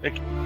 Good evening.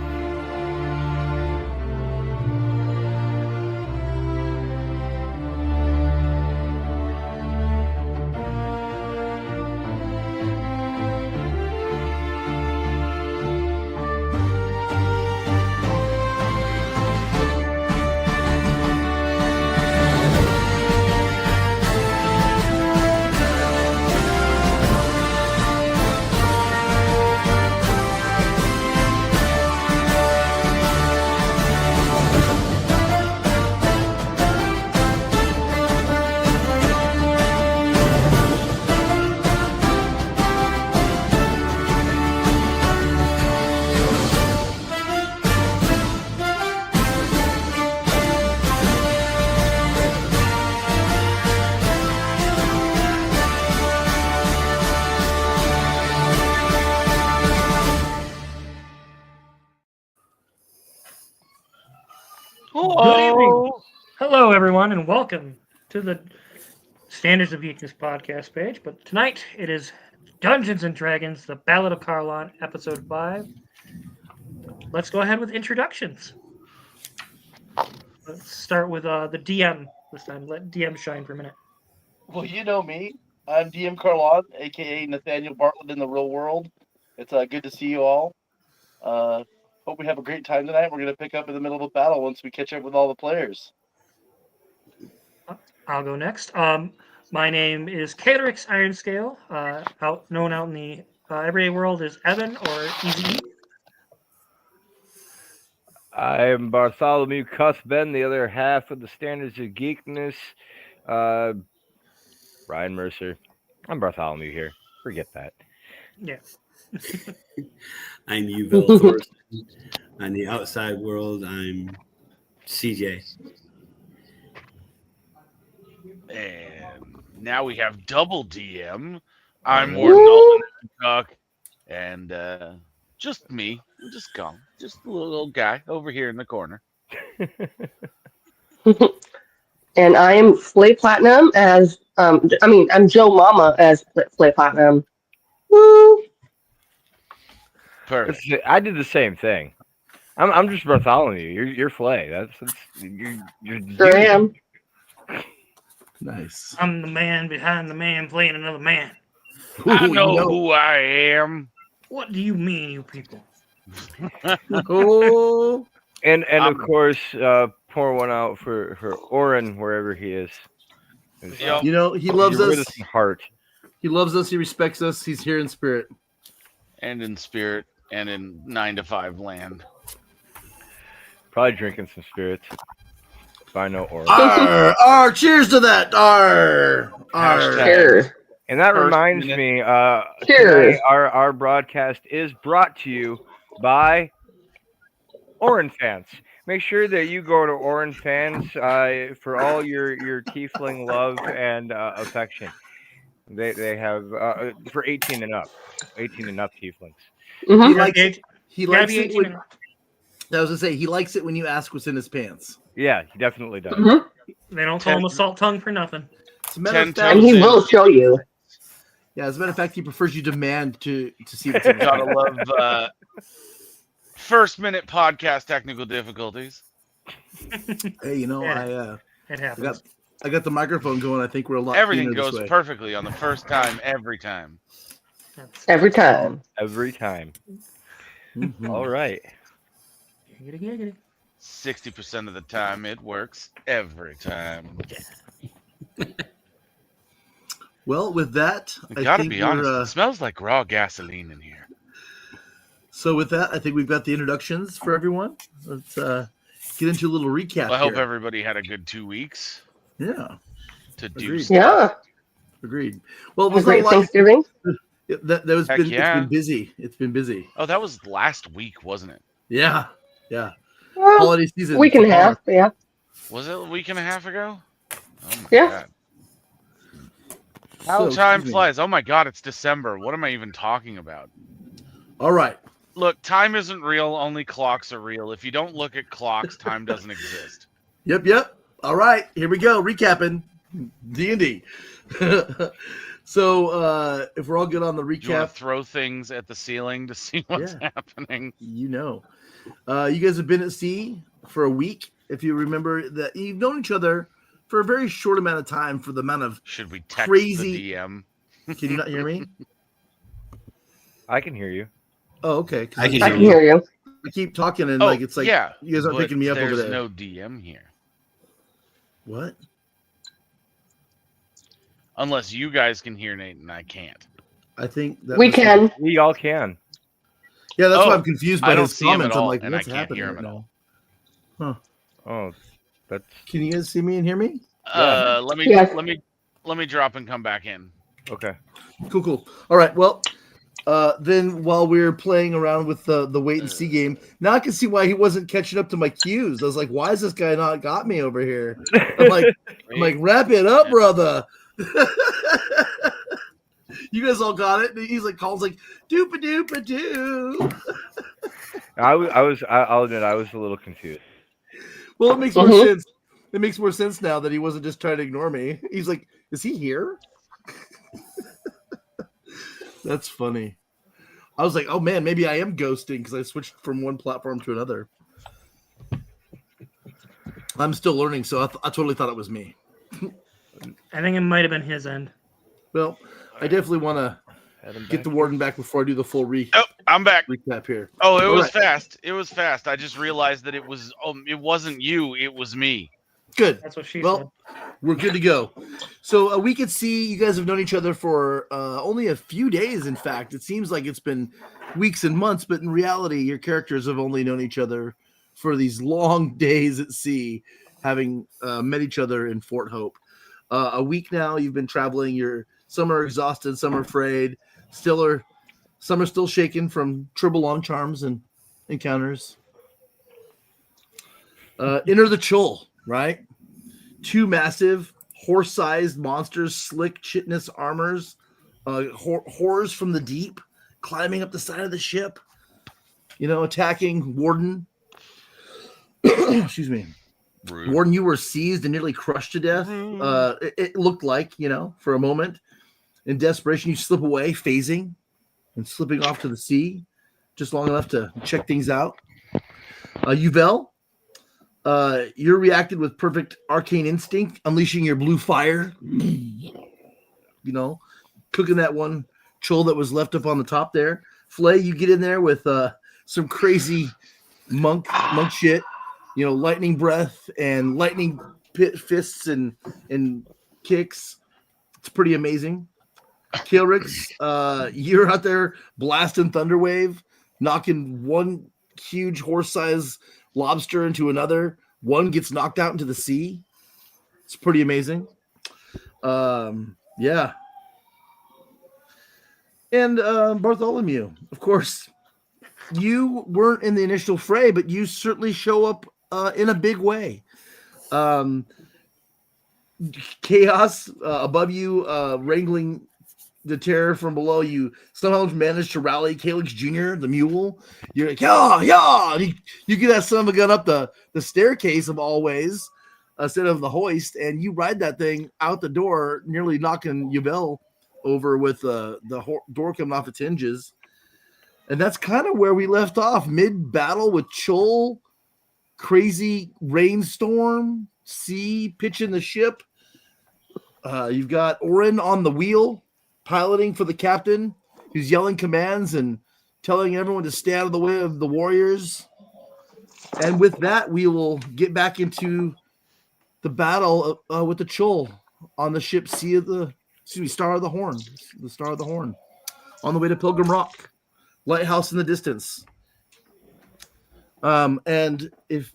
Hello, everyone, and welcome to the Standards of Geekness podcast page. But tonight it is Dungeons and Dragons, the Ballad of Kaarlon, episode 5. Let's go ahead with introductions. Let's start with the DM this time. Let DM shine for a minute. Well, you know me. I'm DM Kaarlon, a.k.a. Nathaniel Bartlett in the real world. It's good to see you all. Hope we have a great time tonight. We're going to pick up in the middle of a battle once we catch up with all the players. I'll go next. My name is Kalerix Ironscale, known out in the everyday world as Evan or Easy. I am Bartholomew Cuthbend, the other half of the Standards of Geekness. Ryan Mercer. I'm Bartholomew here. Forget that. Yeah. I'm Yuval Thorson. On the outside world, I'm CJ. And now we have double DM. I'm Warden, Adcock, and just me. Just calm. Just a little guy over here in the corner. And I am Phlae Platinum as I'm Joe Mama as Phlae Platinum. Woo! Perfect. I did the same thing. I'm just Bartholomew. You're Phlae. You're Sure am. Nice. I'm the man behind the man playing another man. I know who I am. What do you mean, you people? Oh. And of course, pour one out for Orin wherever he is. Yep. You know, he loves You're us. with us in heart. He loves us. He respects us. He's here in spirit. And in spirit, and in 9 to 5 land. Probably drinking some spirits. If I know Orin. Arr, cheers to that. Arr. Cheers. And that First reminds minute. me, Cheers. today our broadcast is brought to you by Orin fans. Make sure that you go to Orin fans for all your tiefling love and affection. They have for 18 and up tieflings. Mm-hmm. He likes it. He likes Gotta be it 18 when, I was gonna say he likes it when you ask what's in his pants. Yeah, he definitely does. Mm-hmm. They don't call him a salt tongue for nothing. As a matter of 10 fact, And he will show you. yeah. As a matter of fact, he prefers you demand to see what's in his Gotta pants. love first minute podcast technical difficulties. Hey, you know, Yeah. It happens. I got the microphone going. I think we're a lot. Everything cleaner this goes way. perfectly on the first time, every time. Every time. Every time. Mhm. All right. Giggity, giggity. 60% of the time, it works every time. Well, with that, I I gotta think be honest, we're. it smells like raw gasoline in here. So with that, I think we've got the introductions for everyone. Let's get into a little recap. Well, I hope here. everybody had a good 2 weeks Yeah, to do Agreed. stuff. Yeah. agreed. Well, it A was not great like Thanksgiving. that was Heck been. yeah. It's been busy. It's been busy. Oh, that was last week, wasn't it? Yeah, yeah. Well, Holiday season. week and a half. Yeah. Was it a week and a half ago? Oh my Yeah. God. How So, time excuse me. flies. Oh my God, it's December. What am I even talking about? All right. Look, time isn't real. Only clocks are real. If you don't look at clocks, time doesn't exist. Yep. All right. Here we go. Recapping D&D. So if we're all good on the Do you want recap, to throw things at the ceiling to see what's happening? you guys have been at sea for a week. If you remember that, you've known each other for a very short amount of time for the amount of Should we text crazy. the DM? Can you not hear me? I can hear you. Oh, okay. 'Cause I can I hear can you. hear you. I keep talking and Oh, like it's like yeah, you guys aren't but picking me up over there's there. no DM here. What? Unless you guys can hear Nate and I can't. I think that We was- can. We all can. Yeah, that's why Oh, I'm confused I by don't his see him at comments. I'm all, like, and I what's can't happening hear him right at now? all. Oh, that's Can you guys see me and hear me? Yeah. Let me Yes. let me drop and come back in. okay. Cool. All right. Well, then while we were playing around with the wait and see game, now I can see why he wasn't catching up to my cues. I was like, why is this guy not got me over here? I'm like, wrap it up, brother. You guys all got it. And he's like, calls like, doopa doopa doo. I'll admit I was a little confused. Well, it makes more Mhm. sense. It makes more sense now that he wasn't just trying to ignore me. He's like, is he here? That's funny. I was like, oh man, maybe I am ghosting because I switched from one platform to another. I'm still learning, so I totally thought it was me. I think it might have been his end. Well, I definitely want to get the warden back before I do the full Oh, I'm back. recap here. Oh, it All was right. fast. It was fast. I just realized that it wasn't you. It was me. Good. That's what she Well, we're good to go. So we could see you guys have known each other for only a few days. In fact, it seems like it's been weeks and months, but in reality, your characters have only known each other for these long days at sea, having met each other in Fort Hope. A week now, you've been traveling. Some are exhausted, some are afraid. Some are still shaken from triple long charms and encounters. Enter the Chul, right? Two massive horse-sized monsters, slick chitinous armors, horrors from the deep, climbing up the side of the ship, attacking Warden. Excuse me. Rude. Warden, you were seized and nearly crushed to death. It looked like, for a moment. In desperation, you slip away, phasing and slipping off to the sea, just long enough to check things out. Yuvel, you're reacted with perfect arcane instinct, unleashing your blue fire. Cooking that one chul that was left up on the top there. Phlae, you get in there with some crazy monk shit. Lightning breath and lightning fists and kicks. It's pretty amazing. Kalerix, you're out there blasting Thunderwave, knocking one huge horse-sized lobster into another. One gets knocked out into the sea. It's pretty amazing. Yeah. And Bartholomew, of course, you weren't in the initial fray, but you certainly show up in a big way. Chaos above you, wrangling the terror from below. You somehow managed to rally Kalerix Jr., the mule. You're like, yeah. You get that son of a gun up the staircase of always instead of the hoist, and you ride that thing out the door, nearly knocking Yuvel over with the door coming off its hinges. And that's kind of where we left off, mid-battle with Chul, crazy rainstorm, sea pitching the ship. You've got Orin on the wheel, piloting for the captain, who's yelling commands and telling everyone to stay out of the way of the warriors. And with that, we will get back into the battle with the Chul on the ship Star of the Horn. The Star of the Horn. On the way to Pilgrim Rock. Lighthouse in the distance. And if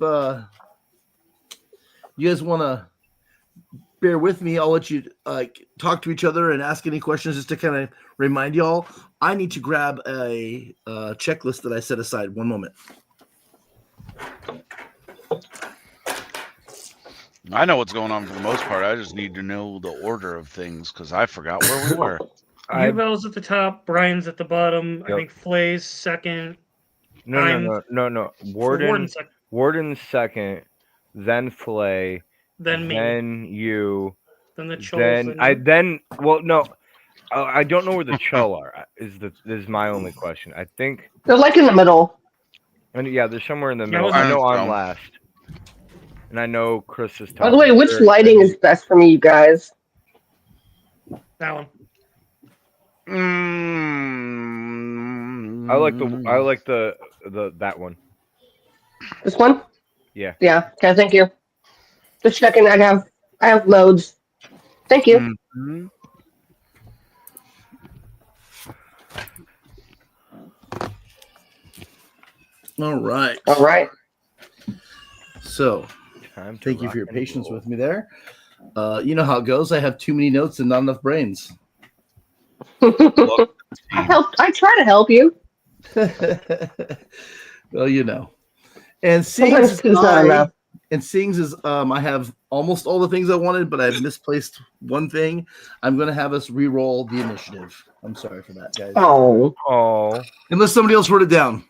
you guys want to bear with me, I'll let you talk to each other and ask any questions just to kind of remind y'all. I need to grab a checklist that I set aside. One moment. I know what's going on for the most part. I just need to know the order of things because I forgot where we were. Yuvel's at the top, Brian's at the bottom. I Yep. think Phlae's second. No. Warden's second. Warden's second, then Phlae, Then me. then you, Then the Chul's. then I don't know where the Chull are. Is my only question. I think. They're like in the middle. And yeah, they're somewhere in the Yeah, middle. wasn't I know it? I'm last, and I know Chris is top. By the way, which third, lighting and is best for me, you guys? that one. I like the that one. This one? Yeah. Yeah. Okay, thank you. Just checking. I have loads. Thank you. Mhm. All right. All right. So, Time to thank you rock for your and patience roll. with me there. You know how it goes. I have too many notes and not enough brains. I try to help you. Well, you know. And Sometimes two's not enough. I have almost all the things I wanted, but I've misplaced one thing. I'm going to have us re-roll the initiative. I'm sorry for that, guys. Oh. Unless somebody else wrote it down.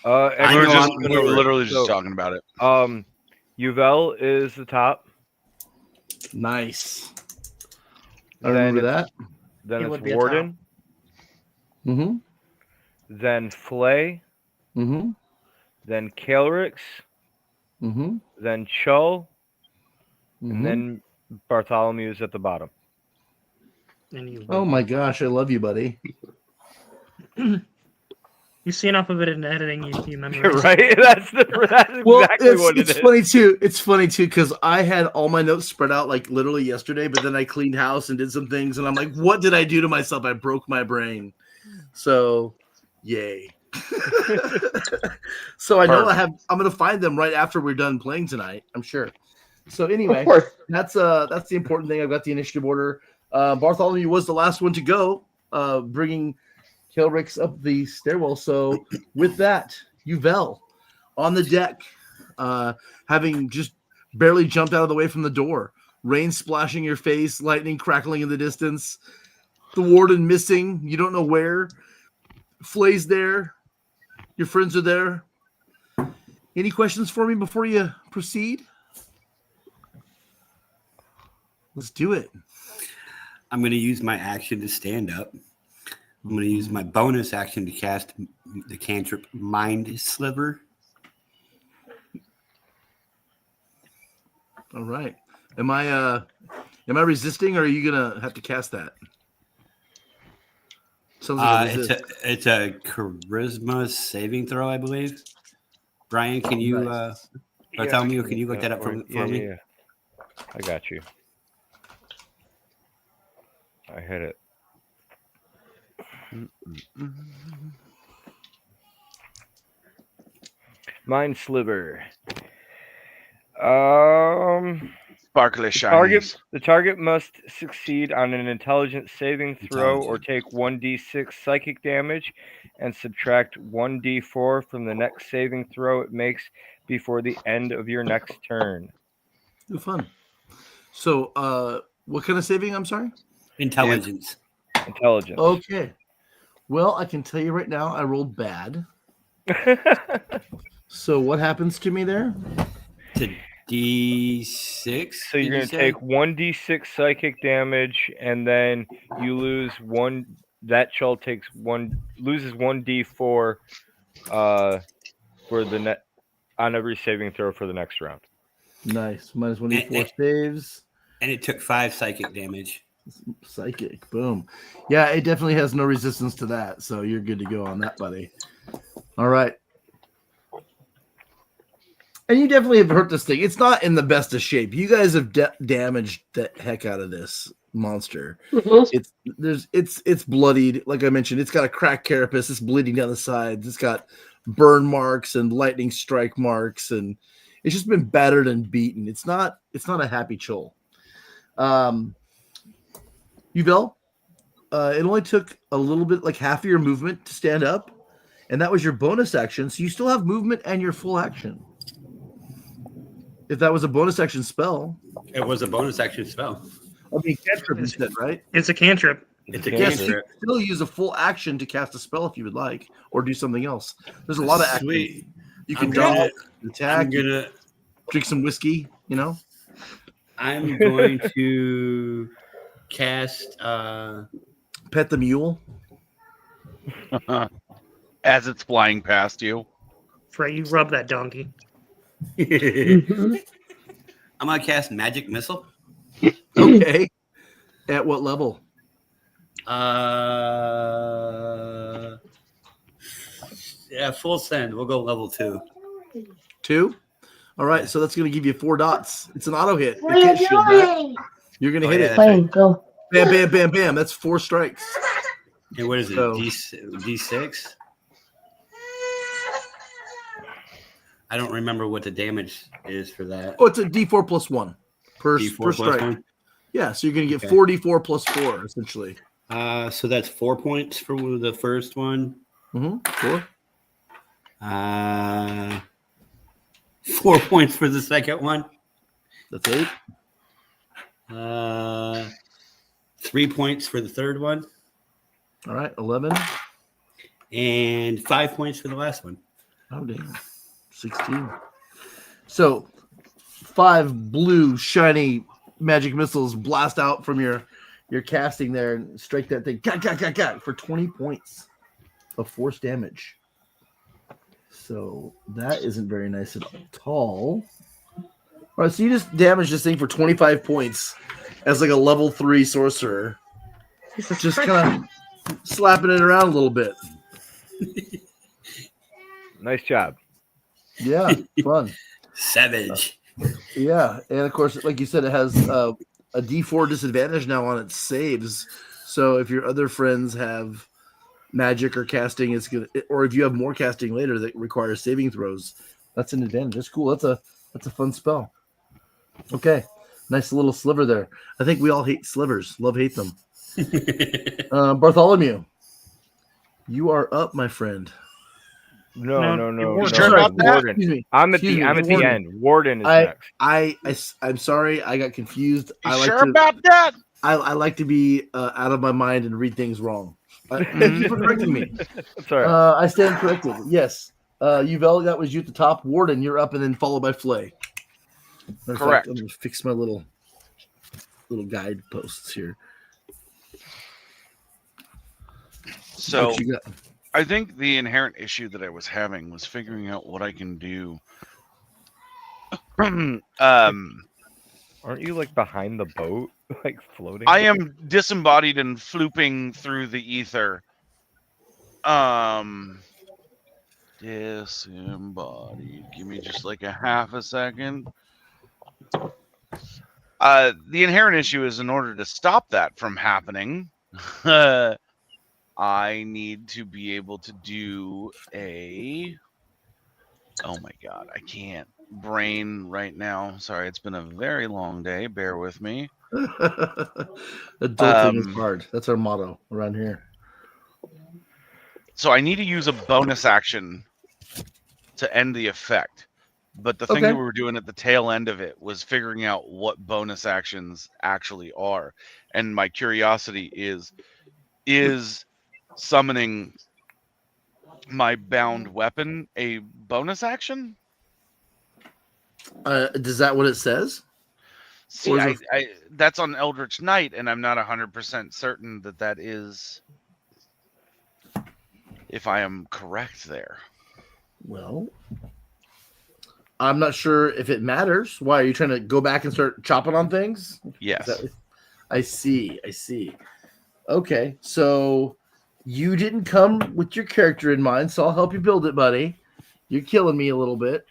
We're literally just talking about it. Uvel is the top. Nice. I Then remember that. Then He it's would be a Warden. Mm-hmm. Then Phlae. Mm-hmm. Then Kalerix. Mm-hmm. Then Chull. Mm-hmm. And then Bartholomew is at the bottom. And you. Oh my gosh, I love you, buddy. You see enough of it in editing, you memorize. Right? That's exactly what it is. Funny too. It's funny too because I had all my notes spread out like literally yesterday, but then I cleaned house and did some things, and I'm like, "What did I do to myself? I broke my brain." So, yay! So I know I'm gonna find them right after we're done playing tonight. I'm sure. So anyway, Of course. that's the important thing. I've got the initiative order. Bartholomew was the last one to go, bringing Kalerix up the stairwell. So with that, Uvel on the deck, having just barely jumped out of the way from the door, rain splashing your face, lightning crackling in the distance, the warden missing, you don't know where, Phlae's there, your friends are there. Any questions for me before you proceed? Let's do it. I'm going to use my action to stand up. I'm going to use my bonus action to cast the cantrip Mind Sliver. All right. Am I resisting, or are you gonna have to cast that? Sounds like it's a charisma saving throw, I believe. Brian, can you Bartholomew, can you look that up for me? Yeah. I got you. I hit it. Mind Sliver. Sparkly shinies. The target must succeed on an intelligence saving throw or take 1d6 psychic damage and subtract 1d4 from the next saving throw it makes before the end of your next turn. Ooh, fun. So, what kind of saving? I'm sorry? Intelligence. Okay. Well, I can tell you right now, I rolled bad. So what happens to me there? It's a D6. So you're going to take 1d6 psychic damage, and then you lose one. That Chull loses 1d4 for the net on every saving throw for the next round. Nice. Minus 1d4 saves. And it took 5 psychic damage. Psychic. Boom. Yeah, it definitely has no resistance to that, so you're good to go on that, buddy. All right. And you definitely have hurt this thing. It's not in the best of shape. You guys have damaged the heck out of this monster. Mm-hmm. It's bloodied. Like I mentioned, it's got a cracked carapace. It's bleeding down the sides. It's got burn marks and lightning strike marks, and it's just been battered and beaten. It's not a happy Chull. Uvel, it only took a little bit, like half of your movement to stand up, and that was your bonus action. So you still have movement and your full action. If that was a bonus action spell. It was a bonus action spell. I mean, cantrip instead, right? It's a cantrip. It's a Yes, you cantrip. can still use a full action to cast a spell if you would like, or do something else. There's a lot of actions. Sweet. You can I'm gonna- dodge, attack, I'm gonna drink some whiskey, you know? I'm going to cast pet the mule? As it's flying past you. Phlae, you rub that donkey. I'm Mhm. gonna cast magic missile. Okay. At what level? Yeah, full send. We'll go level 2. 2? All right, Yeah. so that's going to give you 4 dots. It's an auto hit. What It are can't you shield that. doing? You're going to Oh, hit yeah, it. that's right. Playing, go. Bam, bam, bam, bam. That's 4 strikes. And what is it? So- D6? I don't remember what the damage is for that. Oh, it's a D4 plus 1 per D4 per plus strike. 1? Yeah, so you're going to get Okay. 4d4 plus 4, essentially. So that's 4 points for the first one. 4. 4 points for the second one. That's 8. 3 points for the third one. All right, 11. And 5 points for the last one. Oh, damn. 16. So 5 blue, shiny magic missiles blast out from your casting there and strike that thing for 20 points of force damage. So that isn't very nice at all. All right, so you just damage this thing for 25 points as like a level 3 sorcerer. Just kind of slapping it around a little bit. Nice job. Yeah, fun. Savage. Yeah, and of course, like you said, it has a D4 disadvantage now on its saves. So if your other friends have magic or casting, it's gonna, or if you have more casting later that requires saving throws, that's an advantage. That's cool. That's a fun spell. Okay, nice little sliver there. I think we all hate slivers. Hate them. Bartholomew, you are up, my friend. No. You sure about that? Warden. Excuse me. I'm at Excuse the me, I'm at the Warden. end. Warden is next. I'm sorry. I got confused. You I like sure to. about that? I like to be out of my mind and read things wrong. Thank you for correcting me. Sorry. I stand corrected. Yes. Uvel, that was you at the top. Warden, you're up, and then followed by Phlae. Matter of Correct. fact, I'm going to fix my little guideposts here. So What you got? I think the inherent issue that I was having was figuring out what I can do. Aren't you like behind the boat, like floating? I am disembodied and flooping through the ether. Disembodied. Give me just like a half a second. The inherent issue is in order to stop that from happening, I need to be able to do a... Oh my god, I can't brain right now. Sorry, it's been a very long day. Bear with me. Adulting is hard. That's our motto around here. So I need to use a bonus action to end the effect. But the thing Okay. that we were doing at the tail end of it was figuring out what bonus actions actually are. And my curiosity is summoning my bound weapon a bonus action? Does that what it says? See, Or is I that's on Eldritch Knight, and I'm not 100% certain that is, if I am correct there. Well, I'm not sure if it matters. Why are you trying to go back and start chopping on things? Yes. I see. Okay, so you didn't come with your character in mind, so I'll help you build it, buddy. You're killing me a little bit.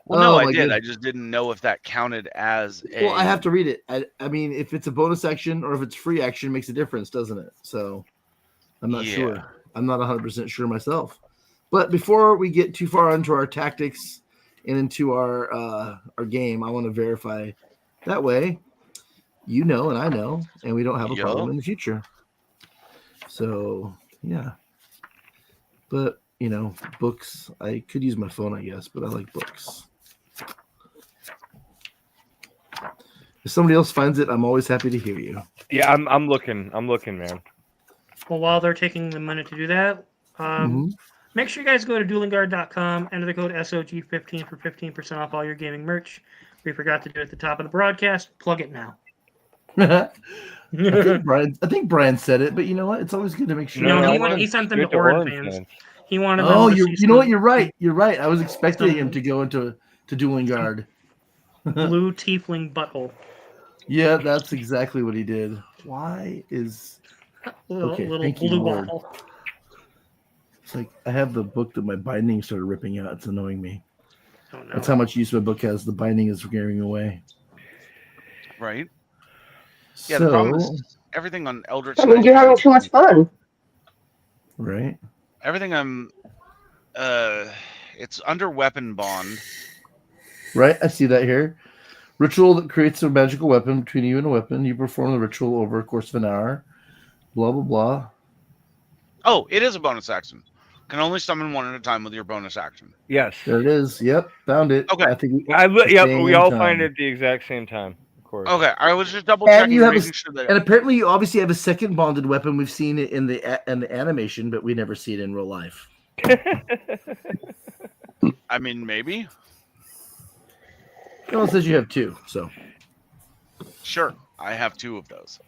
Well, no, Oh, I my did. goodness. I just didn't know if that counted as a. Well, I have to read it. I mean, if it's a bonus action or if it's free action, it makes a difference, doesn't it? So I'm not sure. I'm not 100% sure myself. But before we get too far into our tactics and into our game, I want to verify. That way, you know and I know, and we don't have a Yup. problem in the future. So, yeah. But, you know, books, I could use my phone, I guess, but I like books. If somebody else finds it, I'm always happy to hear you. Yeah, I'm looking, man. Well, while they're taking the minute to do that, make sure you guys go to duelingguard.com, enter the code SOG15 for 15% off all your gaming merch. We forgot to do it at the top of the broadcast. Plug it now. I think Brian said it, but you know what? It's always good to make sure. No, I he went sent them straight to Orin fans. He wanted them Oh, to see you know what? some You're right. You're right. I was expecting some- him to go to Dueling Guard. blue tiefling butthole. Yeah, that's exactly what he did. Why is okay? Little Thank you, blue Lord. butthole. It's like I have the book that my binding started ripping out. It's annoying me. Oh no. That's how much use my book has. The binding is wearing away. Right? Yeah, the problem So, is everything on Eldritch I mean, Knight. you're having too much fun. right? Everything I'm. It's under weapon bond. Right? I see that here. Ritual that creates a magical weapon between you and a weapon. You perform the ritual over a course of an hour. Blah, blah, blah. Oh, it is a bonus action. Can only summon one at a time with your bonus action. Yes. There it is. Yep. Found it. Okay. I think Yep, we all time. find it at the exact same time, of course. Okay, I was just double And checking, you have making sure and that. apparently you obviously have a second bonded weapon. We've seen it in the animation, but we never see it in real life. I mean, maybe. Well, it says you have two, so Sure, I have 2 of those.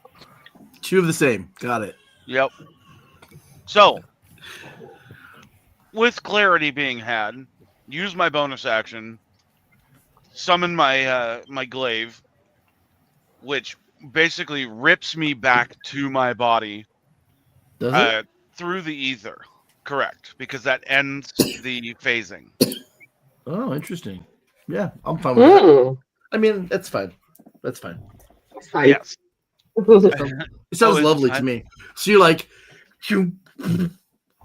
two of the same. Got it. Yep. So, with clarity being had, use my bonus action, summon my my glaive, which basically rips me back to my body Does it? through the ether. Correct, because that ends the phasing. Oh, interesting. Yeah, I'm fine with that. Mm, I mean, that's fine. That's fine. that's fine. Yes. It sounds it's lovely to fine. me. So you're like, you.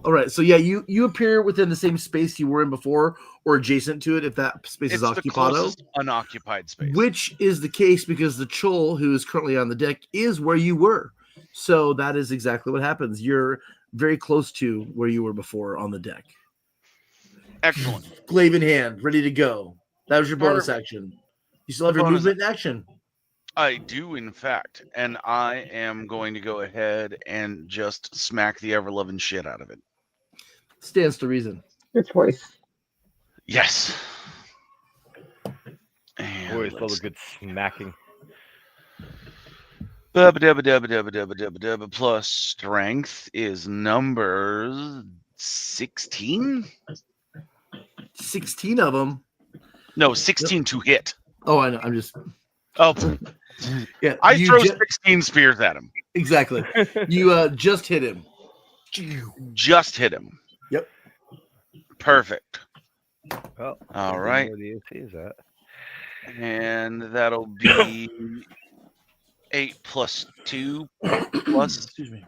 All right. So yeah, you appear within the same space you were in before, or adjacent to it, if that space It's is the occupied. closest unoccupied space. Which is the case because the Chol, who is currently on the deck, is where you were. So that is exactly what happens. You're very close to where you were before on the deck. Excellent. Glaive in hand, ready to go. That was your bonus Perfect. action. You still have your Bonus movement in action. I do, in fact, and I am going to go ahead and just smack the ever-loving shit out of it. Stands to reason. Good choice. Yes. And Always love a let's- good smacking. Dubba plus strength is number 16? 16 of them. No, 16 to hit. Oh, I know. I'm just. Oh, Yeah. I you throw ju- 16 spears at him. Exactly. You just hit him. Just hit him. Yep. Perfect. Oh, All right. where the AC is at. And that'll be 8 plus 2 plus Excuse me.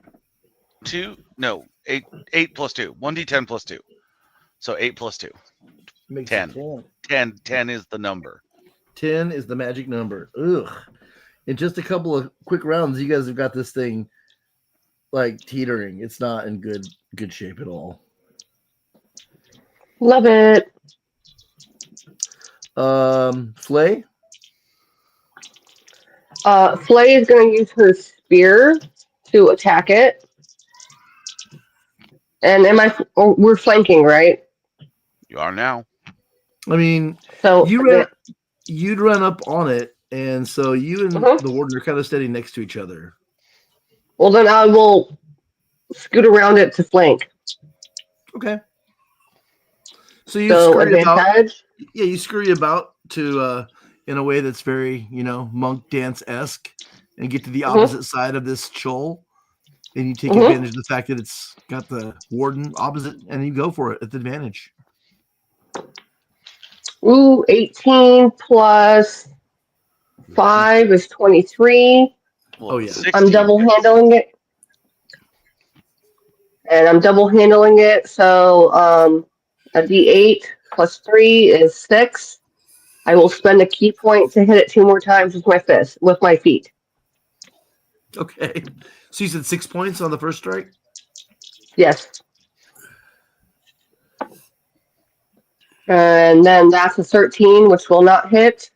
2. No, 8 plus 2. 1d10 plus 2. So 8 plus 2. Makes 10. it 10. 10 is the number. 10 is the magic number. Ugh. In just a couple of quick rounds, you guys have got this thing like teetering. It's not in good shape at all. Love it. Phlae? Phlae is going to use her spear to attack it. And we're flanking, right? You are now. I mean, So you'd run up on it, and so you and Mhm. the warden are kind of standing next to each other. well, then I will scoot around it to flank. Okay. So you So scurry about. advantage. Yeah, you scurry about to in a way that's very, monk dance-esque, and get to the opposite side of this chol. And you take advantage of the fact that it's got the warden opposite, and you go for it at the advantage. Ooh, 18 plus 5 is 23. Oh, yeah. 16. I'm double handling it. And I'm double handling it. So a D8 plus 3 is 6. I will spend a key point to hit it 2 more times with my feet. Okay. So you said 6 points on the first strike? Yes. And then that's a 13, which will not hit.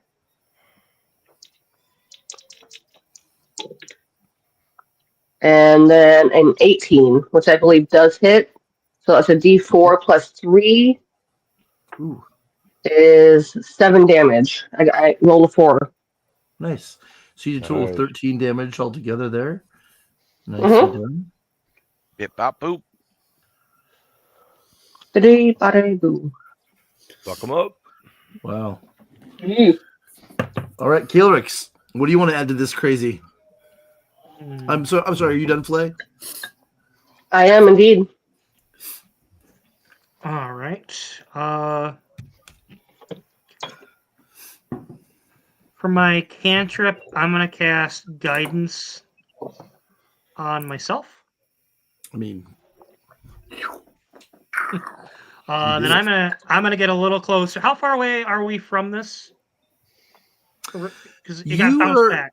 And then an 18, which I believe does hit. So that's a D4 plus 3 Ooh, is 7 damage. I rolled a 4. nice. So you did a total of Nice. 13 damage altogether there. Nicely Mhm. done. Bip bop boop. Biddy, bada, boo. Fuck them up. Wow. Mm. All right, Kalerix, what do you want to add to this crazy? Hmm. I'm sorry. Are you done, Phlae? I am indeed. All right. For my cantrip, I'm gonna cast Guidance on myself. I mean, Then I'm gonna get a little closer. How far away are we from this? Because it got you bounced are. back.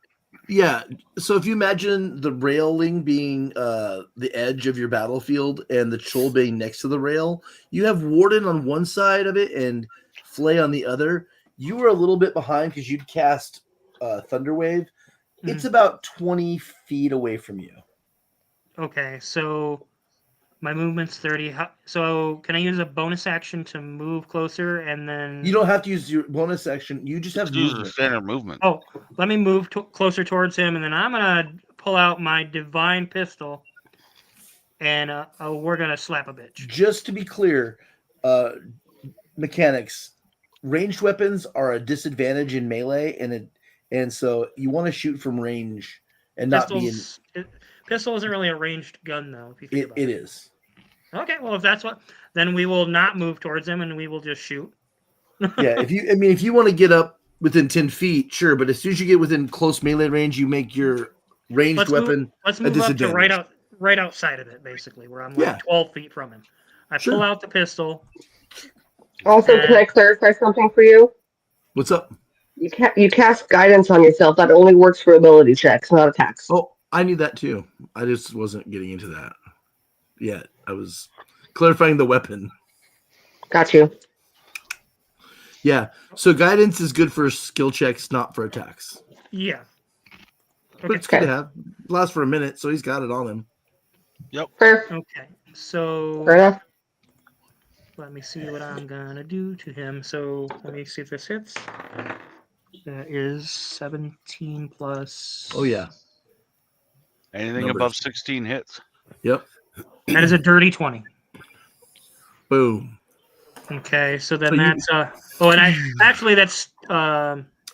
Yeah. So if you imagine the railing being the edge of your battlefield and the troll being next to the rail, you have Warden on one side of it and Phlae on the other. You were a little bit behind because you'd cast Thunderwave. It's about 20 feet away from you. Okay, so my movement's 30. So can I use a bonus action to move closer and then? You don't have to use your bonus action. You just have Just use the movement. standard movement. Oh, let me move closer towards him, and then I'm gonna pull out my divine pistol, and we're gonna slap a bitch. Just to be clear, mechanics, ranged weapons are a disadvantage in melee, and so you want to shoot from range and not be in. Pistol isn't really a ranged gun, though. If you think about It it. is. Okay, well, if that's what, then we will not move towards him, and we will just shoot. Yeah, if you want to get up within 10 feet, sure, but as soon as you get within close melee range, you make your ranged weapon Let's a move up to disadvantage. right outside of it, basically, where I'm like Yeah. 12 feet from him. I Sure. pull out the pistol. Also, can I clarify something for you? What's up? You cast Guidance on yourself. That only works for ability checks, not attacks. Oh, I knew that too. I just wasn't getting into that yet. I was clarifying the weapon. Got you. Yeah. So guidance is good for skill checks, not for attacks. Yeah. But it's good to have. Lasts for a minute, so he's got it on him. Fair. Okay. So Fair enough. let me see what I'm gonna do to him. So let me see if this hits. That is 17 plus. Oh yeah. Anything Numbers. above 16 hits. Yep. That is a dirty 20. Boom. Okay, so then So you- that's that's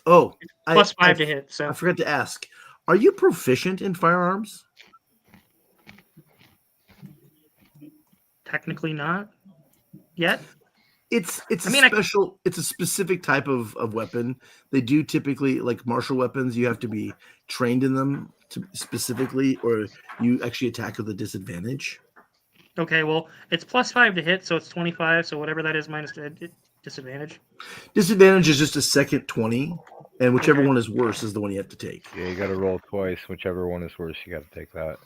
Oh, plus 5 to hit. So I forgot to ask. Are you proficient in firearms? technically not yet. It's I mean, it's a specific type of weapon. They do typically, like martial weapons, you have to be trained in them specifically, or you actually attack with a disadvantage. Okay, well, it's plus 5 to hit, so it's 25. So whatever that is minus the disadvantage. Disadvantage is just a second 20, and whichever Okay. one is worse is the one you have to take. Yeah, you got to roll twice. Whichever one is worse, you got to take that.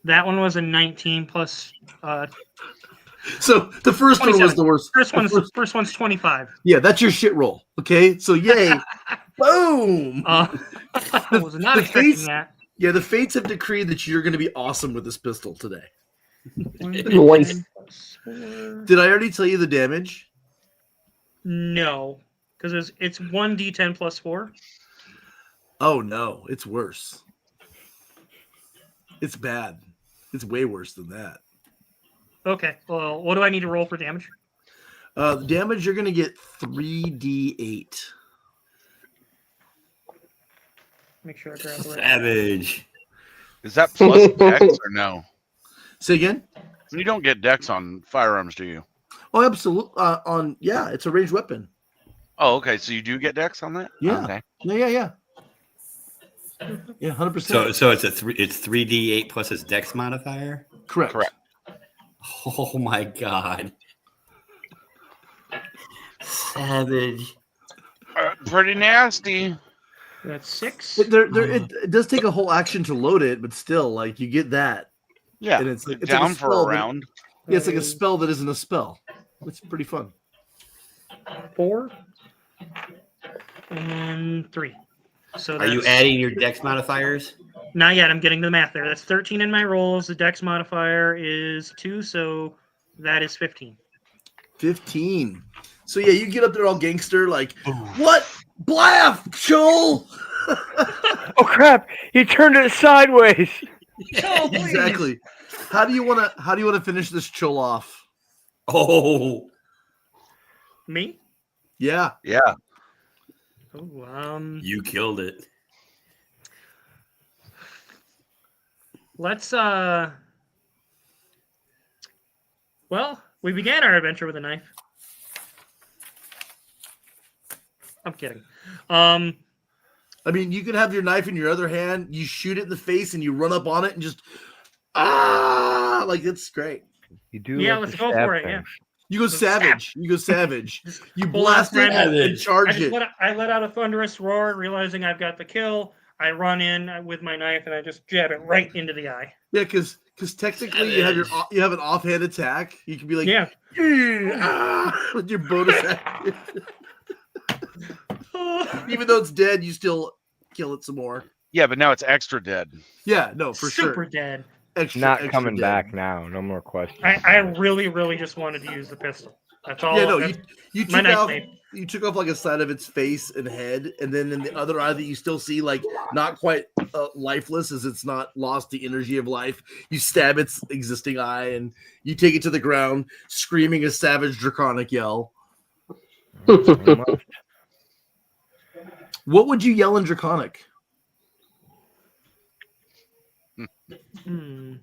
That one was a 19 plus. So the first one was 27. the worst. First one's 25. Yeah, that's your shit roll. Okay, so yay, boom. I was not the expecting fates- that. Yeah, the fates have decreed that you're going to be awesome with this pistol today. Nice. Did I already tell you the damage? No, because it's 1d10 plus 4. Oh no, it's worse. It's bad. It's way worse than that. Okay, well, what do I need to roll for damage? The damage, you're going to get 3d8. Make sure I grab the right. Savage. Is that plus dex or no? Say again? You don't get dex on firearms, do you? Oh, absolutely. It's a ranged weapon. Oh, okay. So you do get dex on that? Yeah. Okay. Yeah. Yeah, 100%. So it's it's 3d8 plus its dex modifier. Correct. Oh my god. Savage. Pretty nasty. That's 6. It does take a whole action to load it, but still, like, you get that. Yeah. And it's Down like a for a spell round. Yeah, it's like a spell that isn't a spell. It's pretty fun. 4 and 3. So Are you adding your dex modifiers? Not yet. I'm getting the math there. That's 13 in my rolls. The dex modifier is 2, so that is 15. 15. So yeah, you get up there all gangster, like, what? Blaff, Joel! Oh crap! He turned it sideways. Oh, please. Exactly. How do you want to finish this chill off? Oh, Me? Yeah. Yeah. Oh, you killed it. let's well, we began our adventure with a knife. I'm kidding. I mean, you could have your knife in your other hand, you shoot it in the face, and you run up on it and just like it's great. You do. Yeah, love let's to go stab for it, yeah. things. You go savage. You go savage. You Full blast on it and savage. charge it. I let out a thunderous roar, realizing I've got the kill. I run in with my knife and I just jab it right into the eye. Yeah, because technically you have an offhand attack. You can be like, Yeah. with your bonus action. Even though it's dead, you still kill it some more. Yeah, but now it's extra dead. Yeah, no, for Super sure. dead. Not Extra coming dead. back now. No more questions. I really just wanted to use the pistol. That's all. Yeah, no, that's you my took knife off. blade. You took off like a side of its face and head, and then in the other eye that you still see, like not quite lifeless, as it's not lost the energy of life. You stab its existing eye, and you take it to the ground, screaming a savage draconic yell. What would you yell in draconic? Hmm.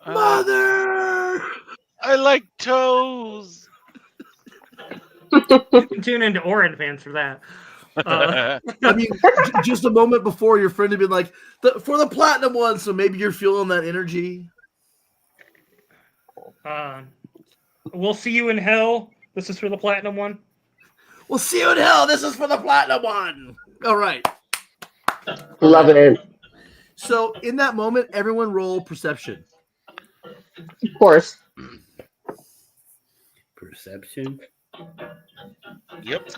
Mother! I like toes. You can tune into Orin fans for that. I mean, just a moment before your friend had been like, for the platinum one, so maybe you're feeling that energy. We'll see you in hell. This is for the platinum one. We'll see you in hell. This is for the platinum one. All right. Love it. So in that moment, everyone roll perception. Of course. Perception. Yep.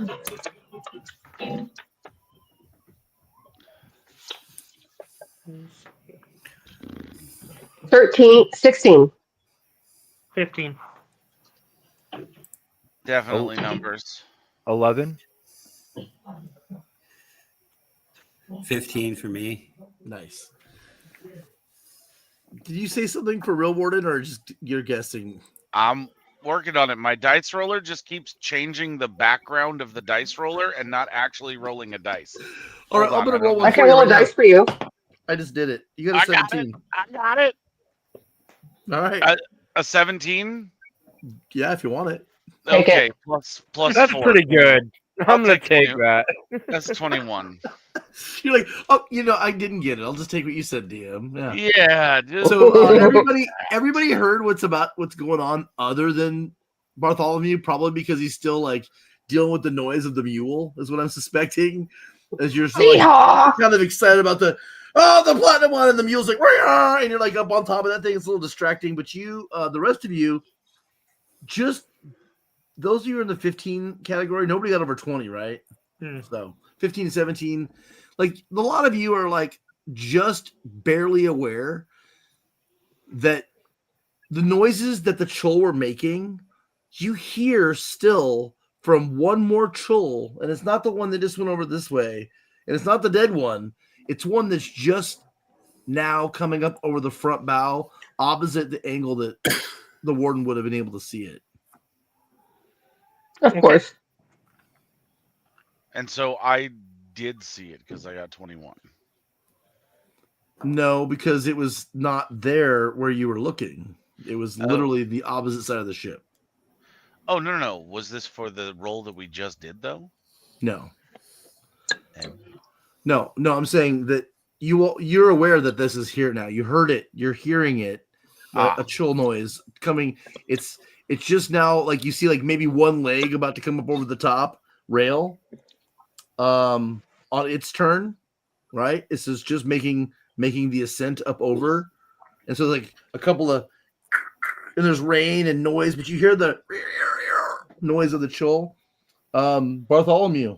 $13, $16. 15. Definitely numbers. 11. 15 for me. Nice. Did you say something for real, Warden, or just you're guessing? I'm working on it. My dice roller just keeps changing the background of the dice roller and not actually rolling a dice. All right, Hold I'm on, gonna roll don't- one I can for you roll a right now. dice for you. I just did it. You got a 17. I got it. All right. A 17? Yeah, if you want it. Take Okay, it. plus That's 4. pretty good. I'm gonna take 20. that. That's 21. You're like, oh, I didn't get it. I'll just take what you said, DM. Yeah. Yeah. Just, So everybody heard what's going on other than Bartholomew, probably because he's still like dealing with the noise of the mule, is what I'm suspecting. As you're so, like, Yeehaw! kind of excited about the platinum one, and the mule's like, "Rah!" And you're like up on top of that thing. It's a little distracting, but you, the rest of you, just those of you in the 15 category, nobody got over 20, right? So 15 to 17, like a lot of you are like just barely aware that the noises that the Chol were making, you hear still from one more Chol, and it's not the one that just went over this way, and it's not the dead one. It's one that's just now coming up over the front bow, opposite the angle that the Warden would have been able to see it. Of course. and so I did see it because I got 21. No, because it was not there where you were looking. It was literally the opposite side of the ship. Oh, no. Was this for the roll that we just did, though? No. And- No, I'm saying that you're aware that this is here now. You heard it. You're hearing it. A chill noise coming. It's just now like you see like maybe one leg about to come up over the top rail. On its turn, right? This is just making the ascent up over, and so like a couple of, and there's rain and noise, but you hear the noise of the chill. Bartholomew,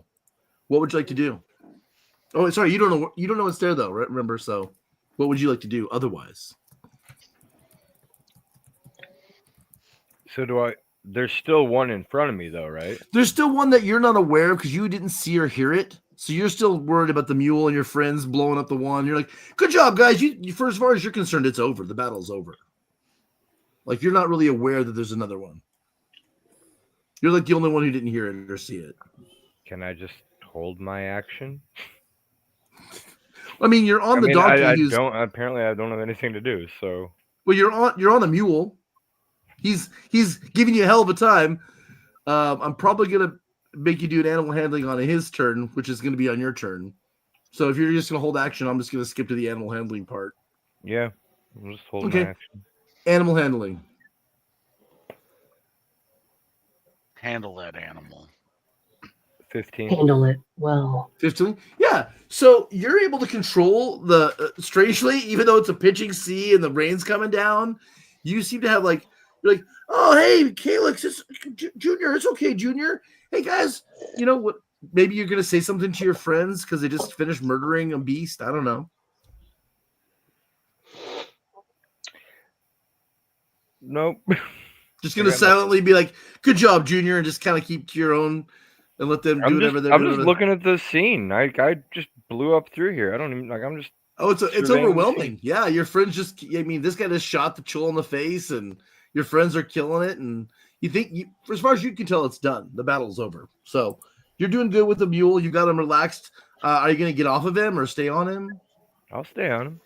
what would you like to do? Oh, sorry, you don't know what's there though, right? Remember, so what would you like to do otherwise? So there's still one in front of me though, right? There's still one that you're not aware of because you didn't see or hear it. So you're still worried about the mule and your friends blowing up the one. You're like, good job, guys. You for as far as you're concerned, it's over. The battle's over. Like you're not really aware that there's another one. You're like the only one who didn't hear it or see it. Can I just hold my action? I mean, you're on the donkey. I don't. Apparently, I don't have anything to do. So. Well, you're on the mule. He's giving you a hell of a time. I'm probably gonna make you do an animal handling on his turn, which is gonna be on your turn. So if you're just gonna hold action, I'm just gonna skip to the animal handling part. Yeah, I'm just holding my action. Animal handling. Handle that animal. 15. Handle it well. 15? Yeah. So you're able to control the strangely, even though it's a pitching sea and the rain's coming down, you seem to have you're like, oh hey, Kalerix, it's Junior, it's okay, Junior. Hey guys, you know what? Maybe you're gonna say something to your friends because they just finished murdering a beast. I don't know. Nope. Just gonna silently be like, good job, Junior, and just kind of keep to your own and let them do whatever they're doing. I'm just looking at the scene. I just blew up through here. I don't even I'm just. Oh, it's overwhelming. Yeah, your friends just. I mean, this guy just shot the chul in the face, and your friends are killing it. And you think, as far as you can tell, it's done. The battle's over. So you're doing good with the mule. You got him relaxed. Are you gonna get off of him or stay on him? I'll stay on him.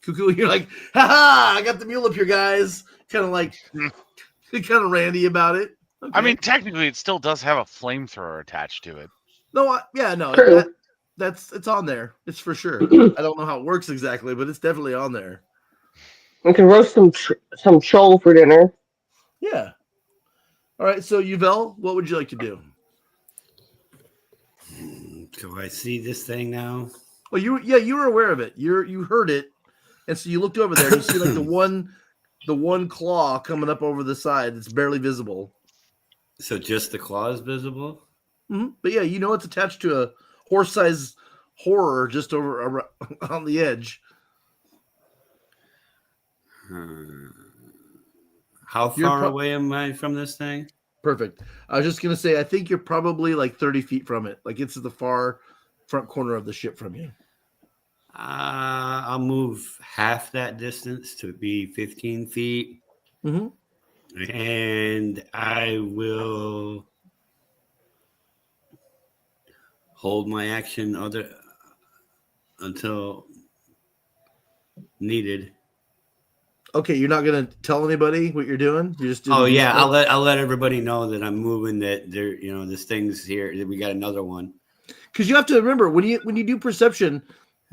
Cuckoo, you're like, ha! I got the mule up here, guys. Kind of like, kind of randy about it. Okay. I mean, technically, it still does have a flamethrower attached to it. No, it's on there. It's for sure. I don't know how it works exactly, but it's definitely on there. We can roast some chol for dinner. Yeah. All right. So, Yuvel, what would you like to do? Do I see this thing now? Well, you were aware of it. You heard it, and so you looked over there. And you see like the one claw coming up over the side. It's barely visible. So just the claw is visible. Mm-hmm. But yeah, you know it's attached to a horse-sized horror just over on the edge. How far away am I from this thing? Perfect. I was just gonna say, I think you're probably like 30 feet from it. Like it's at the far front corner of the ship from you. I'll move half that distance to be 15 feet. Mm-hmm. And I will hold my action until needed. Okay, you're not gonna tell anybody what you're doing. You just I'll let everybody know that I'm moving. That there, this thing's here. That we got another one. Because you have to remember when you do perception,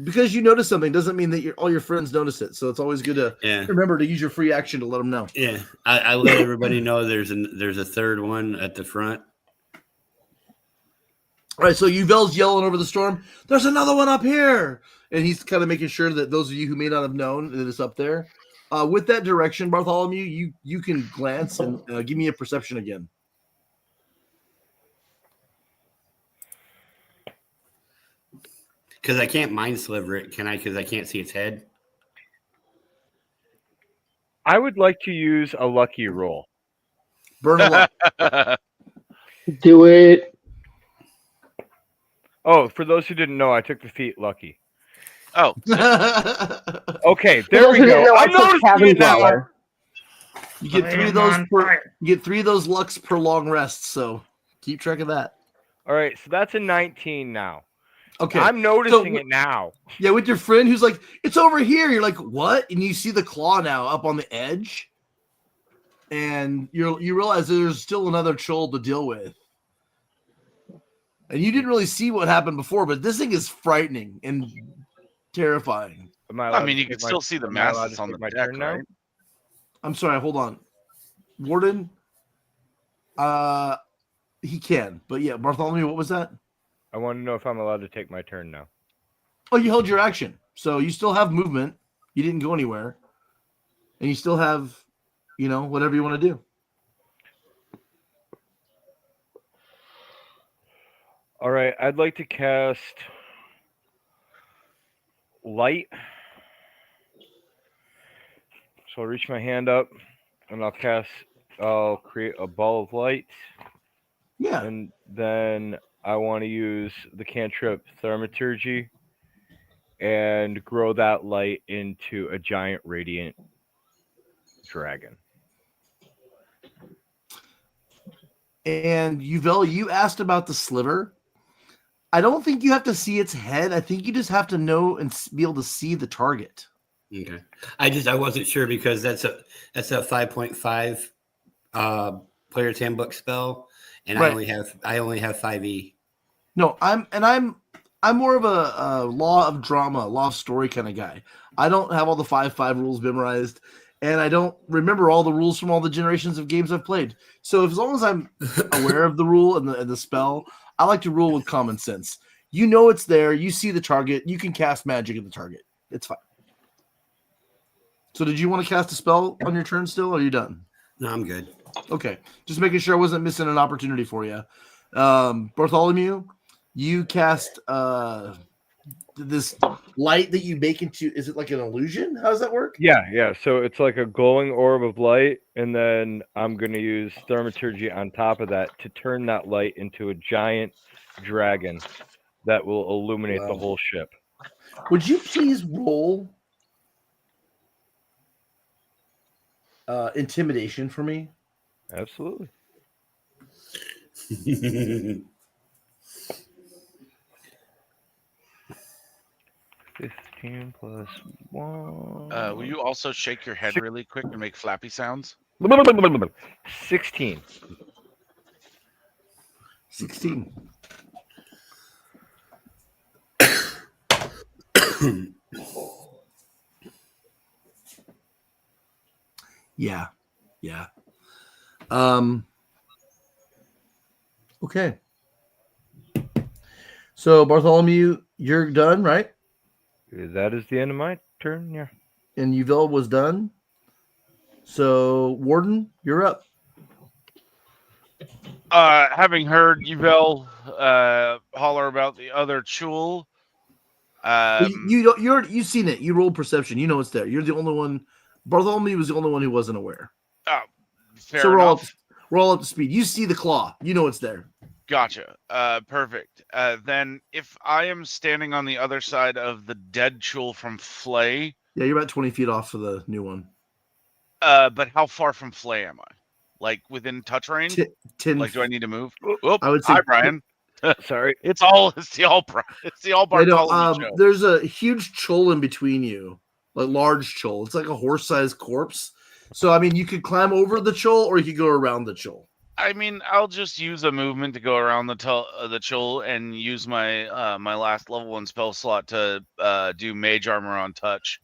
because you notice something doesn't mean that all your friends notice it. So it's always good to remember to use your free action to let them know. Yeah, I let everybody know there's a third one at the front. All right, so Yuvel's yelling over the storm. There's another one up here, and he's kind of making sure that those of you who may not have known that it's up there. With that direction, Bartholomew, you can glance and give me a perception again. Because I can't mind sliver it, can I? Because I can't see its head. I would like to use a lucky roll. Burn a luck. Do it. Oh, for those who didn't know, I took the feat lucky. Oh. Okay, there we go. I'm noticing it now. You get 3 of those you get 3 of those lucks per long rest, so keep track of that. All right, so that's a 19 now. Okay. I'm noticing it now. Yeah, with your friend who's like, it's over here. You're like, what? And you see the claw now up on the edge. And you realize there's still another troll to deal with. And you didn't really see what happened before, but this thing is frightening and terrifying. I mean, you can still see the masses on the deck, right? I'm sorry, hold on. Warden, he can. But yeah, Bartholomew, what was that? I want to know if I'm allowed to take my turn now. Oh, you held your action. So you still have movement. You didn't go anywhere. And you still have, whatever you want to do. All right, I'd like to cast light. So I'll reach my hand up and I'll create a ball of light. Yeah. And then I want to use the cantrip Thaumaturgy and grow that light into a giant radiant dragon. And Yuvel, you asked about the sliver. I don't think you have to see its head. I think you just have to know and be able to see the target. Okay. I wasn't sure because that's a 5.5 player's handbook spell, and Right. I only have 5e. No, I'm more of a law of drama, law of story kind of guy. I don't have all the 5/5 rules memorized, and I don't remember all the rules from all the generations of games I've played. So as long as I'm aware of the rule and the spell, I like to rule with common sense. You know it's there. You see the target. You can cast magic at the target. It's fine. So did you want to cast a spell on your turn still, or are you done? No, I'm good. Okay. Just making sure I wasn't missing an opportunity for you. Bartholomew, you cast this light that you make into, is it like an illusion? How does that work? Yeah. So it's like a glowing orb of light, and then I'm going to use Thaumaturgy on top of that to turn that light into a giant dragon that will illuminate the whole ship. Would you please roll intimidation for me? Absolutely. 15 plus 1. Will you also shake your head really quick and make flappy sounds? 16. 16. Yeah. Okay. So Bartholomew, you're done, right? That is the end of my turn. Yeah. And Yuvel was done. So Warden, you're up. Having heard Yuvel holler about the other Chul, You've seen it. You rolled perception. You know it's there. You're the only one. Bartholomew was the only one who wasn't aware. fair So enough. we're all up to speed. You see the claw. You know it's there. Gotcha. Perfect. Then if I am standing on the other side of the dead Chul from Phlae, Yeah, you're about 20 feet off of the new one. but how far from Phlae am I? Like within touch range? 10. Like, do I need to move? Whoop. I would say. Hi, Brian. Sorry. It's the all Bartholomew show. There's a huge chol in between you, like large chol. It's like a horse-sized corpse. So I mean, you could climb over the chol, or you could go around the chol. I mean, I'll just use a movement to go around the Chul and use my my last level 1 spell slot to do Mage Armor on touch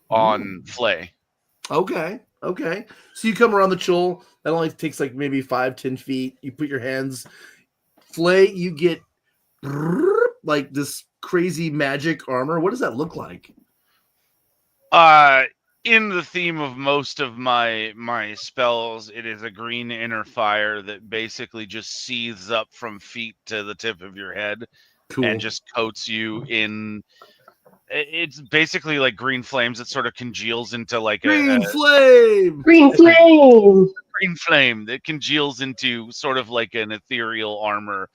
on Phlae. Okay. So you come around the chol. That only takes like maybe 5-10 feet. You put your hands. Phlae, you get like this crazy magic armor. What does that look like? In the theme of most of my spells, it is a green inner fire that basically just seethes up from feet to the tip of your head. Cool. And just coats you in. It's basically like green flames. It sort of congeals into like green a flame. Green flame. Green flame that congeals into sort of like an ethereal armor,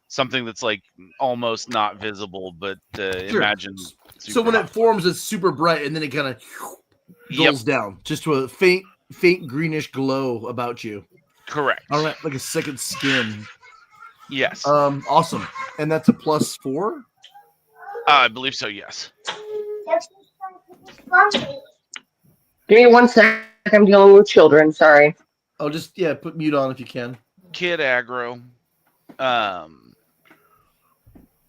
something that's like almost not visible, but Sure. imagine. So when it forms, it's super bright, and then it kind of goes down just to a faint greenish glow about you. Correct. All right, like a second skin. Yes. Awesome. And that's a +4? I believe so, yes. Give me 1 sec. I'm dealing with children. Sorry. Oh, just put mute on if you can. Kid aggro. And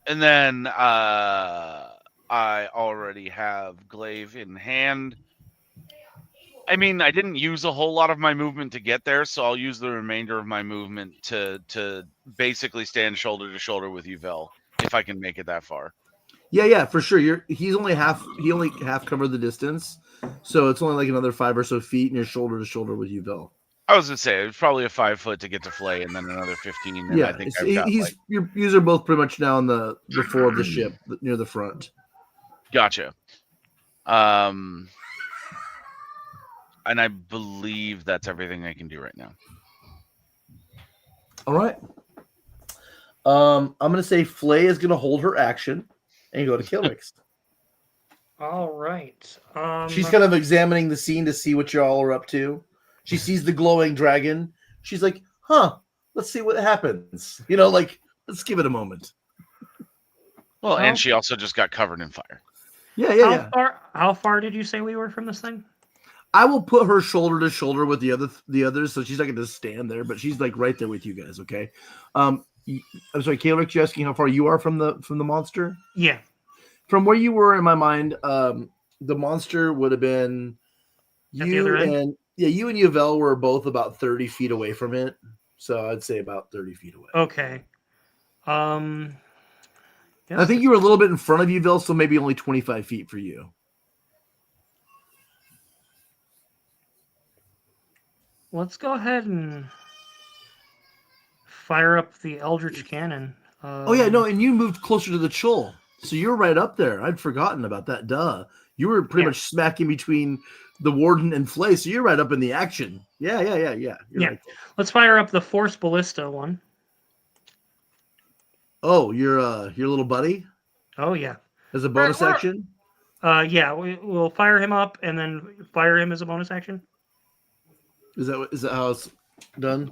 then I already have glaive in hand. I mean, I didn't use a whole lot of my movement to get there, so I'll use the remainder of my movement to basically stand shoulder to shoulder with Yuvel, if I can make it that far. Yeah, for sure. He only half covered the distance, so it's only like another 5 or so feet, and you're shoulder to shoulder with Yuvel. I was gonna say it's probably a 5 foot to get to Phlae, and then another 15. And Yeah, I think I've got you are both pretty much now on the floor of the ship near the front. Gotcha. And I believe that's everything I can do right now. All right. I'm gonna say Phlae is gonna hold her action and go to Kalerix. All right. She's kind of examining the scene to see what y'all are up to. She sees the glowing dragon. She's like, "Huh? Let's see what happens." Let's give it a moment. Well, Oh. and she also just got covered in fire. Yeah. How far did you say we were from this thing? I will put her shoulder to shoulder with the others, so she's not going to stand there, but she's like right there with you guys. Okay. I'm sorry, Kalerix, you're asking how far you are from the monster? Yeah. From where you were in my mind, the monster would have been At the other end? and you and Yvel were both about 30 feet away from it. So I'd say about 30 feet away. Okay. I think you were a little bit in front of Yvel, so maybe only 25 feet for you. Let's go ahead and fire up the Eldritch Cannon. And you moved closer to the Chul. So you're right up there. I'd forgotten about that. Duh. You were pretty much smack in between the Warden and Phlae, so you're right up in the action. Yeah. You're right. Let's fire up the Force Ballista one. Oh, your little buddy? Oh, yeah. As a bonus action? We'll fire him up and then fire him as a bonus action. Is that how it's done?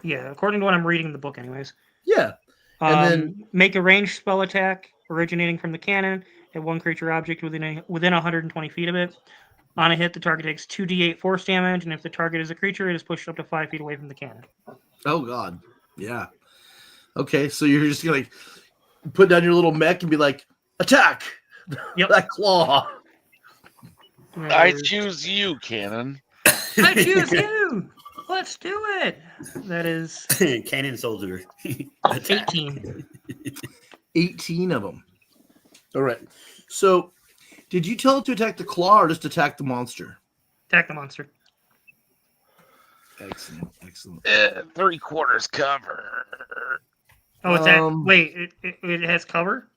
Yeah, according to what I'm reading in the book anyways. Yeah. And then make a ranged spell attack originating from the cannon at one creature object within 120 feet of it. On a hit, the target takes 2d8 force damage, and if the target is a creature, it is pushed up to 5 feet away from the cannon. Oh, God. Yeah. Okay, so you're just going to put down your little mech and be like, attack! Yep. That claw. I choose you, Cannon. I choose you! Let's do it! That is Cannon soldier. 18. 18 of them. All right. So, did you tell it to attack the claw or just attack the monster? Attack the monster. Excellent. 3/4 cover. Oh, it's wait, it has cover?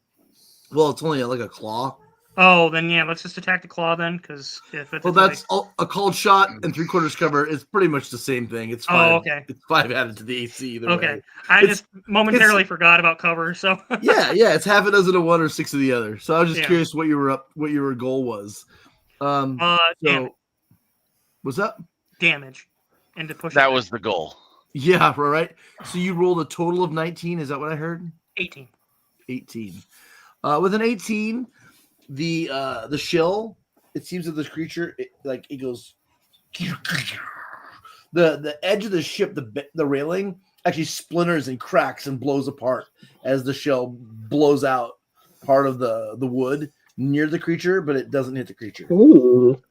Well, it's only like a claw. Oh, then yeah, let's just attack the claw then, because if it's that's a called shot and 3/4 cover is pretty much the same thing. It's 5. Oh, okay. It's 5 added to the AC either okay. way. I just momentarily forgot about cover, so yeah, it's half a dozen of one or 6 of the other. So I was just curious what your goal was. Damage. What's that? Damage. And to push that was the goal. Yeah, right. So you rolled a total of 19. Is that what I heard? 18. 18. With an 18, the shell, it seems that this creature it goes. The edge of the ship, the railing actually splinters and cracks and blows apart as the shell blows out part of the wood near the creature, but it doesn't hit the creature. Ooh.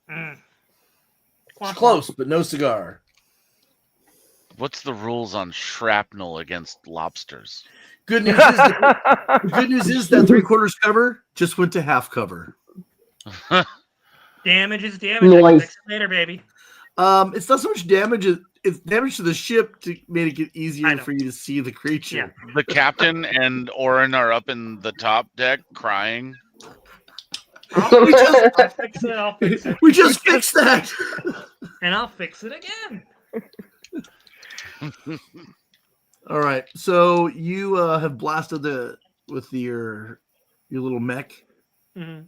It's close, but no cigar. What's the rules on shrapnel against lobsters? The good news is that 3/4 cover just went to half cover. Damage is damage. Nice. Fix it later, baby. It's not so much damage; it's damage to the ship to make it easier for you to see the creature. Yeah. The captain and Orin are up in the top deck crying. I'll fix it. We just fixed that, and I'll fix it again. All right, so you have blasted with your little mech. Mm-hmm.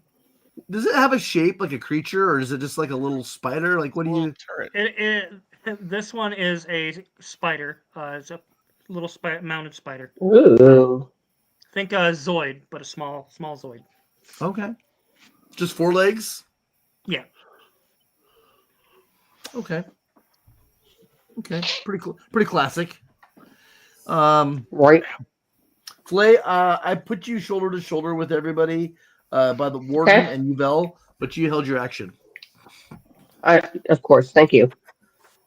Does it have a shape like a creature, or is it just like a little spider? Like, what do you? This one is a spider. It's a little mounted spider. Ooh. Think a Zoid, but a small Zoid. Okay. Just 4 legs? Yeah. Okay. Pretty classic. Right. Phlae, I put you shoulder to shoulder with everybody by the Warden and Yvel, but you held your action. Of course, thank you.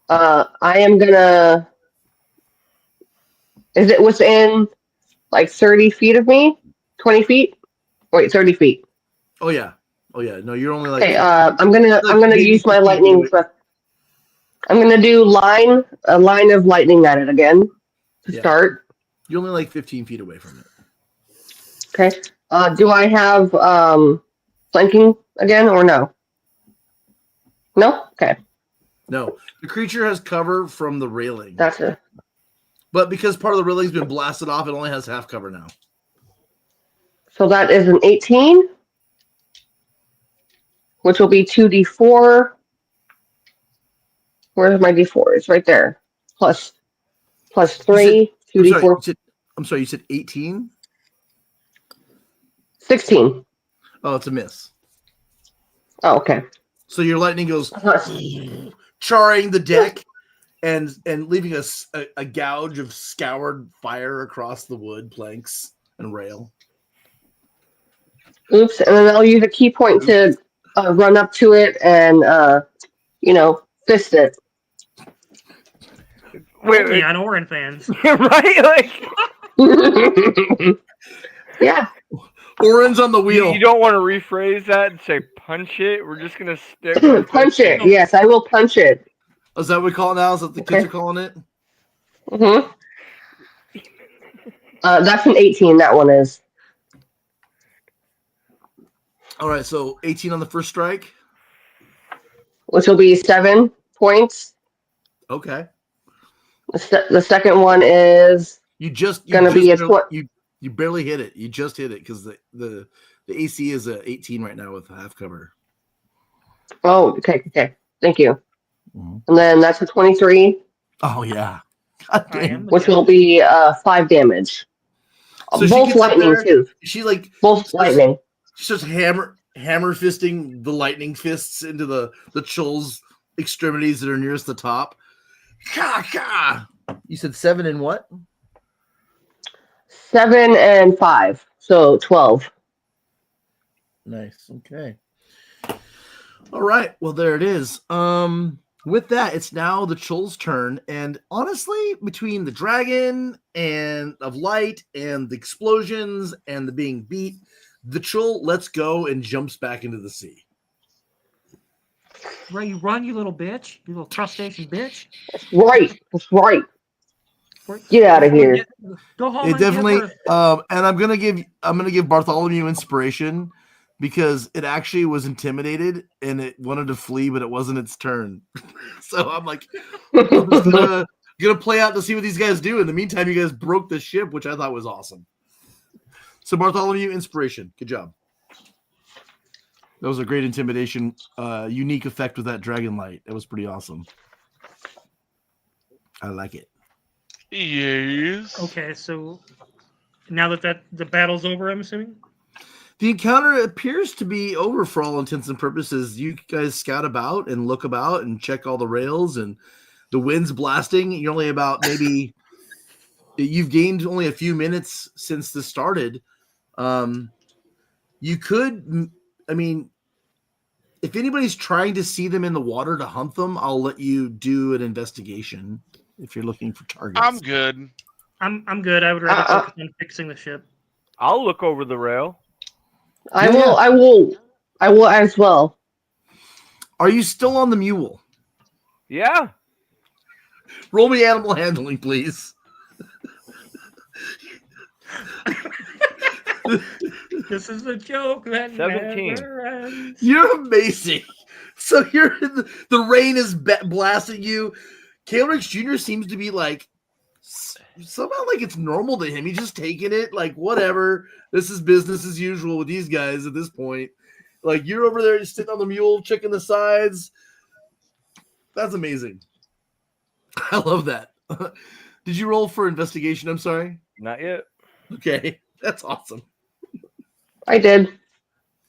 I am gonna. Is it within like 30 feet of me? 20 feet? Wait, 30 feet. Oh yeah. No, you're only like. Okay. I'm gonna use my lightning. I'm gonna do a line of lightning at it again to start. You're only like 15 feet away from it. Okay. Do I have flanking again or no? No? Okay. No. The creature has cover from the railing. Gotcha. But because part of the railing's been blasted off, it only has half cover now. So that is an 18, which will be 2d4. Where's my d4? It's right there. Plus 3, 2d4. I'm sorry, you said 18? 16. Oh, it's a miss. Oh, okay. So your lightning goes charring the deck and leaving a gouge of scoured fire across the wood planks and rail. Oops, and then I'll use a key point to run up to it and, fist it. Wait, on Orin fans. Right? Like, Yeah. Orin's on the wheel. you don't want to rephrase that and say punch it. We're just gonna stick with Punch it. Yes, I will punch it. Is that what we call it now? Is that what the kids are calling it? Mm-hmm. That's an 18, that one is. All right, so 18 on the first strike. Which will be 7 points. Okay. The second one is You barely hit it. You just hit it because the AC is a 18 right now with half cover. Oh, okay. Thank you. Mm-hmm. And then that's a 23. Oh yeah. God damn. Which will be 5 damage. So both lightning too. She like both lightning. She starts hammer fisting the lightning fists into the Chul's extremities that are nearest the top. You said 7 and what? 7 and 5, so 12. Nice. Okay. All right. Well, there it is. With that, it's now the Chul's turn, and honestly, between the dragon and of light and the explosions and the being beat, the Chul lets go and jumps back into the sea. Where you run, you little bitch, you little crustacean bitch. That's right. Get out of here. Go home. It definitely. And I'm gonna give Bartholomew inspiration because it actually was intimidated and it wanted to flee, but it wasn't its turn. So I'm like, I'm just gonna play out to see what these guys do. In the meantime, you guys broke the ship, which I thought was awesome. So Bartholomew, inspiration. Good job. That was a great intimidation, unique effect with that dragon light. That was pretty awesome. I like it. Yes. Okay, so now that the battle's over, I'm assuming? The encounter appears to be over for all intents and purposes. You guys scout about and look about and check all the rails, and the wind's blasting. You're only about maybe you've gained only a few minutes since this started. You could, I mean, if anybody's trying to see them in the water to hunt them, I'll let you do an investigation if you're looking for targets. I'm good. I'm good. I would rather focus on fixing the ship. I'll look over the rail. I will as well. Are you still on the mule? Yeah. Roll me animal handling, please. This is a joke that 17. never ends. You're amazing. So you're in the rain is blasting you. Kalerix Jr. seems to be like somehow like it's normal to him. He's just taking it like whatever. This is business as usual with these guys at this point. Like you're over there just sitting on the mule, checking the sides. That's amazing. I love that. Did you roll for investigation? I'm sorry. Not yet. Okay, that's awesome. I did.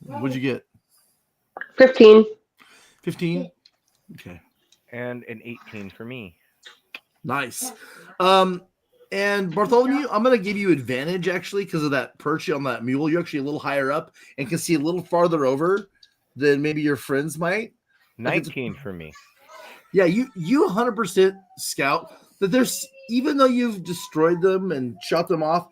What'd you get? 15. 15? Okay. And an 18 for me. Nice. And Bartholomew, I'm going to give you advantage actually because of that perch on that mule. You're actually a little higher up and can see a little farther over than maybe your friends might. 19 for me. Yeah, you 100% scout that there's, even though you've destroyed them and shot them off,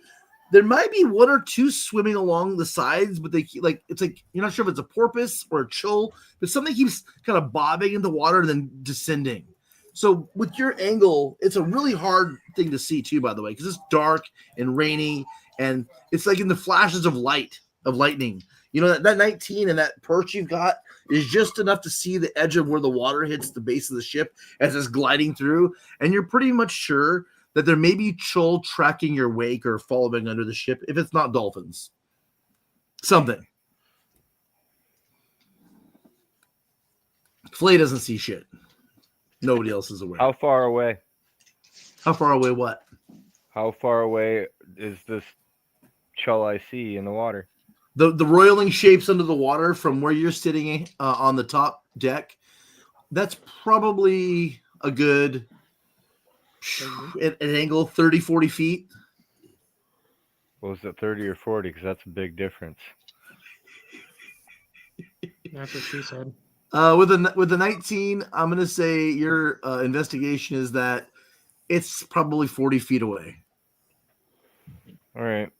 there might be one or two swimming along the sides, but they like it's like you're not sure if it's a porpoise or a chul, but something keeps kind of bobbing in the water and then descending. So with your angle, it's a really hard thing to see too, by the way, because it's dark and rainy, and it's like in the flashes of lightning. You know, that 19 and that perch you've got is just enough to see the edge of where the water hits the base of the ship as it's gliding through, and you're pretty much sure that there may be Chul tracking your wake or following under the ship if it's not dolphins. Something. Phlae doesn't see shit. Nobody else is aware. How far away? How far away what? How far away is this Chull I see in the water? The roiling shapes under the water from where you're sitting on the top deck, that's probably a good an angle 30, 40 feet. What was it, 30 or 40? Because that's a big difference. That's what she said. With the 19, I'm gonna say your investigation is that it's probably 40 feet away. All right.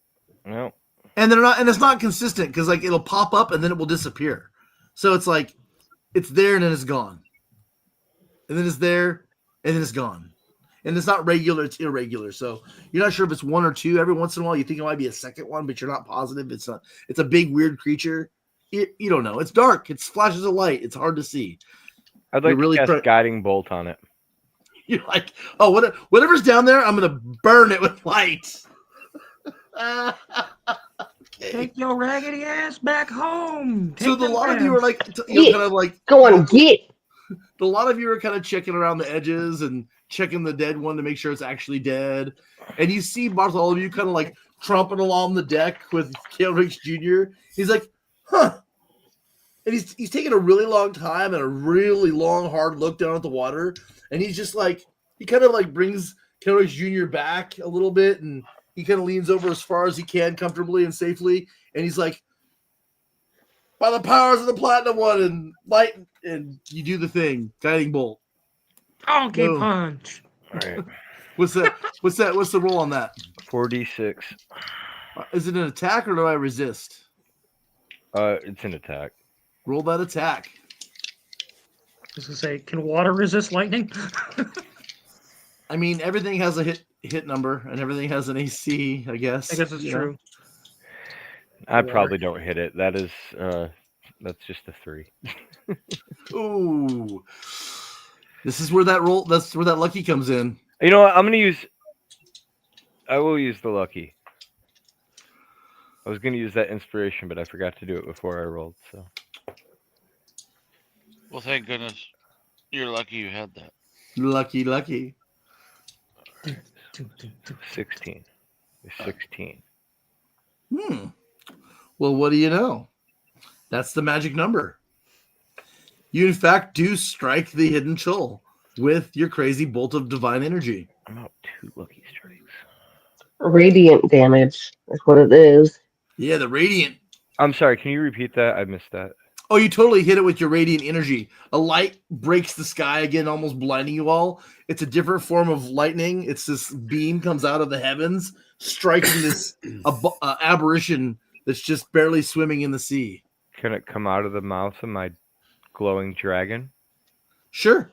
Well, And it's not consistent because like it'll pop up and then it will disappear. So it's like it's there and then it's gone. And then it's there and then it's gone. And it's not regular, it's irregular. So you're not sure if it's one or two. Every once in a while you think it might be a second one, but you're not positive. It's a big weird creature. You don't know. It's dark. It's flashes of light. It's hard to see. I'd like to cast guiding bolt on it. You're like, oh, whatever's down there, I'm gonna burn it with light. Okay. Take your raggedy ass back home. So a lot of you are like, Get. kind of like, Go on, get. a lot of you are kind of checking around the edges and checking the dead one to make sure it's actually dead. And you see Bartholomew kind of like tromping along the deck with Kalerix Jr. He's like, huh. And he's taking a really long time and a really long, hard look down at the water. And he's just like, he kind of like brings Kalerix Jr. back a little bit and he kind of leans over as far as he can comfortably and safely. And he's like, by the powers of the Platinum One and light, and you do the thing, guiding bolt. Donkey Whoa. punch. All right. What's that? What's the roll on that? 4d6. Is it an attack or do I resist? It's an attack. Roll that attack. I was gonna say, can water resist lightning? I mean, everything has a hit number and everything has an AC, I guess. I guess it's true. I probably don't hit it. That is that's just a 3. Ooh. This is where that's where that lucky comes in. You know what? I will use the lucky. I was going to use that inspiration, but I forgot to do it before I rolled, so. Well, thank goodness. You're lucky you had that. Lucky. 16. 16. Well, what do you know? That's the magic number. You, in fact, do strike the hidden Chul with your crazy bolt of divine energy. I'm out 2 lucky strikes. Radiant damage is what it is. Yeah, the radiant. I'm sorry, can you repeat that? I missed that. Oh, you totally hit it with your radiant energy. A light breaks the sky again, almost blinding you all. It's a different form of lightning. It's this beam comes out of the heavens, striking this aberration that's just barely swimming in the sea. Can it come out of the mouth of my glowing dragon? Sure.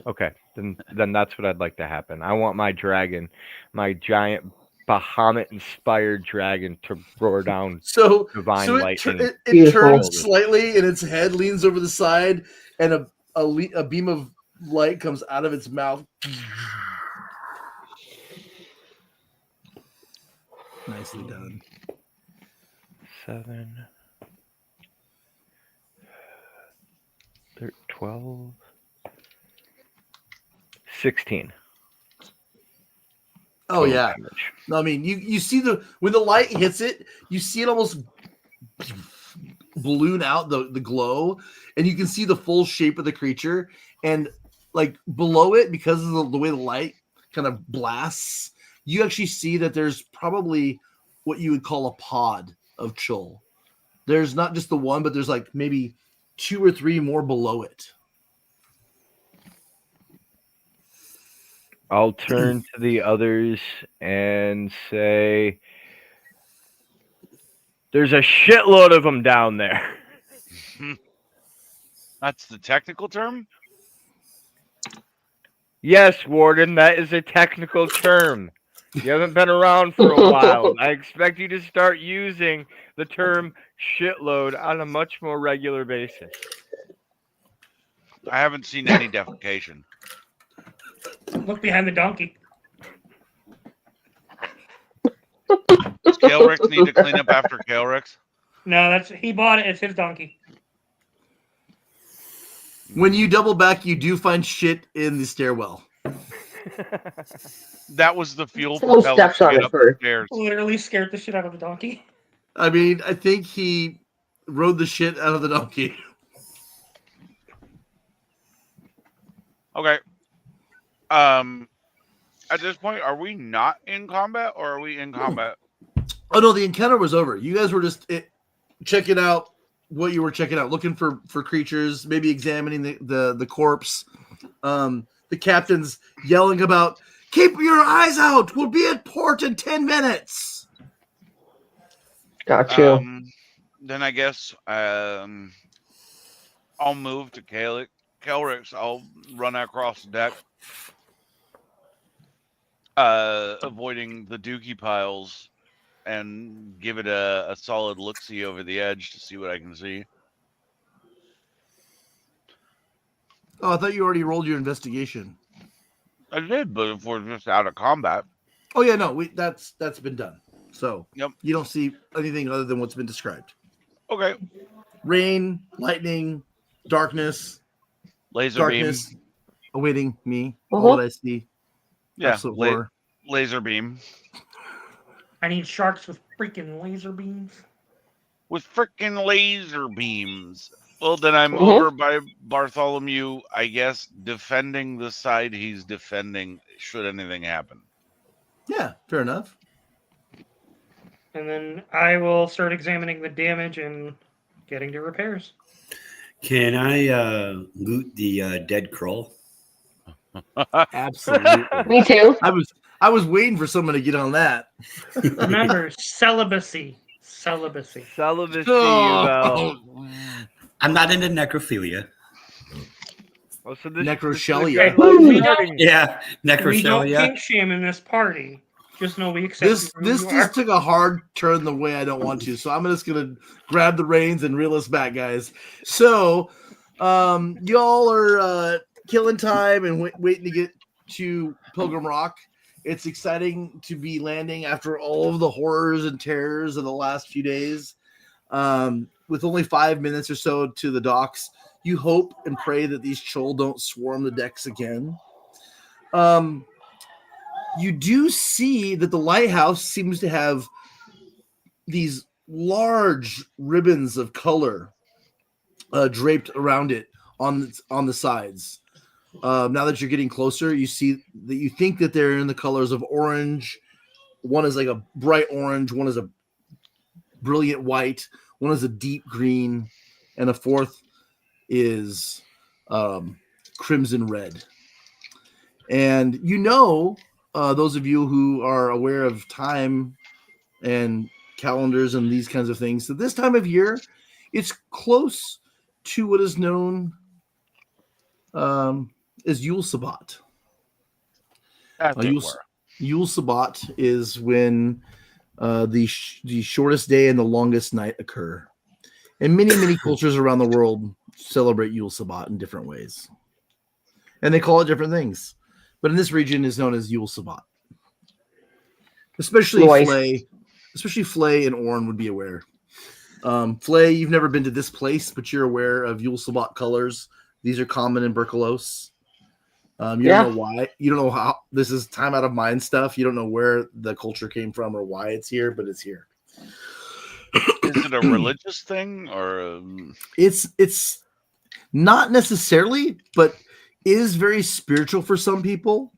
Okay, then that's what I'd like to happen. I want my dragon, my giant Bahamut-inspired dragon, to roar down divine lightning. It turns slightly, and its head leans over the side, and a beam of light comes out of its mouth. Nicely done. 7, 12, 16. Oh yeah. No, I mean you see when the light hits it, you see it almost balloon out the glow, and you can see the full shape of the creature, and like below it, because of the way the light kind of blasts, you actually see that there's probably what you would call a pod of Chul. There's not just the one, but there's like maybe 2 or 3 more below it. I'll turn to the others and say, there's a shitload of them down there. That's the technical term? Yes, Warden, that is a technical term. You haven't been around for a while. I expect you to start using the term shitload on a much more regular basis. I haven't seen any defecation. Look behind the donkey. Kalerix need to clean up after Kalerix? No, he bought it. It's his donkey. When you double back, you do find shit in the stairwell. That was the fuel Someone propellant steps to on get it up the first. stairs. Literally scared the shit out of the donkey. I mean, I think he rode the shit out of the donkey. Okay. At this point, are we not in combat or are we in combat? Oh no, the encounter was over. You guys were just checking out what you were checking out, looking for creatures, maybe examining the corpse. The captain's yelling about, "Keep your eyes out. We'll be at port in 10 minutes." Got you. Then I guess I'll move to Kalerix. I'll run across the deck, avoiding the dookie piles, and give it a solid look-see over the edge to see what I can see. Oh, I thought you already rolled your investigation. I did, but if we're just out of combat. Oh yeah, no, that's been done. So Yep. You don't see anything other than what's been described. Okay. Rain, lightning, darkness, Laser beam. awaiting me. Uh-huh. All that I see. Yeah. Absolute horror. Laser beam. I need sharks with freaking laser beams. With freaking laser beams. Well, then I'm Mhm. over by Bartholomew, I guess, defending the side he's defending should anything happen. Yeah, fair enough. And then I will start examining the damage and getting to repairs. Can I loot the dead Krull? Absolutely. Me too. I was waiting for someone to get on that. Remember, celibacy. Celibacy, Oh. I'm not into necrophilia. Oh, so this Necrochelia. this guy's We starting- Yeah, We don't necrophilia. kink shame in this party. Just know we accept This you for who this you just are. took a hard turn the way I don't want to. So I'm just gonna grab the reins and reel us back, guys. So y'all are killing time and waiting to get to Pilgrim Rock. It's exciting to be landing after all of the horrors and terrors of the last few days. With only 5 minutes or so to the docks, you hope and pray that these Chol don't swarm the decks again. You do see that the lighthouse seems to have these large ribbons of color draped around it on the sides. Now that you're getting closer, you see that you think that they're in the colors of orange. One is like a bright orange, one is a brilliant white, one is a deep green, and a fourth is crimson red. And you know, those of you who are aware of time and calendars and these kinds of things, that this time of year, it's close to what is known as Yule Sabbat. Yule Sabbat is when the shortest day and the longest night occur. And many cultures around the world celebrate Yule Sabbat in different ways. And they call it different things. But in this region is known as Yule Sabbat. Especially Phlae and Orin would be aware. Phlae, you've never been to this place, but you're aware of Yule Sabbat colors. These are common in Berkelos. You don't know why. You don't know how. This is time out of mind stuff. You don't know where the culture came from or why it's here, but it's here. Is it a religious thing or? It's not necessarily, but is very spiritual for some people.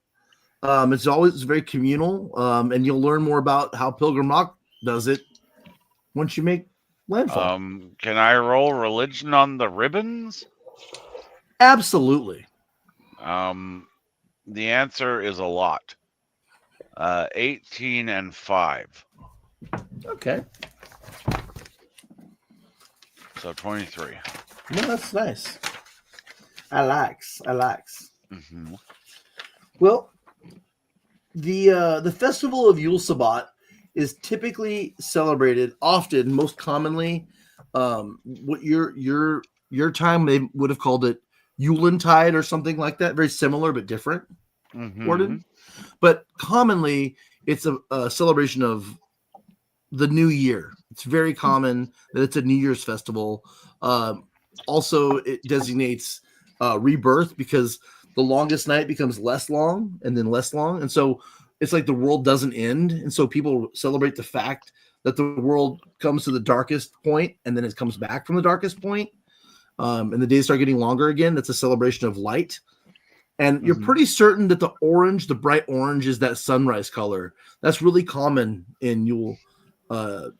It's always very communal, and you'll learn more about how Pilgrim Rock does it once you make landfall. Can I roll religion on the ribbons? Absolutely. The answer is a lot. 18 and 5. Okay. So 23. No, that's nice. I likes. Mm-hmm. Well, the festival of Yule Sabbat is typically celebrated often, most commonly, what your time they would have called it Yulentide or something like that, very similar but different. Mm-hmm. Warden, but commonly it's a celebration of the new year. It's very common that it's a New Year's festival. Also, it designates rebirth because the longest night becomes less long and then less long. And so it's like the world doesn't end. And so people celebrate the fact that the world comes to the darkest point and then it comes back from the darkest point. And the days start getting longer again. That's a celebration of light. And you're pretty certain that the orange, the bright orange, is that sunrise color. That's really common in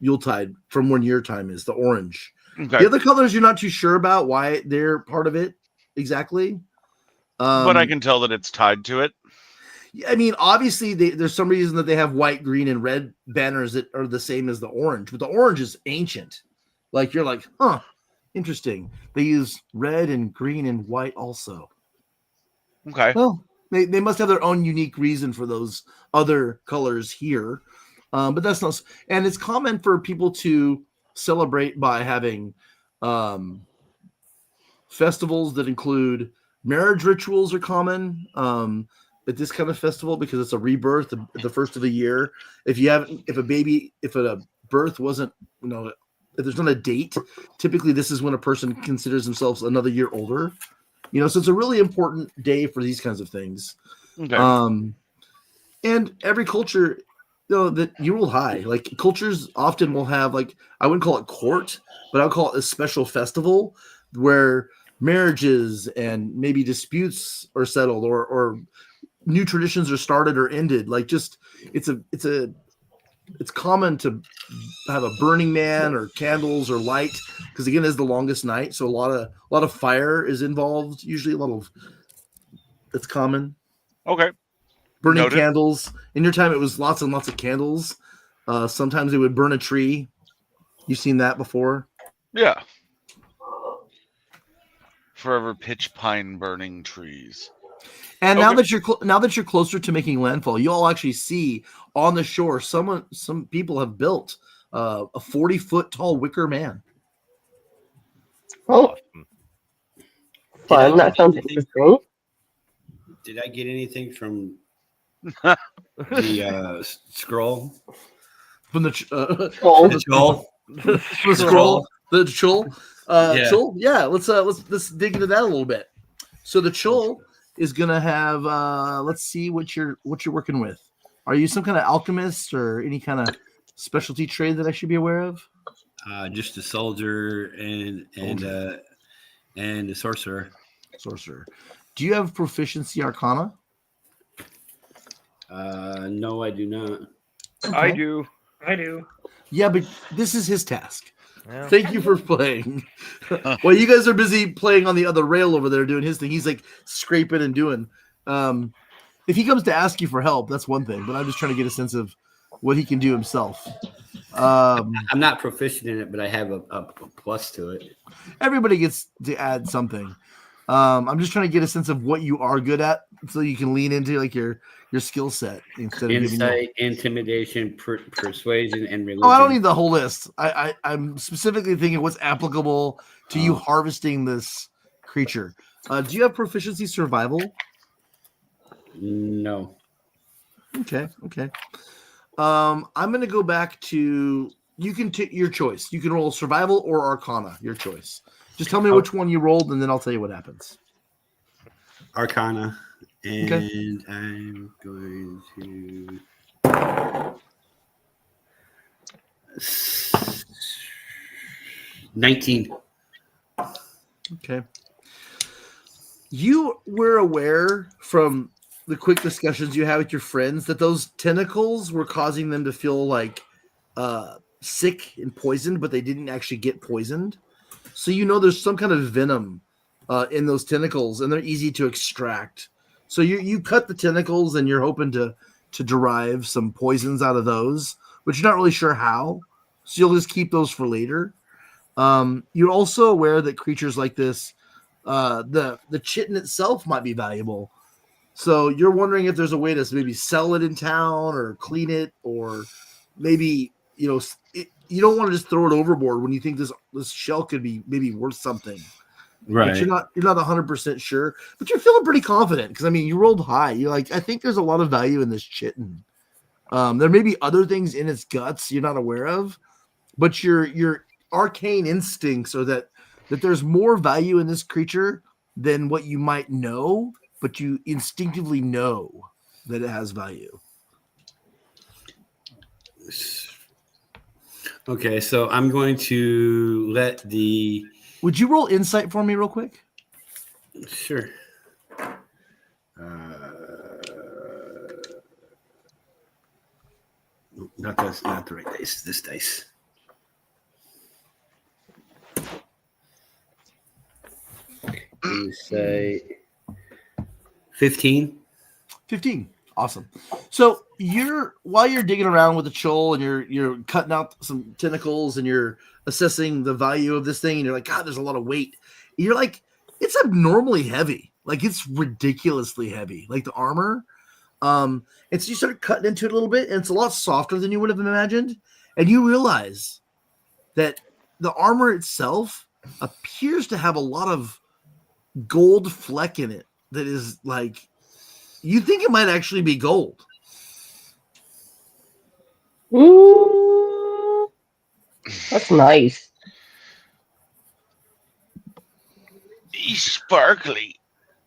Yuletide from when your time is, the orange. Okay. The other colors you're not too sure about why they're part of it exactly. But I can tell that it's tied to it. I mean, obviously, there's some reason that they have white, green, and red banners that are the same as the orange. But the orange is ancient. Like, you're like, huh, interesting. They use red and green and white also. Okay. Well, they must have their own unique reason for those other colors here. But that's not, and it's common for people to celebrate by having festivals that include marriage rituals are common at this kind of festival because it's a rebirth, the first of the year. If a birth wasn't, if there's not a date, typically this is when a person considers themselves another year older. So it's a really important day for these kinds of things. Okay. And every culture, that you rule high. Like cultures often will have I wouldn't call it court, but I would call it a special festival where marriages and maybe disputes are settled or new traditions are started or ended. It's common to have a Burning Man or candles or light because again, it's the longest night, so a lot of fire is involved. Usually, it's common. Okay. Burning Noted. candles. In your time, it was lots and lots of candles. Sometimes they would burn a tree. You've seen that before. Yeah. Forever pitch pine burning trees. And Okay. now that you're closer to making landfall, you'll actually see on the shore some people have built a 40-foot tall wicker man. Oh, fun. That sounds interesting. Did I get anything from the scroll? From the Oh, The scroll? the scroll, the chul. Yeah. Chul? Yeah, let's dig into that a little bit. So the chul is gonna have let's see what you're working with. Are you some kind of alchemist or any kind of specialty trade that I should be aware of? Just a soldier and a sorcerer. Sorcerer. Do you have proficiency arcana? No, I do not. I Okay. do. I do. Yeah, but this is his task. Yeah. Thank you for playing. Well, you guys are busy playing on the other rail over there doing his thing. He's scraping and doing. If he comes to ask you for help, that's one thing. But I'm just trying to get a sense of what he can do himself. I'm not proficient in it, but I have a plus to it. Everybody gets to add something. I'm just trying to get a sense of what you are good at, so you can lean into your skill set instead of giving you. Insight, intimidation, persuasion, and religion. Oh, I don't need the whole list. I'm specifically thinking what's applicable to you harvesting this creature. Do you have proficiency survival? No. Okay. I'm gonna go back to you can take your choice. You can roll survival or arcana, your choice. Just tell me which one you rolled, and then I'll tell you what happens. Arcana. And Okay. I'm going to 19. Okay. You were aware from the quick discussions you had with your friends that those tentacles were causing them to feel sick and poisoned, but they didn't actually get poisoned. So there's some kind of venom in those tentacles, and they're easy to extract. So you cut the tentacles, and you're hoping to derive some poisons out of those, but you're not really sure how. So you'll just keep those for later. You're also aware that creatures like this, the chitin itself might be valuable. So you're wondering if there's a way to maybe sell it in town or clean it, or maybe you don't want to just throw it overboard when you think this shell could be maybe worth something. Right. But you're not 100% sure, but you're feeling pretty confident because you rolled high. You're like, I think there's a lot of value in this chitin. There may be other things in its guts you're not aware of, but your arcane instincts are that there's more value in this creature than what you might know, but you instinctively know that it has value. Okay, so I'm going to let the. Would you roll insight for me real quick? Sure. Not the right dice. This dice. You say 15. 15. Awesome. So while you're digging around with the choll and you're cutting out some tentacles and you're assessing the value of this thing, and you're like, God, there's a lot of weight. You're like, it's abnormally heavy. Like, it's ridiculously heavy. Like the armor. And so you start cutting into it a little bit, and it's a lot softer than you would have imagined. And you realize that the armor itself appears to have a lot of gold fleck in it that is like, you think it might actually be gold. Ooh, that's nice. He's sparkly.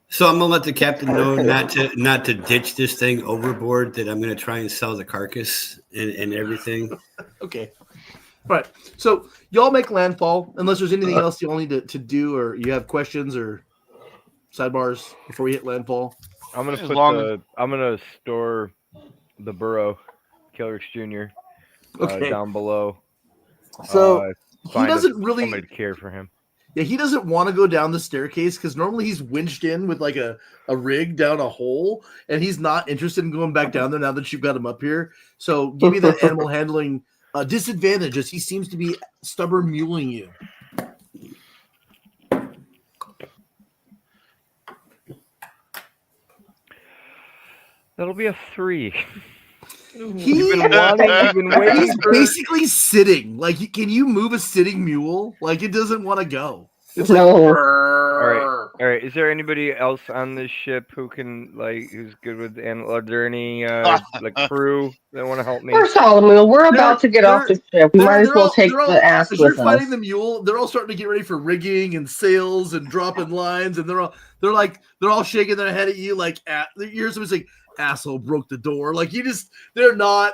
So I'm gonna let the captain know not to ditch this thing overboard. That I'm gonna try and sell the carcass and everything. Okay. All right. So y'all make landfall unless there's anything else you all need to do, or you have questions or sidebars before we hit landfall. I'm gonna As put long I'm gonna store the burrow, Kalerix Jr. Okay. Down below. So he Find doesn't somebody really. to care for him. Yeah, he doesn't want to go down the staircase because normally he's winched in with like a rig down a hole, and he's not interested in going back down there now that you've got him up here. So give me that animal handling disadvantage as he seems to be stubborn muling you. That'll be a 3. He's waiting for- basically sitting. Like, can you move a sitting mule? Like, it doesn't want to go. It's No. like, All right. Is there anybody else on this ship who's good with animals? Are there any crew that want to help me? Bartholomew, we're about to get off the ship. We might as well take the ass as you're with us. fighting the mule, they're all starting to get ready for rigging and sails and dropping lines, and they're all shaking their head at you like, you hear somebody say, "Asshole broke the door." Like, they're not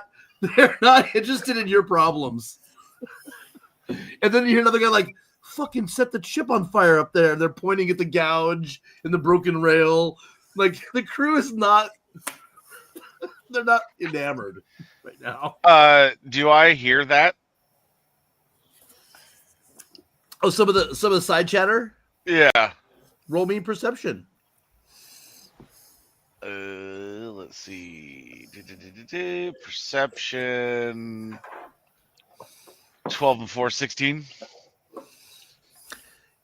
interested in your problems. And then you hear another guy like, "Fucking set the ship on fire up there." And they're pointing at the gouge and the broken rail. Like, the crew is not, they're not enamored right now. Do I hear that? Oh, some of the side chatter? Yeah. Roll me perception. Let's see. Perception. 12 and 4, 16.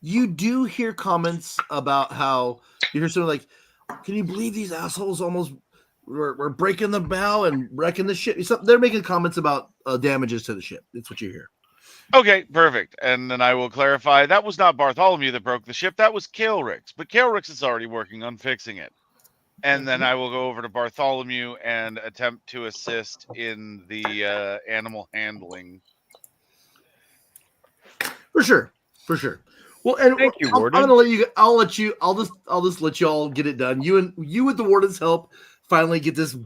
You do hear comments about how you hear something like, "Can you believe these assholes almost were breaking the bow and wrecking the ship?" They're making comments about damages to the ship. That's what you hear. Okay, perfect. And then I will clarify, that was not Bartholomew that broke the ship. That was Kalerix. But Kalerix is already working on fixing it. And then I will go over to Bartholomew and attempt to assist in the animal handling. For sure. Well, and Thank you, I'm Warden. gonna let you. I'll just let you all get it done. You with the Warden's help finally get this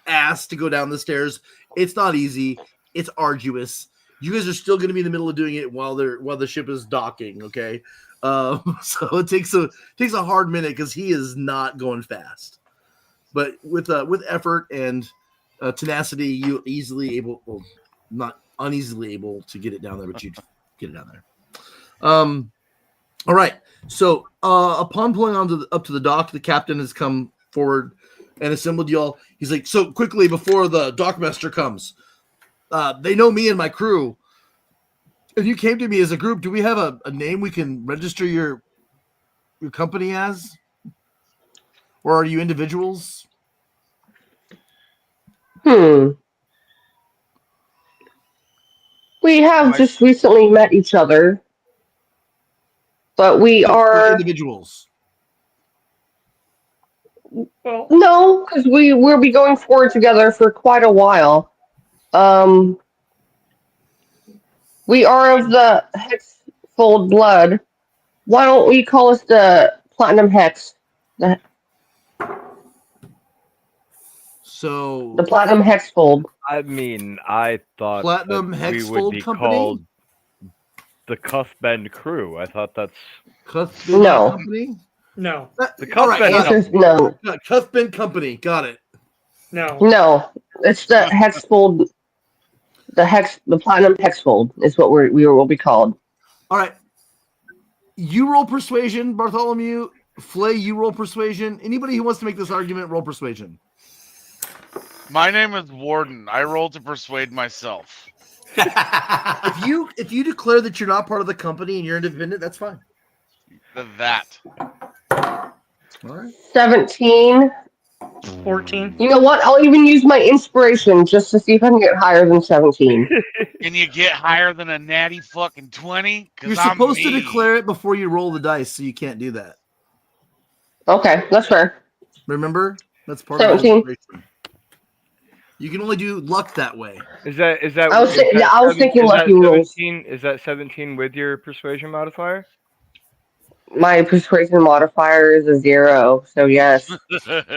ass to go down the stairs. It's not easy. It's arduous. You guys are still going to be in the middle of doing it while the ship is docking. Okay, so it takes a hard minute because he is not going fast. But with effort and tenacity, you not uneasily able to get it down there, but you get it down there. All right. So upon pulling up to the dock, the captain has come forward and assembled y'all. He's like, "So quickly before the dockmaster comes, they know me and my crew. And you came to me as a group. Do we have a name we can register your company as? Or are you individuals?" We have just recently met each other, but we are individuals. Well, No, because we'll be going forward together for quite a while. We are of the Hexfold blood. Why don't we call us the Platinum Hex? The So Platinum Hexfold. I mean, I thought Platinum that we would Hexfold be Company? called the Cuthbend crew. I thought that's Cuthbend No. Company? no, the All right, Cuthbend got it. Answer's no. Cuthbend Company. Got it. no. No. It's the Hexfold. The Platinum Hexfold is what we will be called. All right. You roll persuasion, Bartholomew. Phlae, you roll persuasion. Anybody who wants to make this argument, roll persuasion. My name is Warden. I roll to persuade myself. If you declare that you're not part of the company and you're independent, that's fine. That. All right. 17. 14. You know what? I'll even use my inspiration just to see if I can get higher than 17. Can you get higher than a natty fucking 20? You're supposed to declare it before you roll the dice, so you can't do that. Okay, that's fair. Remember? That's part 17. of the inspiration. You can only do luck that way. is that I was thinking lucky rolls. 17? Is that 17 with your persuasion modifier? My persuasion modifier is a 0, so yes. Well,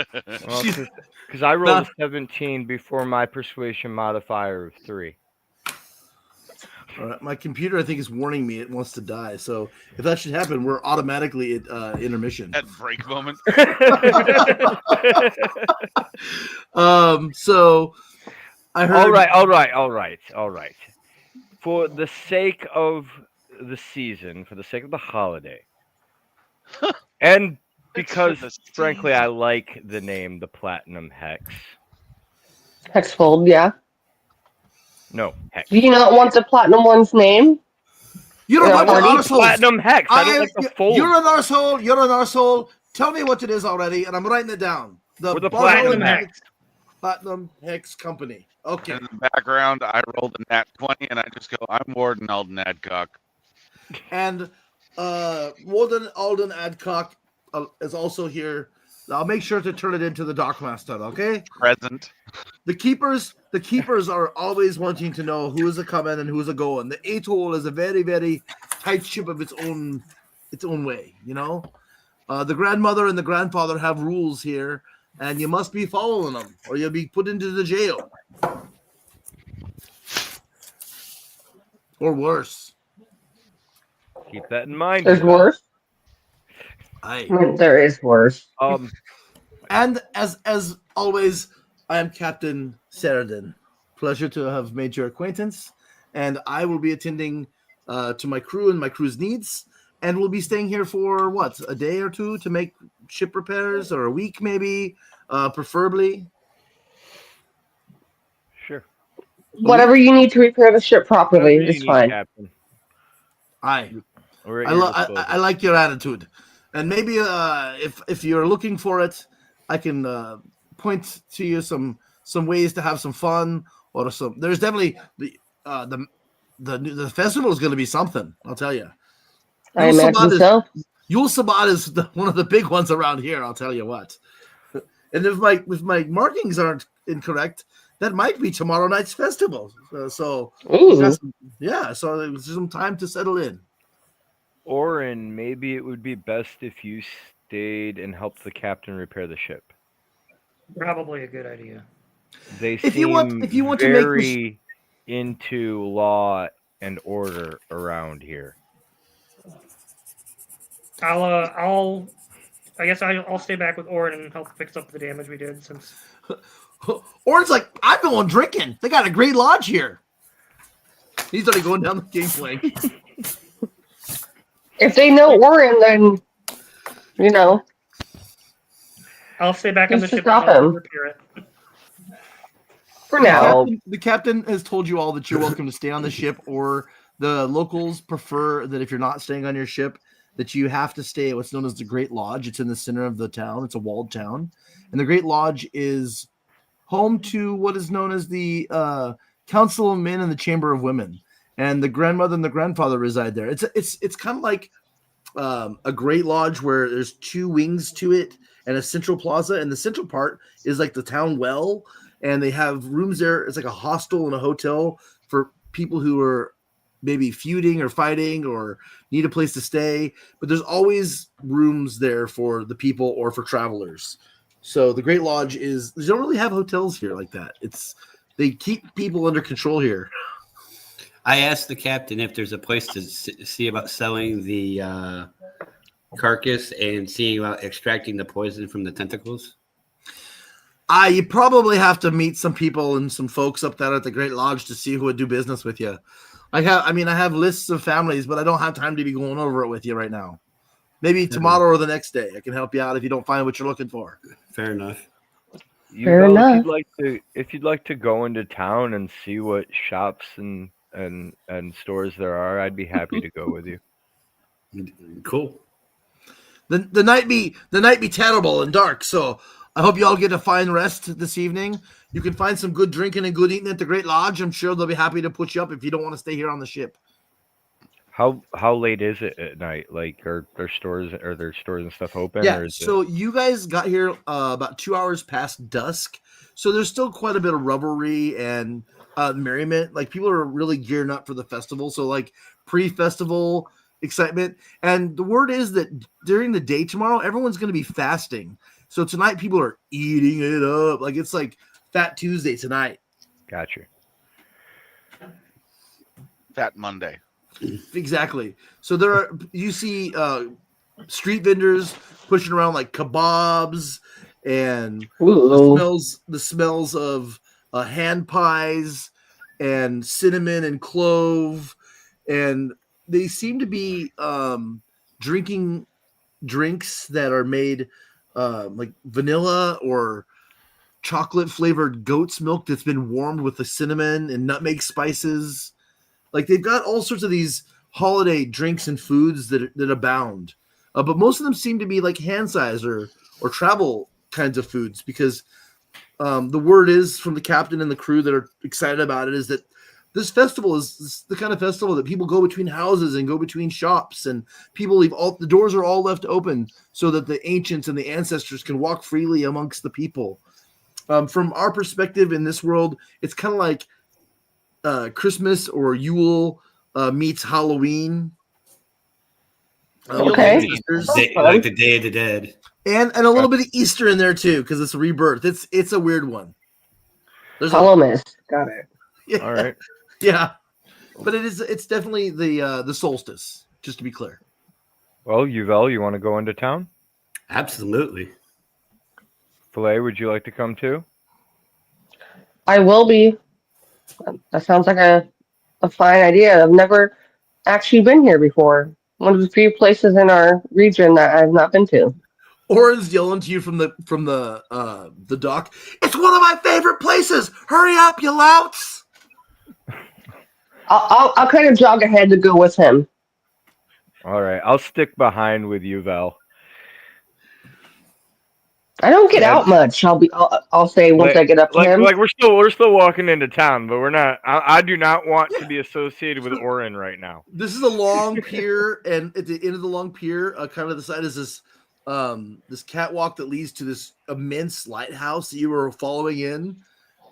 because I rolled a 17 before my persuasion modifier of 3. All right, my computer, I think, is warning me it wants to die. So if that should happen, we're automatically at intermission. At break moment. So I heard. All right. For the sake of the season, for the sake of the holiday, and because, frankly, I like the name, the Platinum Hex. Hexfold, yeah. No, Hex. Do you not want the Platinum one's name? You don't want the Party? arsehole. Platinum Hex. I don't like the fold. You're an arsehole. You're an arsehole. Tell me what it is already, and I'm writing it down. We're the Platinum Hex. Platinum Hex Company. Okay. In the background, I rolled a nat 20, and I just go, I'm Warden Alden Adcock. And Warden Alden Adcock is also here. I'll make sure to turn it into the Dockmaster, okay? Present. The keepers are always wanting to know who is a coming and who is a going. The Atoll is a very, very tight ship of its own way, you know? The grandmother and the grandfather have rules here, and you must be following them, or you'll be put into the jail. Or worse. Keep that in mind. There's worse. There is worse. And as always, I am Captain Saradin. Pleasure to have made your acquaintance, and I will be attending to my crew and my crew's needs, and we'll be staying here for what, a day or two to make ship repairs, or a week maybe, preferably. Sure. Whatever you need to repair the ship properly is fine. Captain. I like your attitude, and maybe if you're looking for it, I can point to you some ways to have some fun, or some. There's definitely the festival is going to be something. I'll tell you. I imagine so. Yule Sabbat is one of the big ones around here. I'll tell you what. And if my markings aren't incorrect, that might be tomorrow night's festival. So there's some time to settle in. Orin, maybe it would be best if you stayed and helped the captain repair the ship. Probably a good idea. They If seem you want to make very into law and order around here. I'll stay back with Orin and help fix up the damage we did since. Orin's like, I'm going drinking. They got a great lodge here. He's already going down the gangplank. If they know Orin, then I'll stay back on the Just ship stop and help him. repair it. For now. The captain has told you all that you're welcome to stay on the ship, or the locals prefer that if you're not staying on your ship, that you have to stay at what's known as the Great Lodge. It's in the center of the town. It's a walled town. And the Great Lodge is home to what is known as the Council of Men and the Chamber of Women. And the grandmother and the grandfather reside there. It's kind of like a great lodge where there's 2 wings to it and a central plaza, and the central part is like the town well, and they have rooms there. It's like a hostel and a hotel for people who are maybe feuding or fighting or need a place to stay, but there's always rooms there for the people or for travelers. So the Great Lodge they don't really have hotels here like that. They keep people under control here. I asked the captain if there's a place to see about selling the carcass and seeing about extracting the poison from the tentacles. You probably have to meet some people and some folks up there at the Great Lodge to see who would do business with you. I have lists of families, but I don't have time to be going over it with you right now. Maybe tomorrow or the next day I can help you out if you don't find what you're looking for. Fair enough. Fair enough. If you'd like to go into town and see what shops and stores there are, I'd be happy to go with you. Cool. The night be terrible and dark, so I hope you all get a fine rest this evening. You can find some good drinking and good eating at the Great Lodge. I'm sure they'll be happy to put you up if you don't want to stay here on the ship. How late is it at night? Like, are there stores and stuff open? Yeah, or is so you guys got here about 2 hours past dusk, so there's still quite a bit of revelry and merriment. Like, people are really gearing up for the festival, so like pre-festival excitement. And the word is that during the day tomorrow, everyone's going to be fasting. So tonight, people are eating it up. Like, it's like Fat Tuesday tonight. Gotcha. Fat Monday. Exactly. So you see street vendors pushing around like kebabs and the smells of hand pies and cinnamon and clove, and they seem to be drinking drinks that are made like vanilla or chocolate flavored goat's milk that's been warmed with the cinnamon and nutmeg spices. Like, they've got all sorts of these holiday drinks and foods that abound, but most of them seem to be like hand size or travel kinds of foods, because the word is from the captain and the crew that are excited about it is that this festival is the kind of festival that people go between houses and go between shops, and people leave the doors are all left open so that the ancients and the ancestors can walk freely amongst the people. From our perspective in this world, it's kind of like Christmas or Yule meets Halloween. Okay. Like the Day of the Dead. And a little bit of Easter in there too, because it's a rebirth. It's a weird one. Halloween. Got it. Yeah, All right. Yeah, but it's definitely the solstice. Just to be clear. Well, Yuval, you want to go into town? Absolutely. Phlae, would you like to come too? I will be. That sounds like a fine idea. I've never actually been here before. One of the few places in our region that I've not been to. Orin's yelling to you from the dock. It's one of my favorite places. Hurry up, you louts! I'll kind of jog ahead to go with him. All right, I'll stick behind with Yuval. I don't get out much. I'll say once I get up to him. Like we're still walking into town, but we're not. I do not want to be associated with Orin right now. This is a long pier, and at the end of the long pier, kind of the side is this catwalk that leads to this immense lighthouse that you were following in.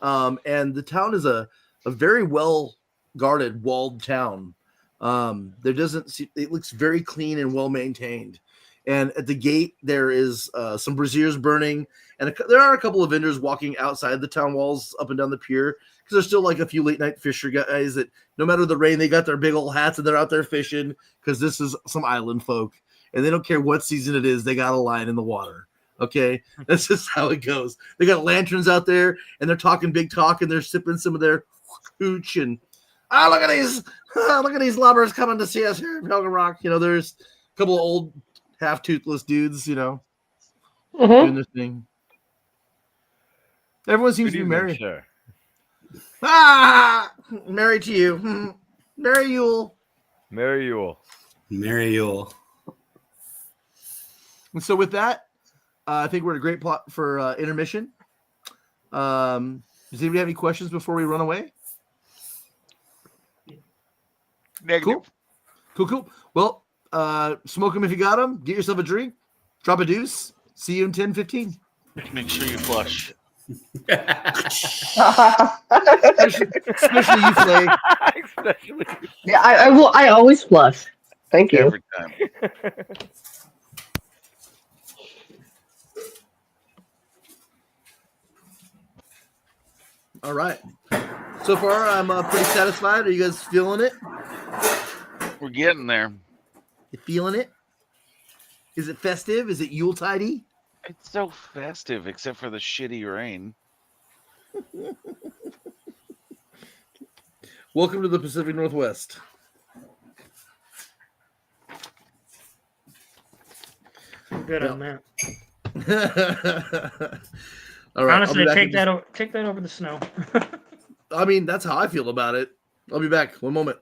And the town is a very well guarded, walled town. It looks very clean and well maintained. And at the gate, there is some braziers burning, and there are a couple of vendors walking outside the town walls up and down the pier, because there's still like a few late night fisher guys that no matter the rain, they got their big old hats and they're out there fishing, because this is some island folk, and they don't care what season it is. They got a line in the water. Okay, that's just how it goes. They got lanterns out there, and they're talking big talk, and they're sipping some of their hooch, and look at these lubbers coming to see us here in Pilgrim Rock. There's a couple of old half-toothless dudes, doing their thing. Everyone seems to be married. Sir. Married to you. Merry Yule. Merry Yule. Merry Yule. And so with that, I think we're at a great plot for intermission. Does anybody have any questions before we run away? Negative. Cool. Well, Smoke them if you got them. Get yourself a drink. Drop a deuce. See you in 10-15. Make sure you flush. Especially you, Phlae. Especially. Yeah, I will. I always flush. Thank you. Every time. All right. So far, I'm pretty satisfied. Are you guys feeling it? We're getting there. You feeling it? Is it festive? Is it Yuletide-y? It's so festive, except for the shitty rain. Welcome to the Pacific Northwest. I'm good on that. All right. Honestly, take that over the snow. I mean, that's how I feel about it. I'll be back. One moment.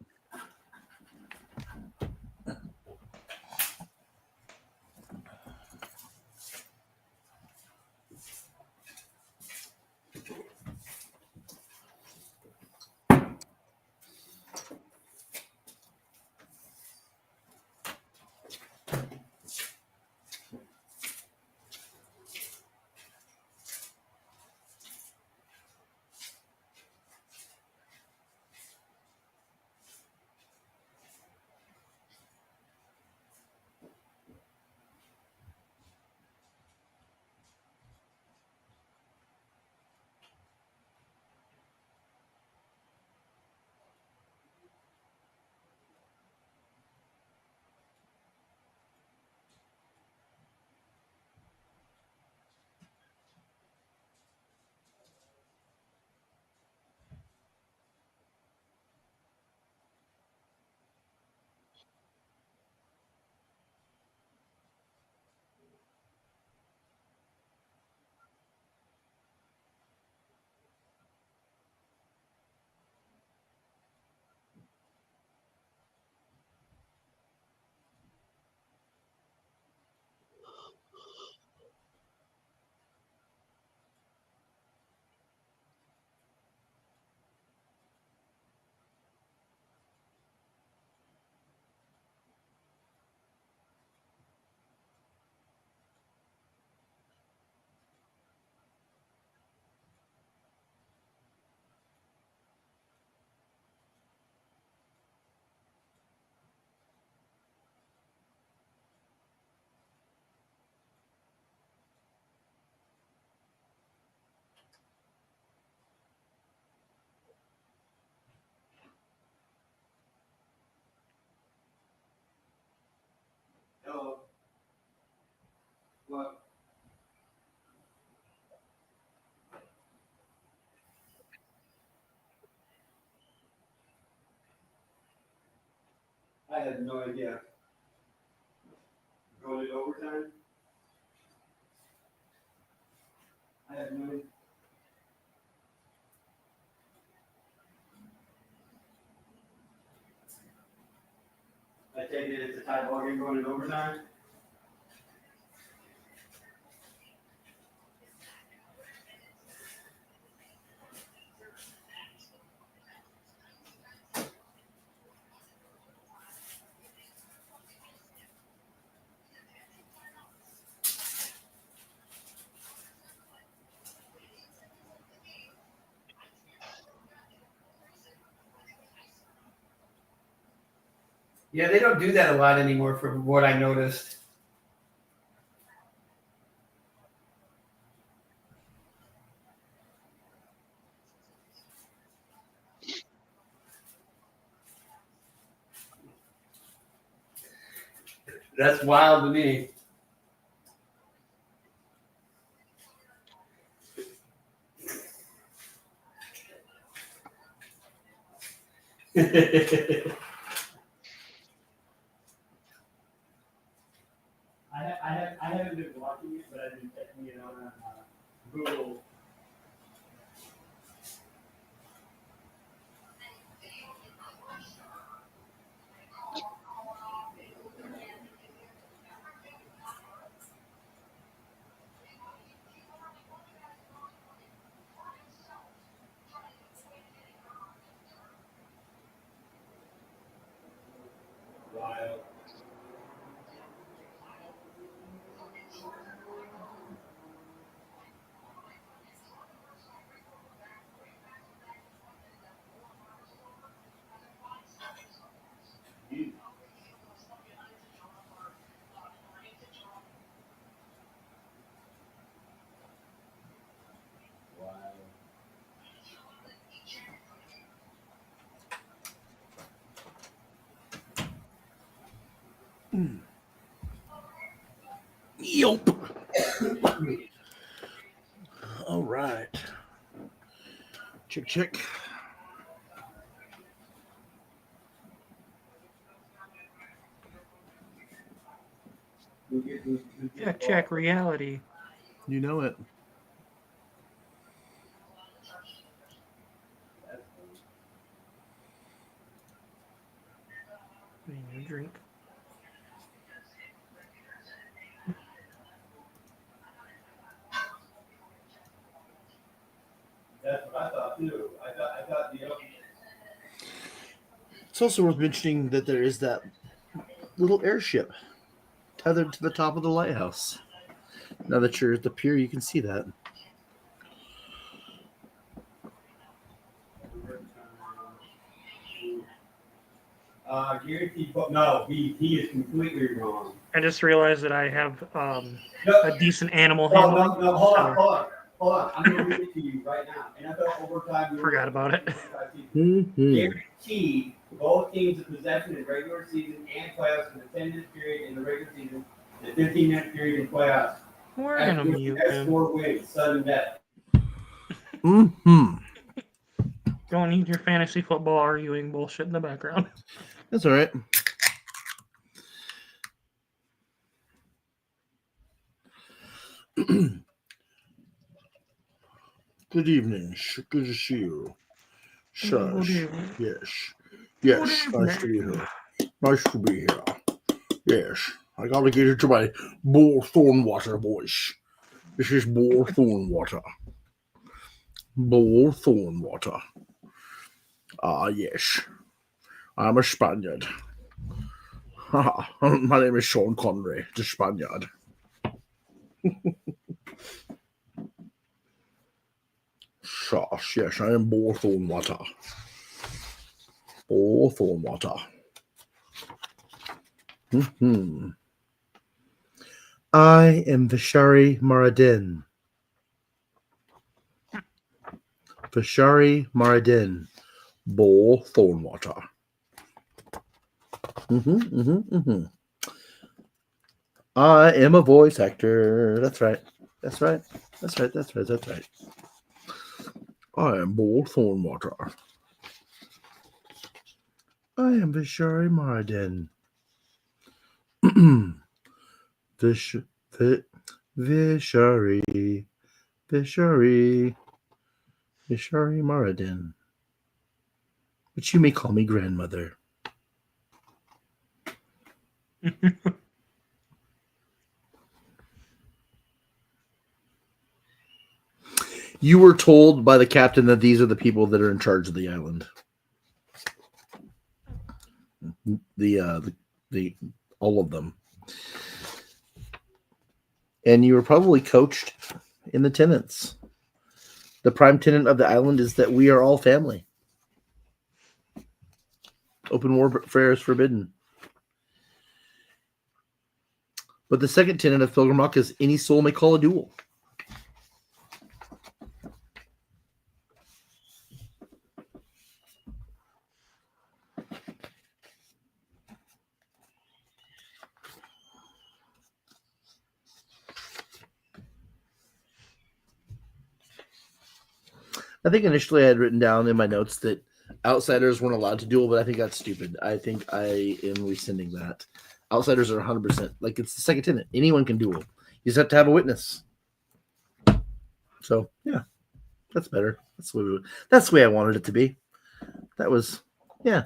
Hello. What? I had no idea. Going to overtime? I have no idea. I take it it's a tie ball game going to overtime? Yeah, they don't do that a lot anymore from what I noticed. That's wild to me. I haven't been watching it, but I've been checking it out on Google. Wild. Yelp. All right. Check. Check reality. You know it. Getting a drink. That's what I thought too. I thought the It's also worth mentioning that there is that little airship tethered to the top of the lighthouse. Now that you're at the pier, you can see that. guaranteed. No, he is completely wrong. I just realized that I have No, a decent animal no, handling. no, hold on, so hold on. I'm going to read it to you right now. NFL overtime. Forgot about it. Mm-hmm. Guaranteed both teams in possession in regular season and playoffs in the 10-minute period in the regular season and 15-minute period in playoffs. We're gonna mute him. 4 wins, sudden death. Mm-hmm. Don't need your fantasy football arguing bullshit in the background. That's all right. Good evening. Good to see you. Good Shush. evening. Yes. Good Nice to be evening. here. Nice to be here. Yes. I gotta get into my Bull Thornwater voice. This is Bull Thornwater. Bull Thornwater. Ah, yes. I'm a Spaniard. My name is Sean Connery, the Spaniard. Shush, yes, I am Bull Thornwater. Bull Thornwater. Mm-hmm. I am Vishari Maradin. Vishari Maradin. Bull Thornwater. I am a voice actor. That's right. I am Bull Thornwater. I am Vishari Maradin. Vishari Maradin. But you may call me grandmother. You were told by the captain that these are the people that are in charge of the island. The all of them. And you were probably coached in the tenets. The prime tenet of the island is that we are all family. Open warfare is forbidden. But the second tenet of Pilgrim Rock is any soul may call a duel. I think initially I had written down in my notes that outsiders weren't allowed to duel, but I think that's stupid. I think I am rescinding that. Outsiders are 100%. Like, it's the second tenet. Anyone can duel. You just have to have a witness. So, yeah. That's better. That's the way I wanted it to be. That was, yeah.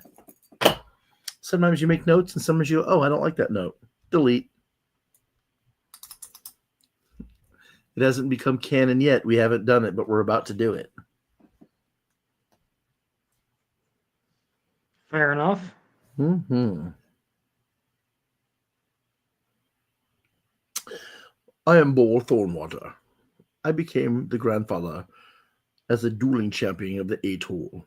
Sometimes you make notes and sometimes you go, oh, I don't like that note. Delete. It hasn't become canon yet. We haven't done it, but we're about to do it. Fair enough. Mm-hmm. I am Bull Thornwater. I became the grandfather as a dueling champion of the Atoll.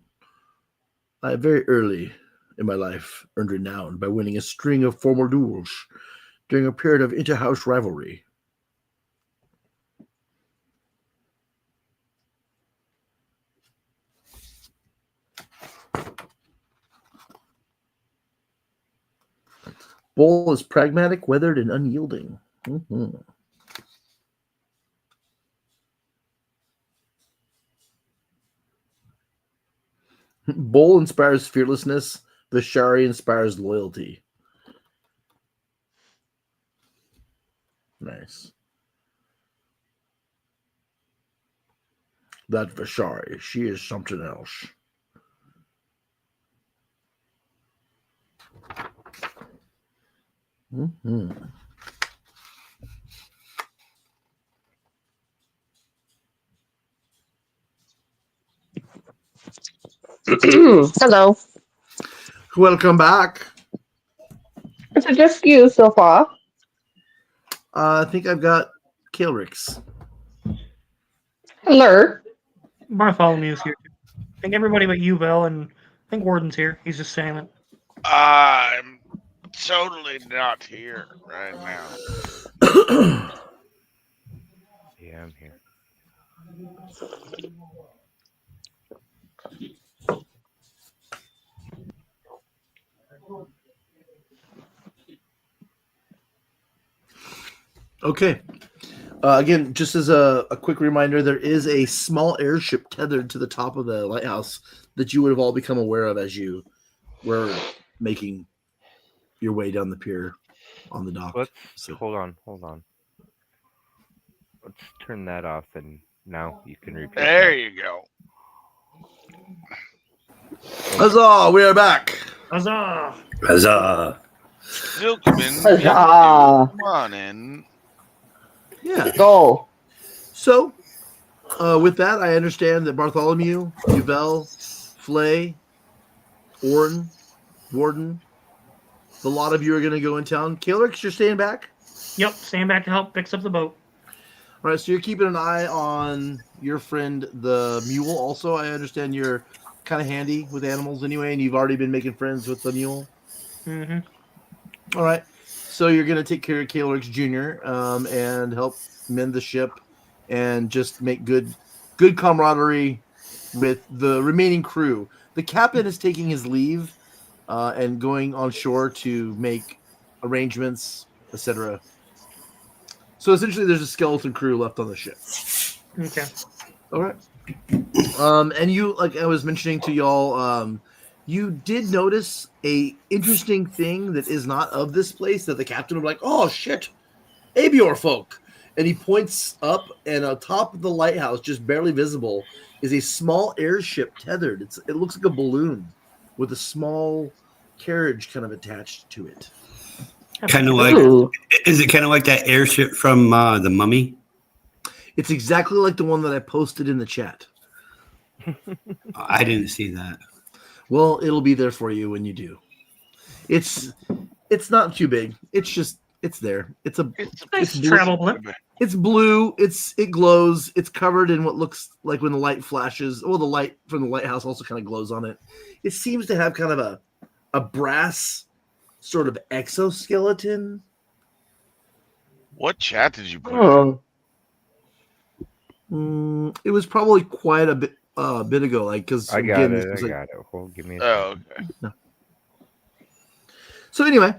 I very early in my life earned renown by winning a string of formal duels during a period of inter-house rivalry. Bull is pragmatic, weathered, and unyielding. Mhm. Bull inspires fearlessness. Vishari inspires loyalty. Nice. That Vishari, she is something else. Mhm. Hello. Welcome back. Is it just you so far? I think I've got Kalerix. Hello. Bartholomew's here. I think everybody but you, Vel, and I think Warden's here. He's just silent. I'm totally not here right now. Yeah, I'm here. Okay. Again, just as a quick reminder, there is a small airship tethered to the top of the lighthouse that you would have all become aware of as you were making your way down the pier on the dock. Let's So, hold on. Let's turn that off, and now you can repeat. There you go. huzzah! We are back. Huzzah! Huzzah. Silkman, Huzzah. come on in. Yeah. Go. So, with that, I understand that Bartholomew, Uvel, Phlae, Orin, Warden, the lot of you are going to go in town. Kalerix, you're staying back? Yep, staying back to help fix up the boat. All right, so you're keeping an eye on your friend, the mule, also. I understand you're kind of handy with animals anyway, and you've already been making friends with the mule. Mm-hmm. All right, so you're going to take care of Kalerix Jr. And help mend the ship and just make good camaraderie with the remaining crew. The captain is taking his leave and going on shore to make arrangements, etc. So essentially, there's a skeleton crew left on the ship. Okay. All right. And you, like I was mentioning to y'all, you did notice a interesting thing that is not of this place that the captain would be like, oh shit, Abior folk. And he points up, and on top of the lighthouse, just barely visible, is a small airship tethered. It looks like a balloon with a small carriage kind of attached to it. Kind of like, Ooh. is it kind of like that airship from The Mummy? It's exactly like the one that I posted in the chat. I didn't see that. Well, it'll be there for you when you do. It's not too big. It's there. It's Nice blue. travel blimp. It's blue. It glows. It's covered in what looks like when the light flashes. Well, the light from the lighthouse also kind of glows on it. It seems to have kind of a brass sort of exoskeleton. What chat did you put in? Oh. It was probably quite a bit ago, like because I got it. Hold, give me a Oh, second. okay. No. So anyway,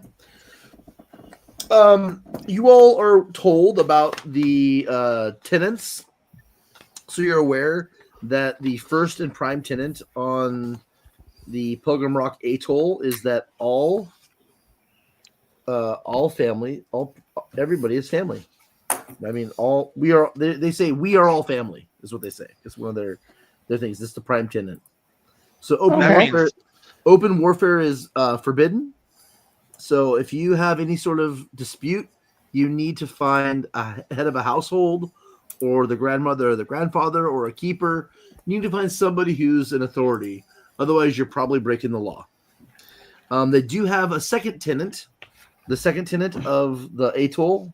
you all are told about the tenants, so you're aware that the first and prime tenant on the Pilgrim Rock Atoll is that all family, everybody is family. I mean, we are. They say we are all family is what they say. It's one of their things. This is the prime tenant. So open warfare is forbidden. So if you have any sort of dispute, you need to find a head of a household, or the grandmother, or the grandfather, or a keeper. You need to find somebody who's an authority. Otherwise, you're probably breaking the law. They do have a second tenant. The second tenant of the atoll.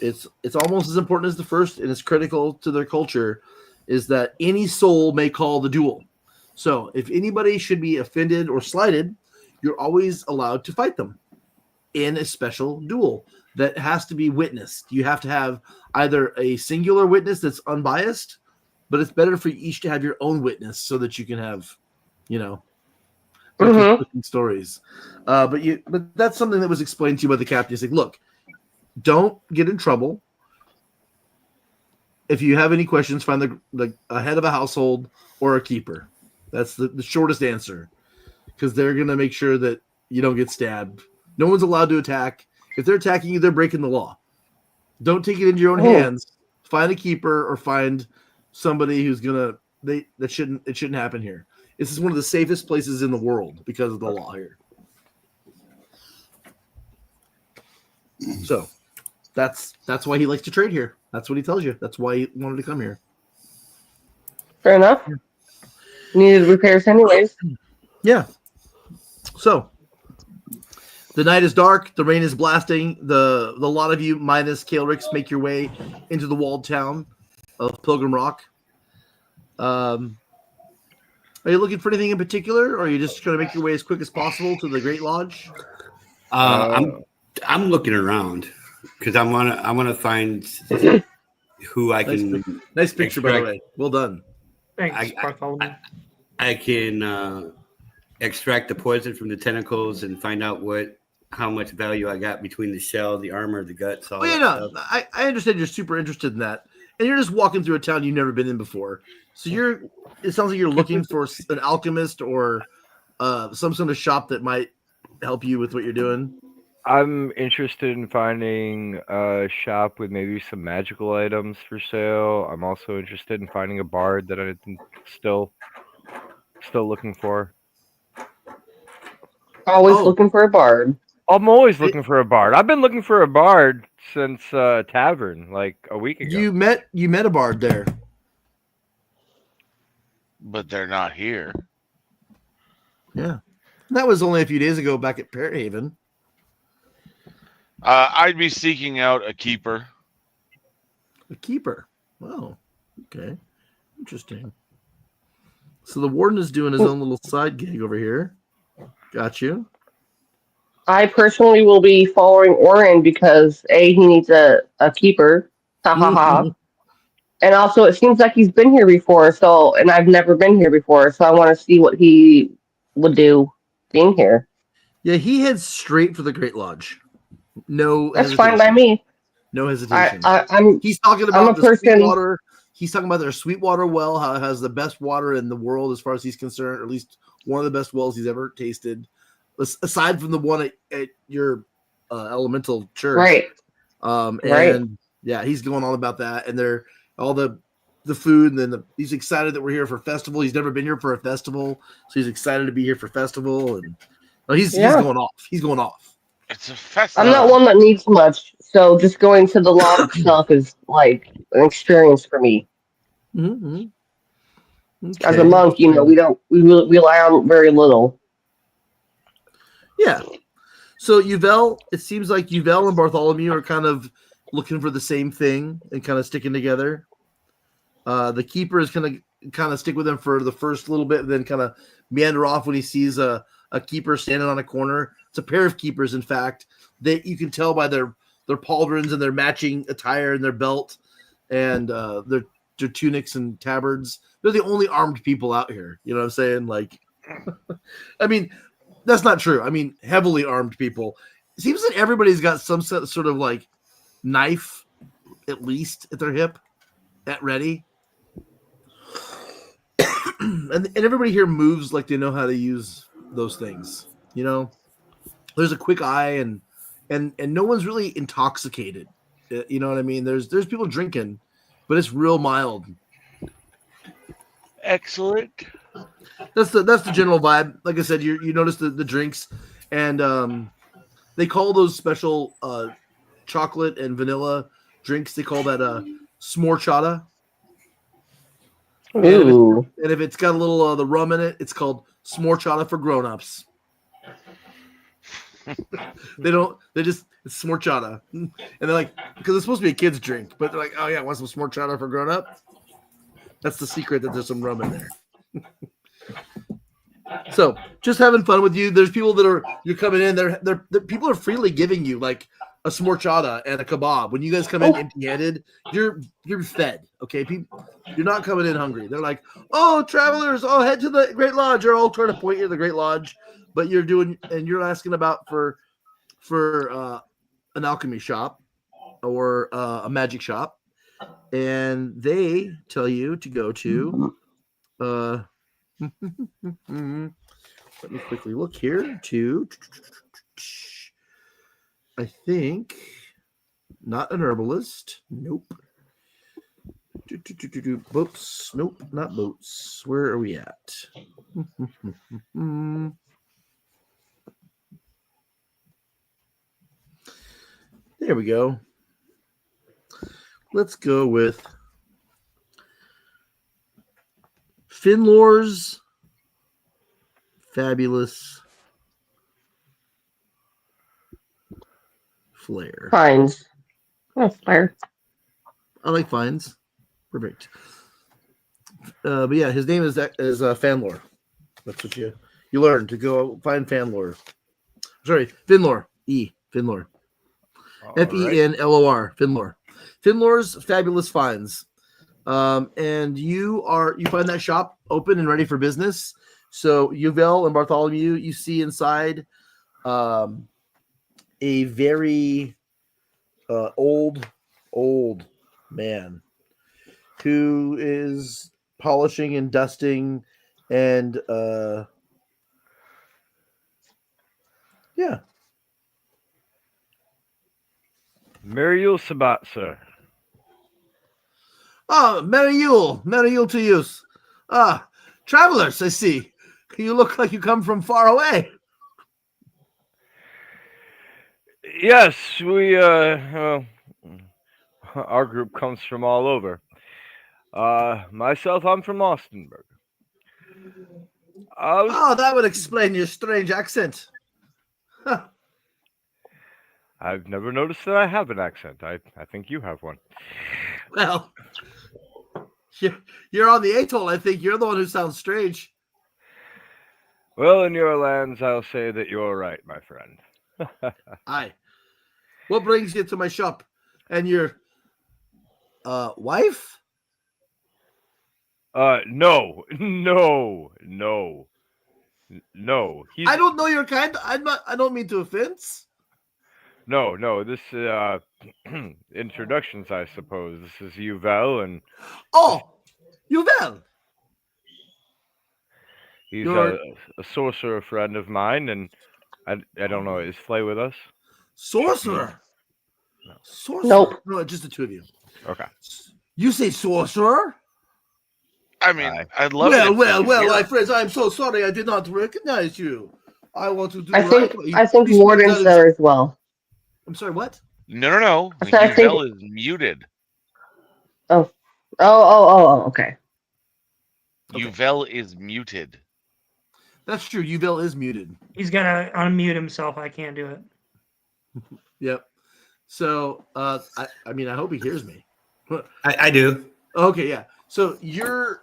It's almost as important as the first, and it's critical to their culture, is that any soul may call the duel. So if anybody should be offended or slighted, you're always allowed to fight them in a special duel that has to be witnessed. You have to have either a singular witness that's unbiased, but it's better for each to have your own witness so that you can have, twisting stories. But that's something that was explained to you by the captain. He's like, look, don't get in trouble. If you have any questions, find the head of a household or a keeper. That's the shortest answer, because they're going to make sure that you don't get stabbed. No one's allowed to attack. If they're attacking you, they're breaking the law. Don't take it into your own hands. Find a keeper or find somebody who's gonna. It shouldn't happen here. This is one of the safest places in the world because of the law here. So that's why he likes to trade here. That's what he tells you. That's why he wanted to come here. Fair enough. Needed repairs anyways. Yeah. So the night is dark. The rain is blasting. The lot of you, minus Kalerix, make your way into the walled town of Pilgrim Rock. Are you looking for anything in particular, or are you just going to make your way as quick as possible to the Great Lodge? I'm looking around because I want to find who I can. Nice picture, by the way. Well done. Thanks, Bartholomew. I can extract the poison from the tentacles and find out how much value I got between the shell, the armor, the guts. All I understand you're super interested in that, and you're just walking through a town you've never been in before. So it sounds like you're looking for an alchemist or some sort of shop that might help you with what you're doing. I'm interested in finding a shop with maybe some magical items for sale. I'm also interested in finding a bard that I'm still looking for. Always looking for a bard. I'm always looking for a bard. I've been looking for a bard since Tavern, like a week ago. You met a bard there. But they're not here. Yeah. That was only a few days ago back at Parrot Haven. I'd be seeking out a keeper. A keeper. Oh, okay. Interesting. So the warden is doing his own little side gig over here. Got you. I personally will be following Orin because he needs a keeper. Ha ha ha. And also, it seems like he's been here before, and I've never been here before, so I want to see what he would do being here. Yeah, he heads straight for the Great Lodge. No, that's fine by me. No hesitation. He's talking about Sweetwater. He's talking about their Sweetwater well, how it has the best water in the world as far as he's concerned, or at least one of the best wells he's ever tasted, aside from the one at your elemental church. Right. And yeah, he's going on about that, and they're all the food, and then he's excited that we're here for festival. He's never been here for a festival, so he's excited to be here for festival, and he's going off. He's going off. It's a festival. I'm not one that needs much, so just going to the lodge itself is like an experience for me. Mm-hmm. Okay. As a monk, we rely on very little. Yeah. So it seems like Yvel and Bartholomew are kind of looking for the same thing and kind of sticking together. The keeper is going to kind of stick with them for the first little bit, then kind of meander off when he sees a keeper standing on a corner. It's a pair of keepers, in fact, that you can tell by their pauldrons and their matching attire and their belt and their tunics and tabards. They're the only armed people out here. You know what I'm saying? Like, I mean, that's not true. I mean, heavily armed people. It seems that everybody's got some sort of like knife, at least at their hip, at ready. and everybody here moves like they know how to use those things. You know, there's a quick eye and no one's really intoxicated. You know what I mean? There's people drinking, but it's real mild. Excellent. That's the general vibe. Like I said, you notice the drinks, and they call those special chocolate and vanilla drinks. They call that smorchata. Ooh. And if it's got a little the rum in it, it's called smorchata for grown-ups. It's smorchata. And they're like, because it's supposed to be a kid's drink, but they're like, oh yeah, want some smorchata for grown-up? That's the secret, that there's some rum in there. So just having fun with you. There's people you're coming in. They're people are freely giving you like a smorchata and a kebab. When you guys come in empty-handed, you're fed. Okay, people, you're not coming in hungry. They're like, oh, travelers, oh, head to the Great Lodge. They're all trying to point you to the Great Lodge, but you're asking about for an alchemy shop or a magic shop, and they tell you to go to. Let me quickly look here to. I think not an herbalist. Nope. Boats. Nope, not boats. Where are we at? There we go. Let's go with Finlore's Fabulous Flair. Fines. Oh, fire. I like Fines. Perfect. But yeah, his name is Fanlore. That's what you learn to go find Fanlore. Sorry, Finlore. Finlore. Fenlor. Finlore. Finlore's Fabulous Finds. And you find that shop open and ready for business. So Yuvel and Bartholomew, you see inside a very old man who is polishing and dusting and yeah. Mariel Sabat, sir. Oh, Merry Yule to you. Travelers, I see. You look like you come from far away. Yes, we our group comes from all over. Myself, I'm from Austinburg. That would explain your strange accent. Huh. I've never noticed that I have an accent. I think you have one. Well, you're on the atoll. I think you're the one who sounds strange. Well, in your lands, I'll say that you're right, my friend. Aye. What brings you to my shop? And your wife? No. I don't know your kind. I don't mean to offense. No. This introductions, I suppose. This is Yuvel, and Yuvel. He's a sorcerer friend of mine, and I don't know. Is Phlae with us? Sorcerer. No. Sorcerer. Nope. No, just the two of you. Okay. You say sorcerer? I mean, I'd love it. Well, my friends, I'm so sorry I did not recognize you. I want to do I right. think Warden's there as well. I'm sorry, what? No. I think- Yuvel is muted. Oh, okay. Yuvel is muted. That's true. Yuvel is muted. He's got to unmute himself. I can't do it. Yep. So, I hope he hears me. I do. Okay, yeah. So you're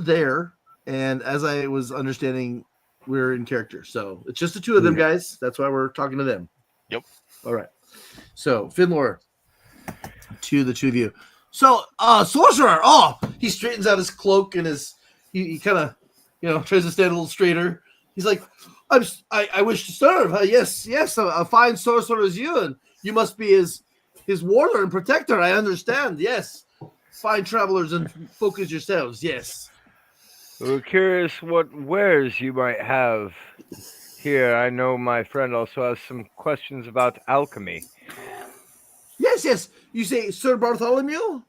there, and as I was understanding, we're in character. So it's just the two of them, guys. That's why we're talking to them. Yep. All right. So Finlore, to the two of you. So, sorcerer. Oh, he straightens out his cloak and he kind of, tries to stand a little straighter. He's like, I wish to serve. Yes, a fine sorcerer as you, and you must be his warder and protector. I understand. Yes, fine travelers and focus yourselves. Yes. We're curious what wares you might have here. I know my friend also has some questions about alchemy. Yes. You say Sir Bartholomew?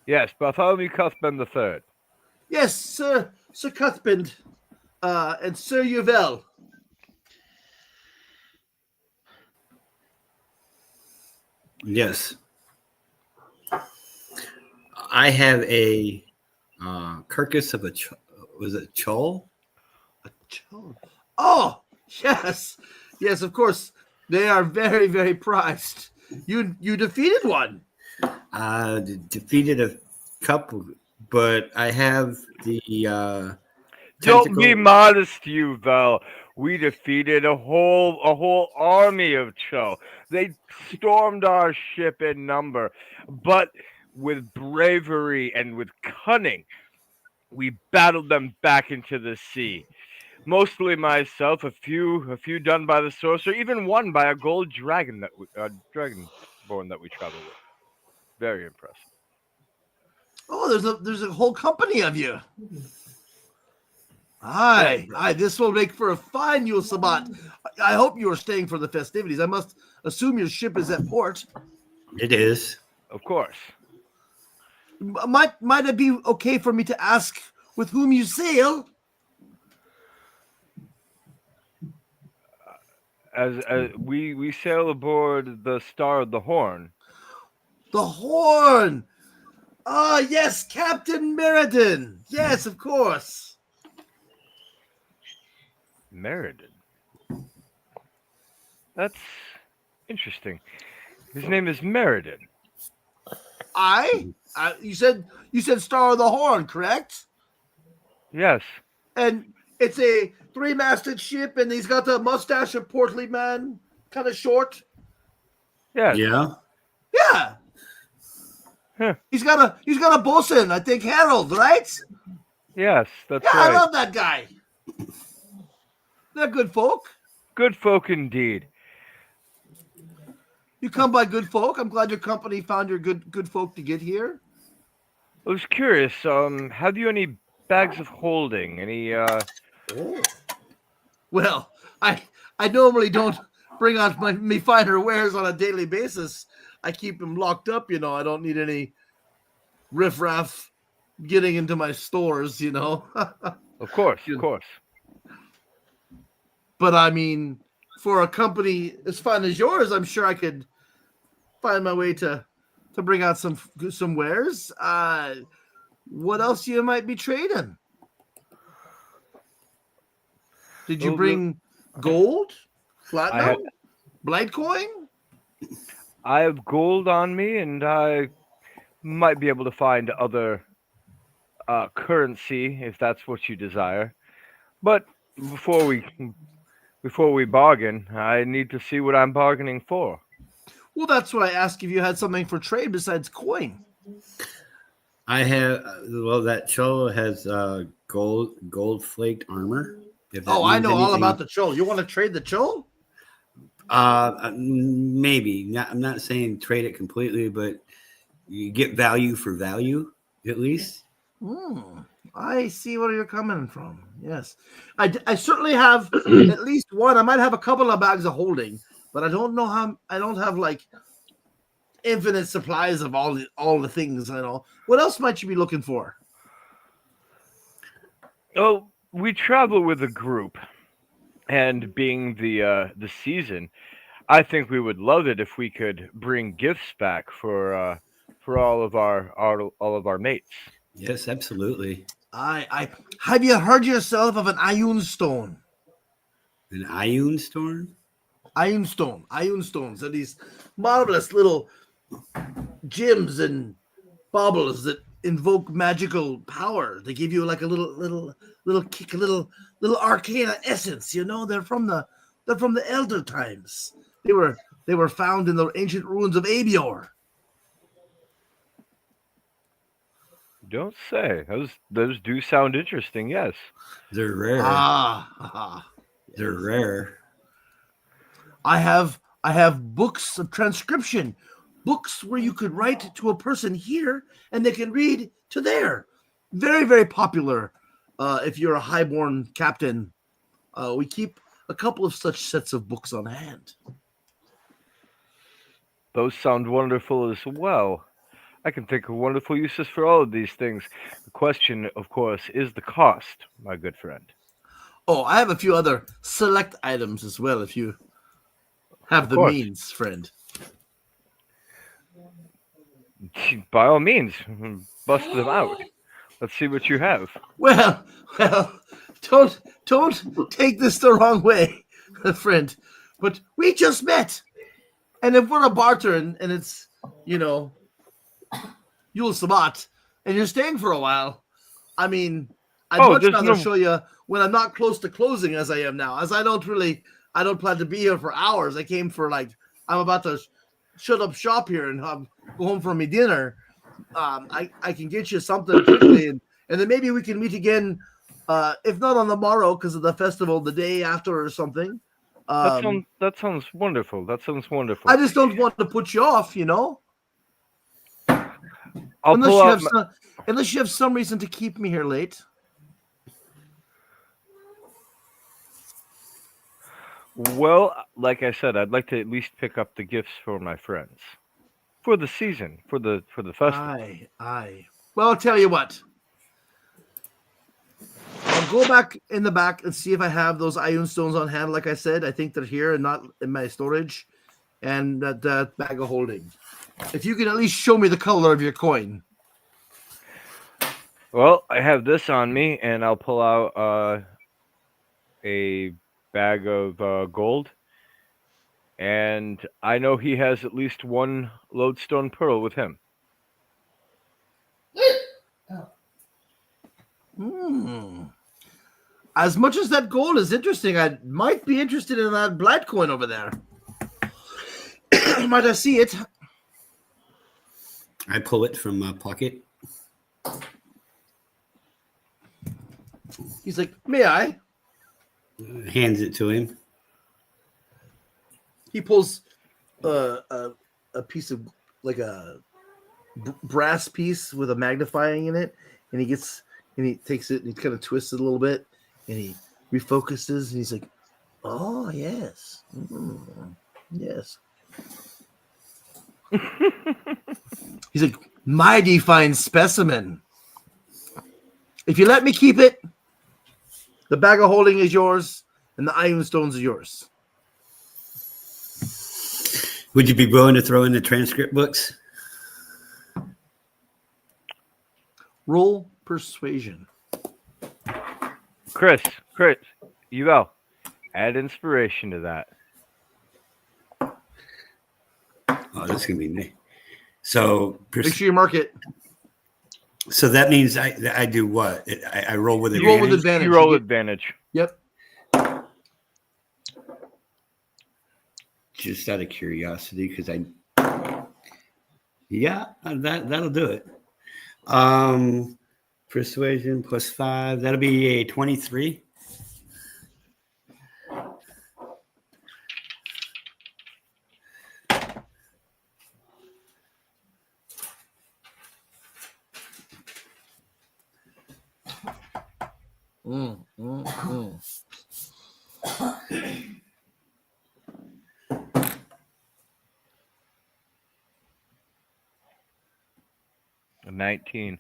Yes, Bartholomew Cuthbend III. Yes, Sir Cuthbend, and Sir Yuvel. Yes. I have a carcass of a was it Chol? A Chol? Oh, yes, of course. They are very, very prized. You defeated one. Defeated a couple, but I have the Don't be modest, Yuvel. We defeated a whole army of Cho. They stormed our ship in number, but with bravery and with cunning, we battled them back into the sea. Mostly myself, a few done by the sorcerer, even one by a gold dragon dragonborn that we travel with. Very impressive. Oh, there's a whole company of you. Aye, this will make for a fine Yule Sabbat. I hope you are staying for the festivities. I must assume your ship is at port. It is. Of course. Might it be okay for me to ask with whom you sail? As we sail aboard the Star of the Horn. The Horn. Ah, yes, Captain Meriden. Yes, of course. Meriden. That's interesting. His name is Meriden. You said Star of the Horn, correct? Yes. And it's a 3-masted ship, and he's got the mustache of portly man, kind of short. Yes. Yeah. Yeah. Huh. He's got a bosun, I think, Harold, right? Yes, that's Yeah, right. I love that guy. They're good folk. Good folk indeed. You come by good folk. I'm glad your company found your good folk to get here. I was curious. Have you any bags of holding? Any? Well, I normally don't bring out my finer wares on a daily basis. I keep them locked up. I don't need any riffraff getting into my stores. Of course. But I mean, for a company as fine as yours, I'm sure I could find my way to bring out some wares. What else you might be trading? Did you bring gold, platinum, blight coin? I have gold on me, and I might be able to find other currency if that's what you desire. But before we bargain, I need to see what I'm bargaining for. Well, that's what I asked if you had something for trade besides coin. I have. Well, that Cho has gold flaked armor. I know all about the Chol. You want to trade the Chol? Maybe. I'm not saying trade it completely, but you get value for value at least. I see where you're coming from. Yes, I certainly have at least one. I might have a couple of bags of holding, but I don't know how. I don't have like infinite supplies of all the things. I know. What else might you be looking for? Oh, we travel with a group, and being the season, I think we would love it if we could bring gifts back for all of our mates. Yes, absolutely. I have you heard yourself of an Ioun stone? An Ioun stone? Ioun stones are these marvelous little gems and baubles that invoke magical power. They give you like a little kick, a little arcana essence. They're from the elder times. They were found in the ancient ruins of Abior. Don't say. Those do sound interesting. Yes, they're rare. They're rare. I have books of transcription, books where you could write to a person here and they can read to there. Very, very popular. If you're a highborn captain, we keep a couple of such sets of books on hand. Those sound wonderful as well. I can think of wonderful uses for all of these things. The question, of course, is the cost, my good friend. Oh, I have a few other select items as well, if you have the means, friend. By all means, bust them out. Let's see what you have. Well, don't take this the wrong way, friend. But we just met. And if we're a barter and it's, Yule Sabbat, and you're staying for a while, I mean, I'd Oh, much there's rather no- show you when I'm not close to closing as I am now, as I don't plan to be here for hours. I came for I'm about to shut up shop here and go home for my dinner. I can get you something quickly, and then maybe we can meet again, if not on the morrow because of the festival, the day after or something. That sounds wonderful. That sounds wonderful. I just don't want to put you off, I'll pull out. Unless you have some reason to keep me here late. Well, like I said, I'd like to at least pick up the gifts for my friends for the season, for the festival. Aye. Well, I'll tell you what. I'll go back in the back and see if I have those Ioun stones on hand. Like I said, I think they're here and not in my storage, and that bag of holding. If you can at least show me the color of your coin. Well, I have this on me, and I'll pull out a bag of gold, and I know he has at least one lodestone pearl with him. As much as that gold is interesting, I might be interested in that Ballad coin over there. Might I see it? I pull it from my pocket. He's like, may I? Hands it to him. He pulls a piece of a brass piece with a magnifying in it, and he takes it and he kind of twists it a little bit, and he refocuses, and he's like, "Oh yes, yes." He's like, "Mighty fine specimen. If you let me keep it, the bag of holding is yours, and the Ioun stones are yours." Would you be willing to throw in the transcript books? Roll persuasion. Chris, you go. Add inspiration to that. Oh, that's gonna be me. So Make sure you mark it. So that means I do what? I roll with You roll with advantage. You roll with advantage. Yep. Just out of curiosity, because that'll do it. Persuasion plus 5. That'll be a 23. A 19.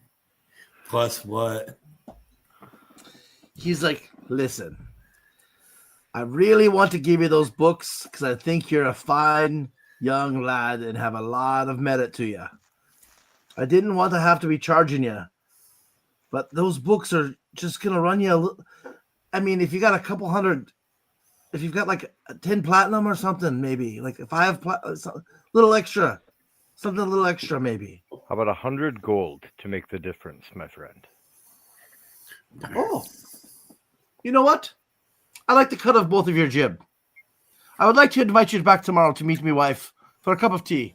Plus what? He's like, listen, I really want to give you those books because I think you're a fine young lad and have a lot of merit to you. I didn't want to have to be charging you, but those books are just going to run you a little. I mean, if you got a couple hundred, if you've got like 10 platinum or something, maybe like if I have a little extra, something a little extra, maybe. How about 100 gold to make the difference, my friend? Oh, you know what? I like the cut of both of your jib. I would like to invite you back tomorrow to meet my wife for a cup of tea.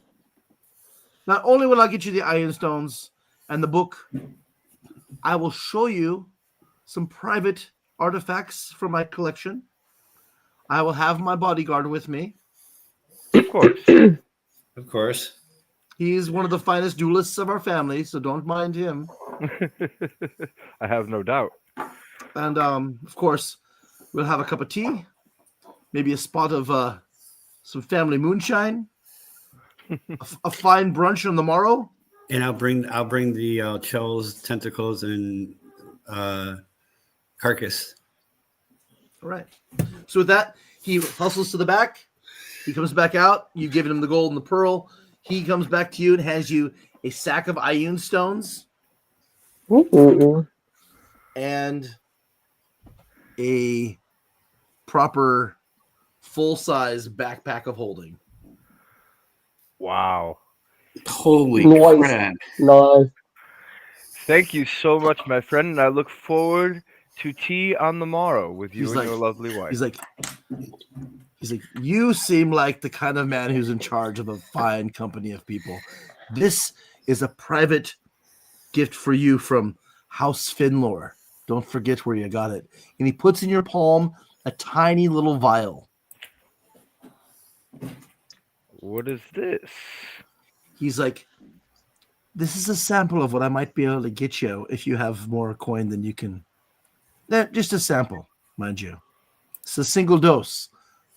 Not only will I get you the Ioun stones and the book, I will show you some private artifacts from my collection. I will have my bodyguard with me. Of course. Of course. He's one of the finest duelists of our family, so don't mind him. I have no doubt. And, of course, we'll have a cup of tea, maybe a spot of some family moonshine, a fine brunch on the morrow. And I'll bring the shells, tentacles, and carcass. All right. So with that, he hustles to the back. He comes back out. You've given him the gold and the pearl. He comes back to you and hands you a sack of Ioun stones. Ooh. And a proper full-size backpack of holding. Wow. Holy Nice. crap. Nice. Thank you so much, my friend, and I look forward to tea on the morrow with you He's and like- your lovely wife. He's like, you seem like the kind of man who's in charge of a fine company of people. This is a private gift for you from House Finlore. Don't forget where you got it. And he puts in your palm a tiny little vial. What is this? He's like, this is a sample of what I might be able to get you if you have more coin than you can. Just a sample, mind you. It's a single dose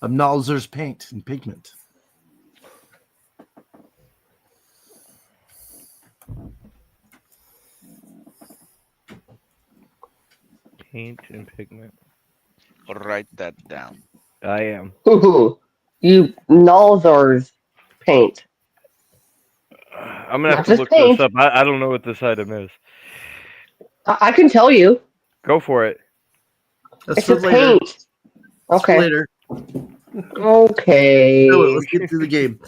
of Nalzer's paint and pigment. Paint and pigment. Write that down. I am. Ooh, you Nalzor's paint. I'm gonna have Not to just look paint. this up. I don't know what this item is. I can tell you. Go for it. That's It's for a later. paint. That's for Okay. later. Okay. So let's get through the game.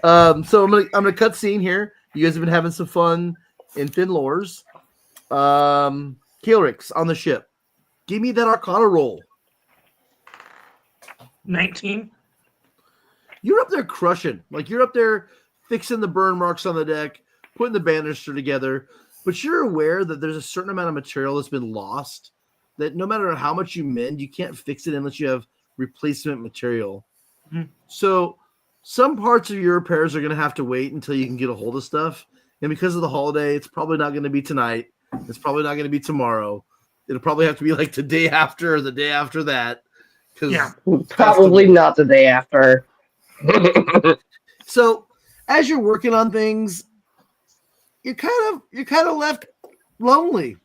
So I'm gonna cut scene here. You guys have been having some fun in Finlore's. Kalerix on the ship. Give me that Arcana roll. 19. You're up there crushing. Like you're up there fixing the burn marks on the deck, putting the banister together. But you're aware that there's a certain amount of material that's been lost. That no matter how much you mend, you can't fix it unless you have replacement material. Mhm. So some parts of your repairs are going to have to wait until you can get a hold of stuff. And because of the holiday, it's probably not going to be tonight. It's probably not going to be tomorrow. It'll probably have to be like the day after or the day after that. Yeah. Probably not the day after. So as you're working on things, you're kind of left lonely.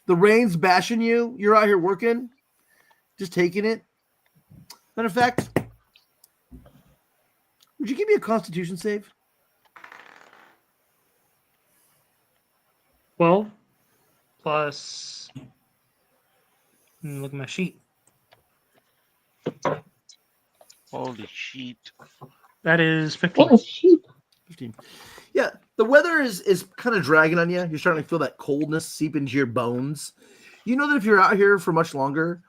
The rain's bashing you. You're out here working, just taking it. Matter of fact, would you give me a Constitution save? 12 plus. Look at my sheet. Holy shit. That is 15. Oh, sheep. 15. Yeah, the weather is kind of dragging on you. You're starting to feel that coldness seep into your bones. You know that if you're out here for much longer,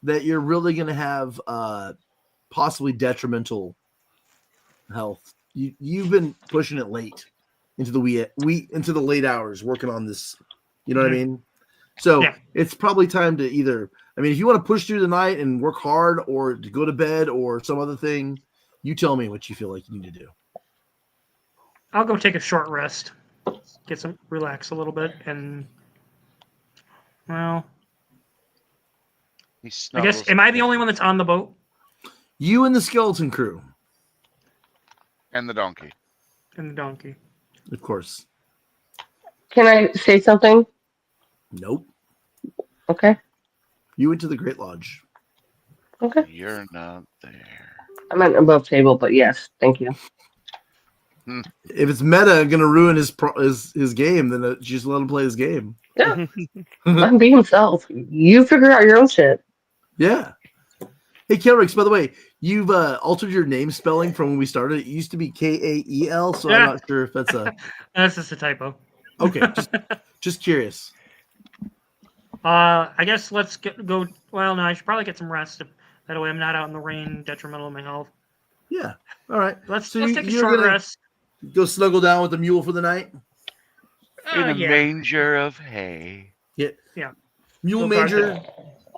that you're really going to have possibly detrimental health. You've been pushing it late into the into the late hours working on this. You know what I mean? So Yeah. it's probably time to either. I mean, if you want to push through the night and work hard, or to go to bed, or some other thing, you tell me what you feel like you need to do. I'll go take a short rest. Relax a little bit, and well, He I snuggles guess am I the only one that's on the boat You and the skeleton crew, and the donkey. and the donkey? of course. Can I say something? Nope. Okay. You went to the Great Lodge. Okay. You're not there. I meant above table, but yes, thank you. If it's meta going to ruin his game, then just let him play his game. Yeah. Let him be himself. You figure out your own shit. Yeah. Hey, Kalerix, by the way, you've altered your name spelling from when we started. It used to be Kael, so Yeah. I'm not sure if that's a... That's just a typo. Okay, just curious. I guess let's go. Well, no, I should probably get some rest. That way, I'm not out in the rain, detrimental to my health. Yeah. All right. Let's So take a you're short gonna rest. Go snuggle down with the mule for the night? In a Yeah. manger of hay. Yeah. Yeah. Mule Go guard manger.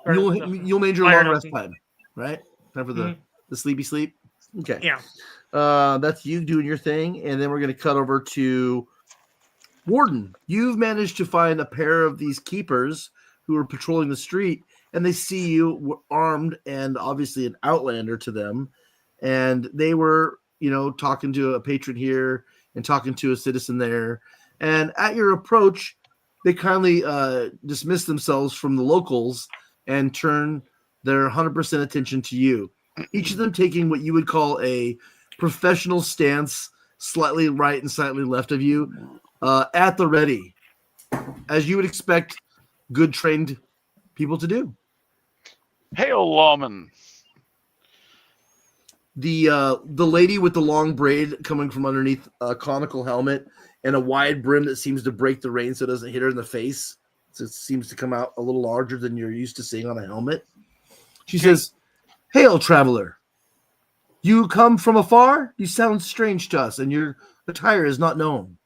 Or Mule the manger fire long rest donkey. time. Right? Time for the Mhm. sleepy sleep. Okay. Yeah. That's you doing your thing, and then we're going to cut over to Warden. You've managed to find a pair of these keepers who are patrolling the street, and they see you armed and obviously an outlander to them, and they were, talking to a patron here and talking to a citizen there, and at your approach, they kindly dismiss themselves from the locals and turn their 100% attention to you. Each of them taking what you would call a professional stance, slightly right and slightly left of you, at the ready, as you would expect good trained people to do. Hail, lawman. The lady with the long braid coming from underneath a conical helmet and a wide brim that seems to break the rain so it doesn't hit her in the face. So it seems to come out a little larger than you're used to seeing on a helmet. She says, "Hail, traveler. You come from afar? You sound strange to us, and your attire is not known."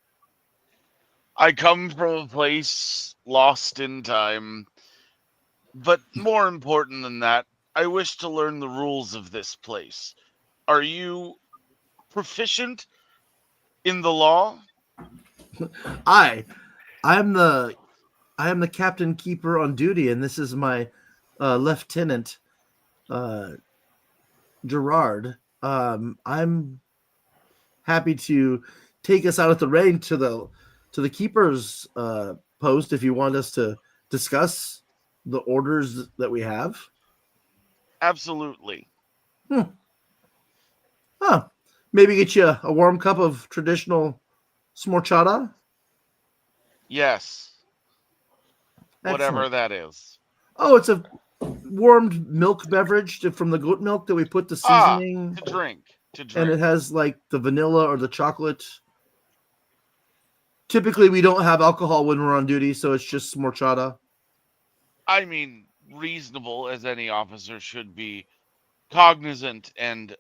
I come from a place lost in time, but more important than that, I wish to learn the rules of this place. Are you proficient in the law? I am the captain keeper on duty, and this is my lieutenant, Gerard. I'm happy to take us out of the rain to the keeper's post if you want us to discuss the orders that we have. Absolutely. Huh. Maybe get you a warm cup of traditional smorchata. Yes. Whatever Excellent. that is. Oh, it's a warmed milk beverage from the goat milk that we put the seasoning, To drink. and it has like the vanilla or the chocolate. Typically, we don't have alcohol when we're on duty, so it's just smorchata. I mean, reasonable as any officer should be, cognizant and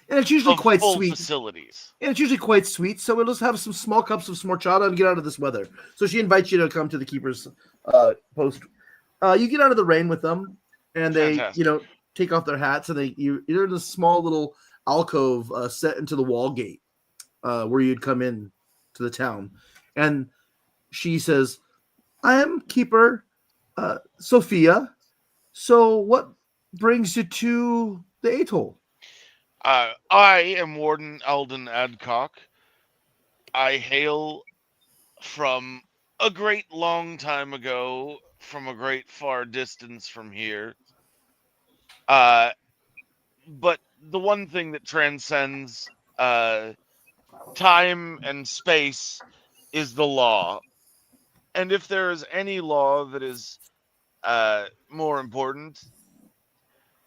it's usually of quite full sweet. facilities. And it's usually quite sweet, so we'll just have some small cups of smorchata and get out of this weather. So she invites you to come to the keeper's post. You get out of the rain with them, and they, Fantastic. take off their hats, and you're in a small little alcove set into the wall gate where you'd come in to the town. And she says, "I am keeper Sophia. So what brings you to the atoll?" I am Warden Eldon Adcock. I hail from a great long time ago, from a great far distance from here. But the one thing that transcends time and space is the law. And if there is any law that is more important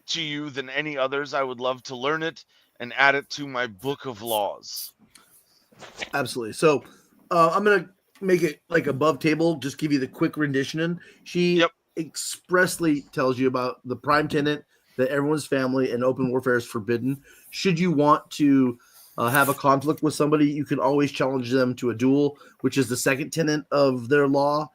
to you than any others, I would love to learn it and add it to my book of laws. Absolutely. So I'm gonna make it like above table. Just give you the quick rendition. She expressly tells you about the prime tenant, that everyone's family and open warfare is forbidden. Should you want to have a conflict with somebody, you can always challenge them to a duel, which is the second tenet of their law.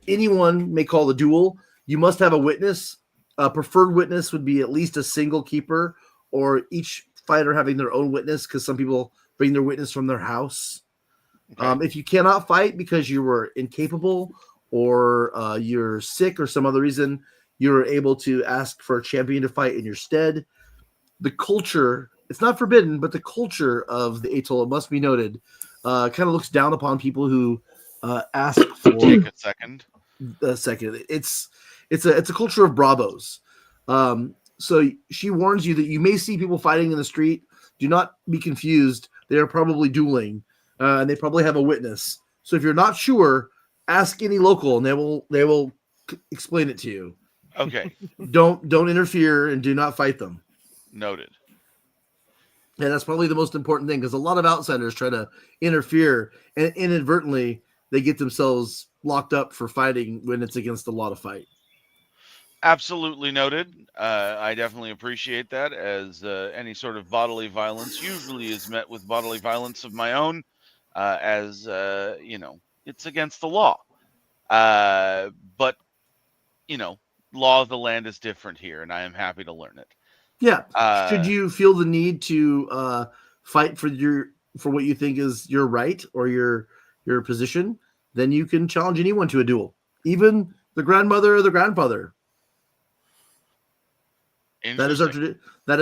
Anyone may call the duel. You must have a witness. A preferred witness would be at least a single keeper, or each fighter having their own witness, because some people bring their witness from their house. Okay. If you cannot fight because you were incapable or you're sick or some other reason, you're able to ask for a champion to fight in your stead. The culture, it's not forbidden, but the culture of the atoll, it must be noted, kind of looks down upon people who ask for Take a second. It's a culture of bravos. So she warns you that you may see people fighting in the street. Do not be confused. They are probably dueling, and they probably have a witness. So if you're not sure, ask any local, and they will explain it to you. Okay. Don't interfere and do not fight them. Noted. And that's probably the most important thing, because a lot of outsiders try to interfere, and inadvertently they get themselves locked up for fighting when it's against the law to fight. Absolutely noted. I definitely appreciate that, as any sort of bodily violence usually is met with bodily violence of my own, as it's against the law. But law of the land is different here, and I am happy to learn it. Yeah. Should you feel the need to fight for what you think is your right or your position, then you can challenge anyone to a duel, even the grandmother or the grandfather. That is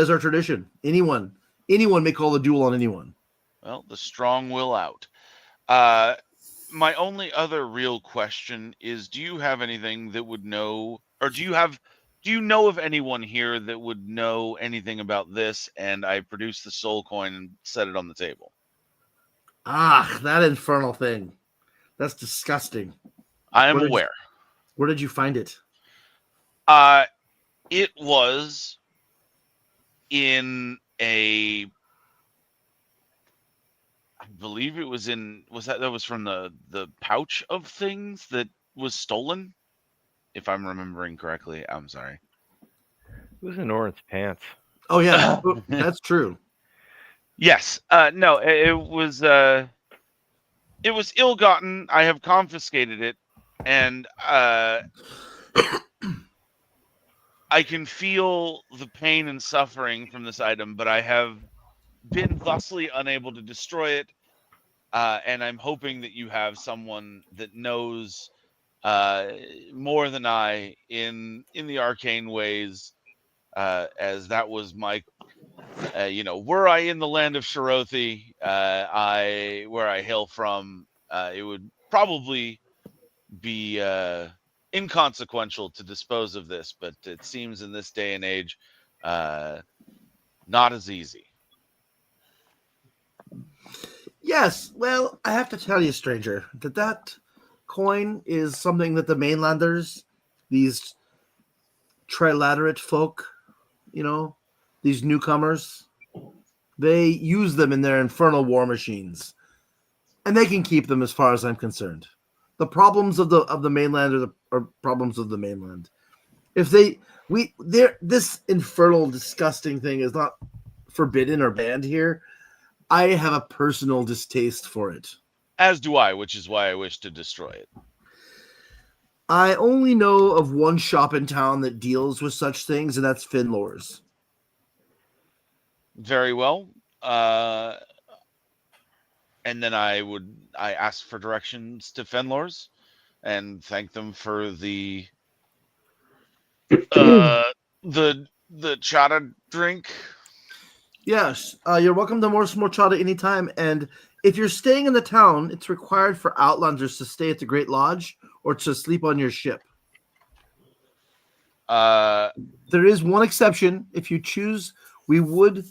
our tradition. Anyone may call a duel on anyone. Well, the strong will out. My only other real question is, do you have anything that would know, or do you know of anyone here that would know anything about this? And I produced the soul coin and set it on the table. Ah, that infernal thing. That's disgusting. I am aware. Where did you find it? It was in a believe it was that was from the pouch of things that was stolen, if I'm remembering correctly. I'm sorry. It was in Orin's pants. Oh yeah, that's true. Yes. No, it was ill-gotten. I have confiscated it, and I can feel the pain and suffering from this item, but I have been thusly unable to destroy it. And I'm hoping that you have someone that knows more than I in the arcane ways, as that was my, were I in the land of Shirothi, where I hail from, it would probably be inconsequential to dispose of this, but it seems in this day and age, not as easy. Yes, well, I have to tell you, stranger, that coin is something that the mainlanders, these trilaterate folk, these newcomers, they use them in their infernal war machines, and they can keep them as far as I'm concerned. The problems of the mainland are problems of the mainland. If this infernal, disgusting thing is not forbidden or banned here, I have a personal distaste for it. As do I, which is why I wish to destroy it. I only know of one shop in town that deals with such things, and that's Finlore's. Very well. And then I ask for directions to Fenlore's and thank them for the chata drink. Yes, you're welcome to more chata anytime. And if you're staying in the town, it's required for Outlanders to stay at the Great Lodge or to sleep on your ship. There is one exception. If you choose, we would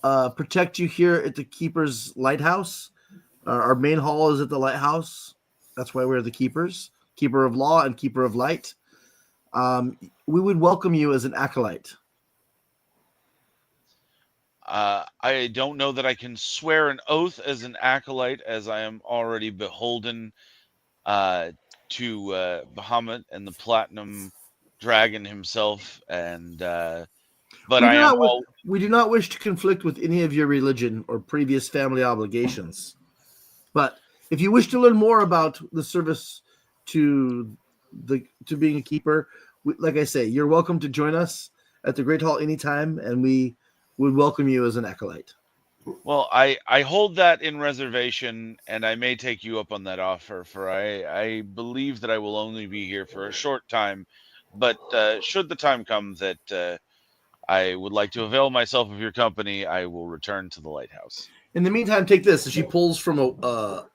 protect you here at the Keeper's Lighthouse. Our main hall is at the Lighthouse. That's why we're the Keepers, Keeper of Law and Keeper of Light. We would welcome you as an acolyte. I don't know that I can swear an oath as an acolyte, as I am already beholden to Bahamut and the Platinum Dragon himself, and we do not wish to conflict with any of your religion or previous family obligations. But if you wish to learn more about the service to being a keeper, like I say, you're welcome to join us at the Great Hall anytime, and we would welcome you as an acolyte. Well, I hold that in reservation, and I may take you up on that offer, for I believe that I will only be here for a short time, but should the time come that I would like to avail myself of your company, I will return to the lighthouse. In the meantime, take this. She pulls from a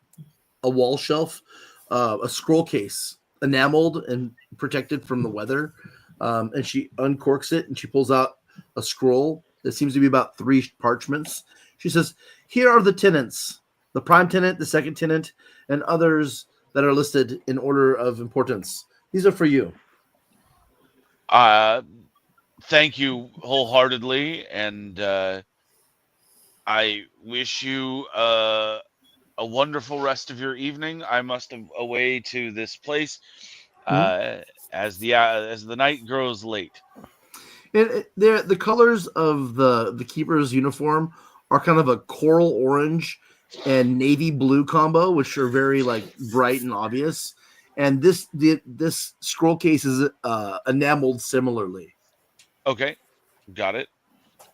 wall shelf a scroll case, enameled and protected from the weather, and she uncorks it, and she pulls out a scroll that seems to be about 3 parchments. She says, "Here are the tenants, the prime tenant, the second tenant, and others that are listed in order of importance. These are for you." Thank you wholeheartedly, and I wish you a wonderful rest of your evening. I must away to this place as the night grows late. The colors of the keeper's uniform are kind of a coral orange and navy blue combo, which are very bright and obvious. And this scroll case is enameled similarly. Okay, got it.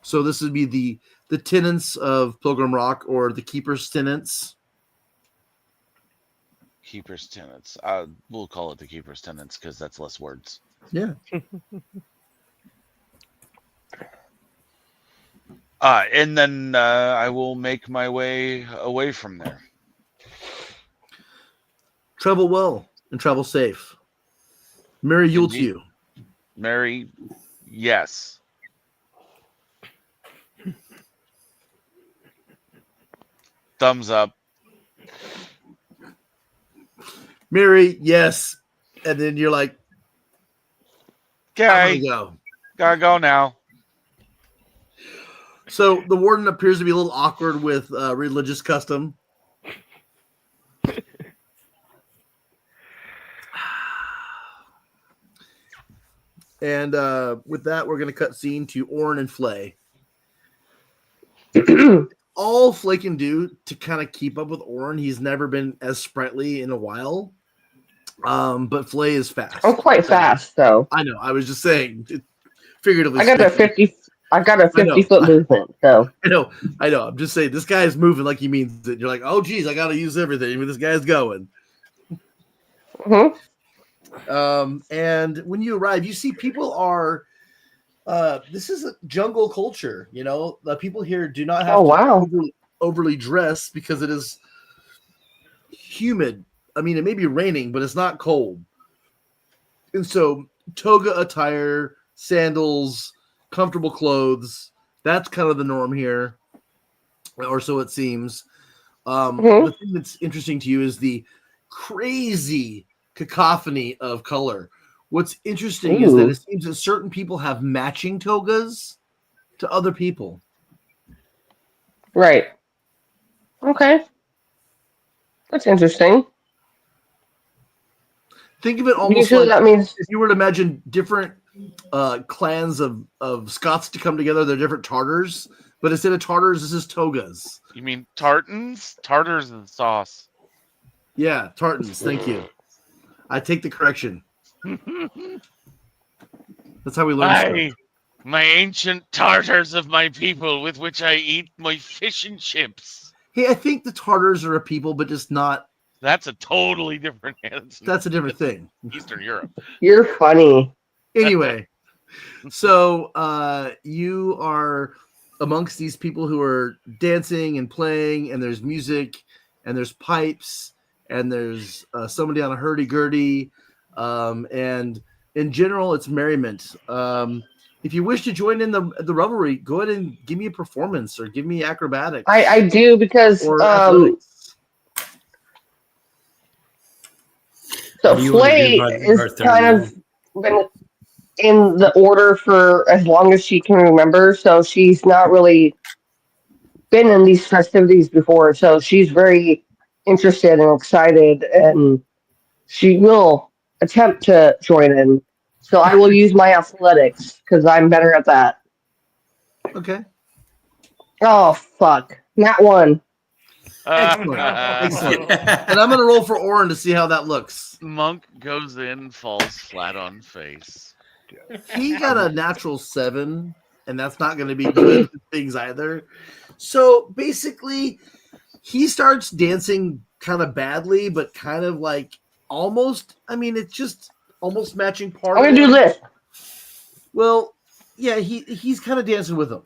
So this would be the tenants of Pilgrim Rock, or the keeper's tenants. Keeper's tenants. We'll call it the keeper's tenants because that's less words. Yeah. And then I will make my way away from there. Travel well and travel safe. Merry Yule to you. Merry, yes. Thumbs up. Merry, yes. And then you're like, okay, go. Gotta go now. So the warden appears to be a little awkward with religious custom. And with that, we're going to cut scene to Orin and Phlae. All Phlae can do to kind of keep up with Orin, he's never been as sprightly in a while. But Phlae is fast. I'm quite fast, though. I know. I was just saying, figuratively. I got a 50-foot movement, so. I know. I'm just saying, this guy is moving like he means it. You're like, oh, geez, I got to use everything. I mean, this guy's going. And when you arrive, you see people are. This is a jungle culture. You know, the people here do not have to overly dress because it is humid. I mean, it may be raining, but it's not cold. And so, toga attire, sandals, comfortable clothes. That's kind of the norm here, or so it seems. The thing that's interesting to you is the crazy cacophony of color. What's interesting is that it seems that certain people have matching togas to other people. Right. Okay. That's interesting. Think of it almost Usually like that means if you were to imagine different clans of Scots to come together, they're different Tartars, but instead of Tartars, this is togas. You mean tartans? Tartars and sauce. Yeah, tartans. Thank you. I take the correction. That's how we learn stuff. My ancient Tartars of my people with which I eat my fish and chips. Hey, I think the Tartars are a people, but just not. That's a totally different. That's a different thing. Eastern Europe. you're funny. Anyway, so you are amongst these people who are dancing and playing, and there's music, and there's pipes, and there's somebody on a hurdy-gurdy, and in general, it's merriment. If you wish to join in the revelry, go ahead and give me a performance or give me acrobatics. I do because athletics. So Phlae is kind of been in the order for as long as she can remember, so she's not really been in these festivities before, so she's very interested and excited, and she will attempt to join in. So I will use my athletics, because I'm better at that. Okay. Oh, fuck. Not one. Excellent. Excellent. And I'm going to roll for Orin to see how that looks. Monk goes in, falls flat on face. He got a natural 7, and that's not going to be good for things either. So basically, he starts dancing kind of badly, but kind of like almost, I mean, it's just almost matching part. I'm going to do this. Well, yeah, he's kind of dancing with him.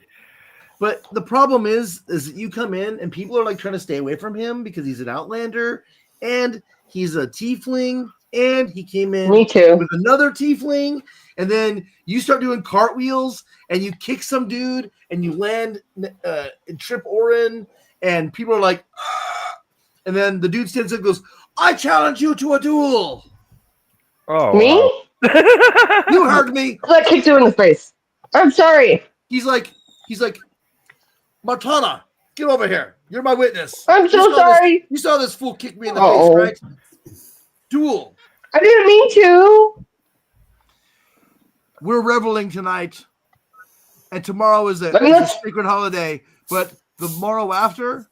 But the problem is that you come in and people are like trying to stay away from him because he's an outlander and he's a tiefling and he came in Me too. with another tiefling, and then you start doing cartwheels and you kick some dude and you land and trip Orin and people are like, ah! And then the dude stands up and goes, I challenge you to a duel. Oh, Me? wow. You heard me. I kicked you in the face. I'm sorry. He's like, Martana, get over here. You're my witness. I'm so sorry. You saw this fool kick me in the face, right? Duel. I didn't mean to. We're reveling tonight, and tomorrow is a sacred holiday. But the morrow after,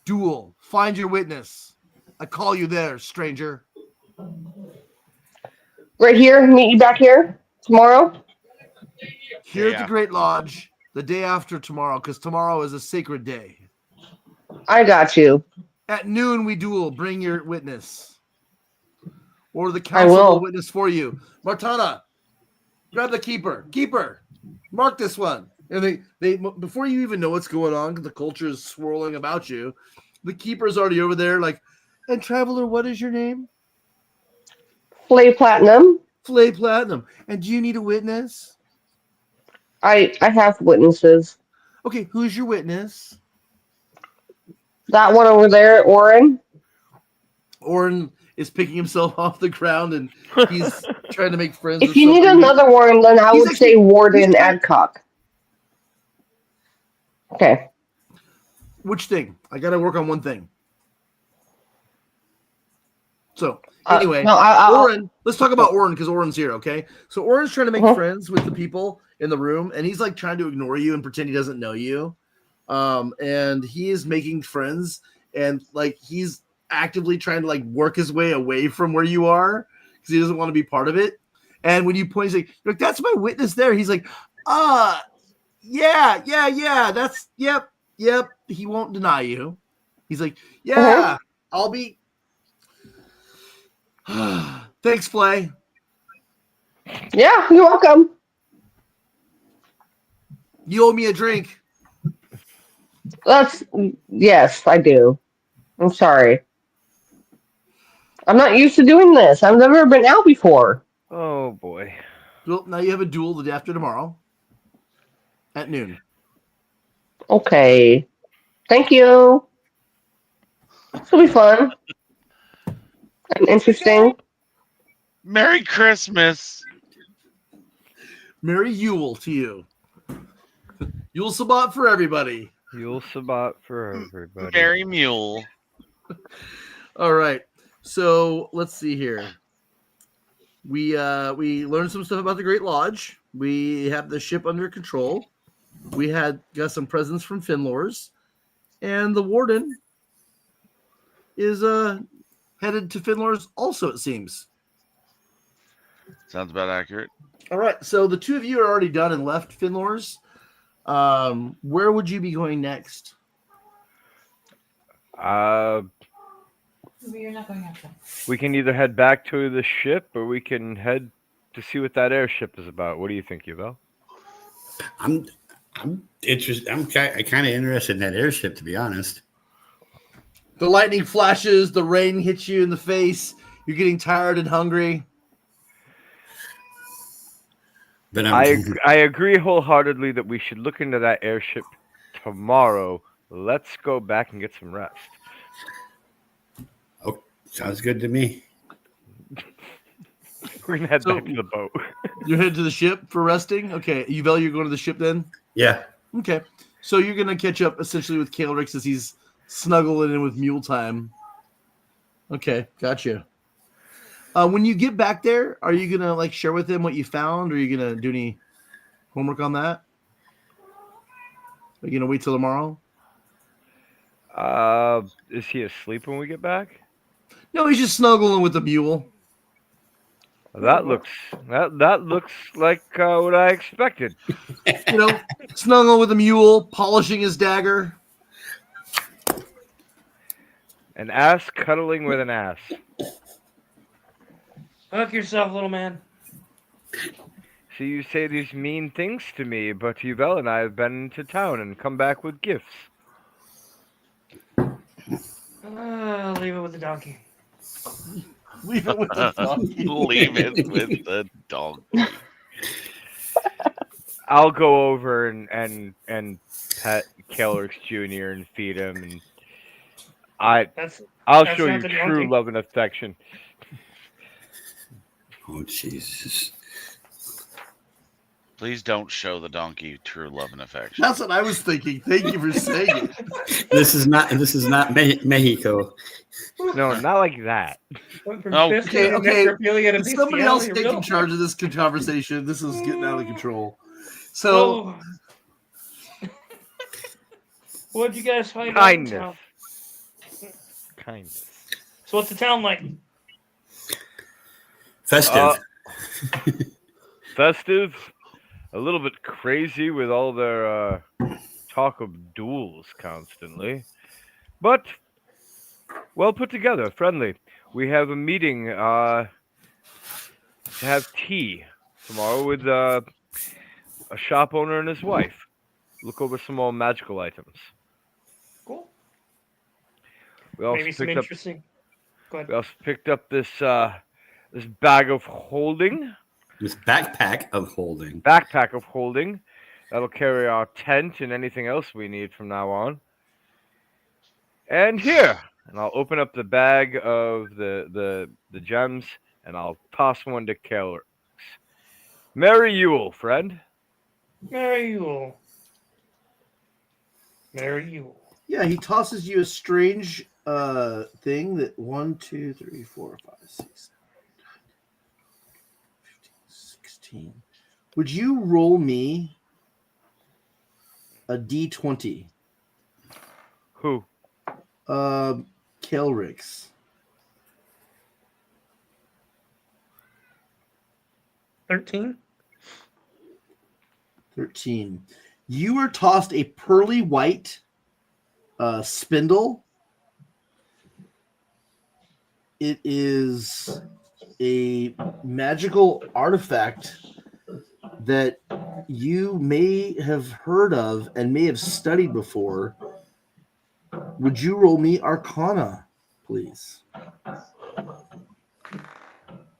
duel. Find your witness. I call you there, stranger. Right here. Meet you back here tomorrow. Here at the Great Lodge, the day after tomorrow, because tomorrow is a sacred day. I got you. At noon, we duel. Bring your witness. Or the council will witness for you. Martana, grab the keeper. Keeper, mark this one. And they before you even know what's going on, because the culture is swirling about you, the keeper's already over there like, and traveler, what is your name? Phlae Platinum. Phlae Platinum. And do you need a witness? I have witnesses. Okay, who's your witness? That one over there, Orin. Orin is picking himself off the ground and he's trying to make friends. If you need another Warden, then I would say Warden Adcock. Okay. Which thing? I got to work on one thing. So anyway, no, Orin, let's talk about Orin because Orin's here, okay? So Orin's trying to make friends with the people in the room, and he's like trying to ignore you and pretend he doesn't know you. And he is making friends, and like he's actively trying to like work his way away from where you are because he doesn't want to be part of it. And when you point, he's like, that's my witness there. He's like, yeah, that's yep. He won't deny you. He's like, yeah, I'll be. Thanks, Phlae. Yeah, you're welcome. You owe me a drink. Yes, I do. I'm sorry. I'm not used to doing this. I've never been out before. Oh boy. Well, now you have a duel the day after tomorrow at noon. Okay. Thank you. This will be fun and interesting. Merry Christmas. Merry Yule to you. Yule Sabbat for everybody. Yule Sabbat for everybody. Merry Mule. All right. So let's see here. We learned some stuff about the Great Lodge. We have the ship under control. We got some presents from Finlors, and the Warden is headed to Finlors also, it seems. Sounds about accurate. All right. So the two of you are already done and left Finlors. Where would you be going next? You're not going after. We can either head back to the ship or we can head to see what that airship is about. What do you think, Yvel? I'm interested. I'm kind of interested in that airship, to be honest. The lightning flashes, the rain hits you in the face. You're getting tired and hungry. But I agree wholeheartedly that we should look into that airship tomorrow. Let's go back and get some rest. Oh, sounds good to me. We're gonna head back to the boat. You're headed to the ship for resting? Okay. Yvel, you're going to the ship then? Yeah. Okay. So you're going to catch up essentially with Kalerix as he's snuggling in with Mule Time. Okay. Gotcha. When you get back there, are you going to like share with him what you found? Or are you going to do any homework on that? Are you going to wait till tomorrow? Is he asleep when we get back? No, he's just snuggling with the mule. That looks like what I expected. You know, snuggling with the mule, polishing his dagger. An ass cuddling with an ass. Hook yourself, little man. So you say these mean things to me, but Yvel and I have been to town and come back with gifts. Leave it with the donkey. Leave it with the donkey. Leave it with the donkey. I'll go over and pet Kalerix Jr. and feed him, and I'll show you true love and affection. Oh, Jesus. Please don't show the donkey true love and affection. That's what I was thinking. Thank you for saying it. This is not Mexico. No, not like that. Okay. Is somebody else taking charge of this conversation? This is getting out of control. So, what'd you guys find kindness. out in town? Kindness. So what's the town like? Festive. Festive. A little bit crazy with all their talk of duels constantly, but well put together, friendly. We have a meeting to have tea tomorrow with a shop owner and his wife. Look over some more magical items. Cool. We also Maybe some interesting. Go ahead. We also picked up this this bag of holding. This backpack of holding. Backpack of holding. That'll carry our tent and anything else we need from now on. And here, and I'll open up the bag of the gems, and I'll toss one to Kalerix. Merry Yule, friend. Merry Yule. Merry Yule. yeah, he tosses you a strange thing that 1, 2, 3, 4, 5, 6, 7, 15, 16. Would you roll me a D20? Who? Kalerix. 13. 13. You are tossed a pearly white spindle. It is a magical artifact that you may have heard of and may have studied before. Would you roll me Arcana, please?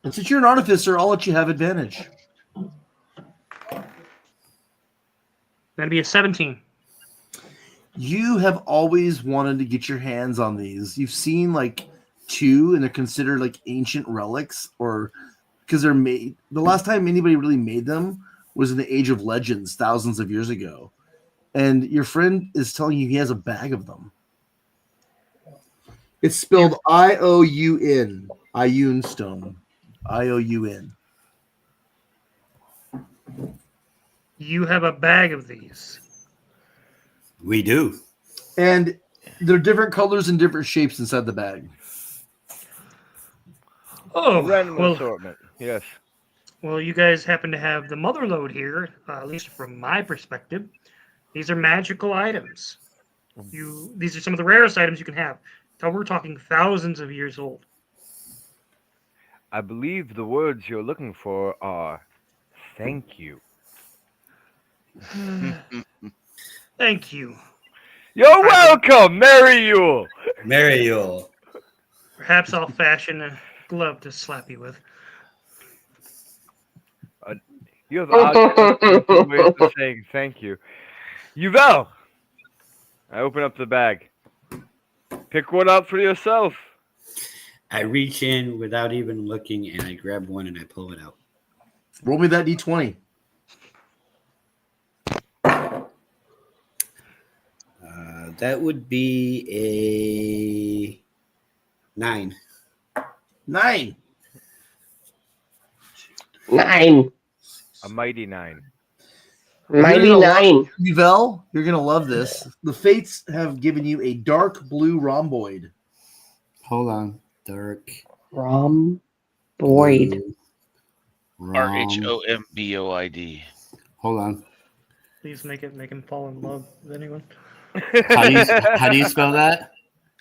And since you're an artificer, I'll let you have advantage. That'd be a 17. You have always wanted to get your hands on these. You've seen like 2, and they're considered like ancient relics, or because they're made. The last time anybody really made them was in the Age of Legends, thousands of years ago. And your friend is telling you he has a bag of them. It's spelled I-O-U-N, Ioun stone, I-O-U-N. You have a bag of these. We do. And they're different colors and different shapes inside the bag. Oh, Random well, assortment. Yes. well, you guys happen to have the mother lode here, at least from my perspective. These are magical items. These are some of the rarest items you can have. So we're talking thousands of years old. I believe the words you're looking for are thank you. Thank you. You're welcome, Merry Yule. Merry Yule. Perhaps I'll fashion a glove to slap you with. You have odd ways of saying thank you. Yuval! I open up the bag. Pick one up for yourself. I reach in without even looking, and I grab one and I pull it out. Roll me that D20. That would be a 9. 9. 9. A mighty 9. Mighty 9. Yuval, you're going to love this. The Fates have given you a dark blue rhomboid. Hold on. Dark. Boyd. blue RHOMBOID. Hold on. Please make him fall in love with anyone. How do you spell that?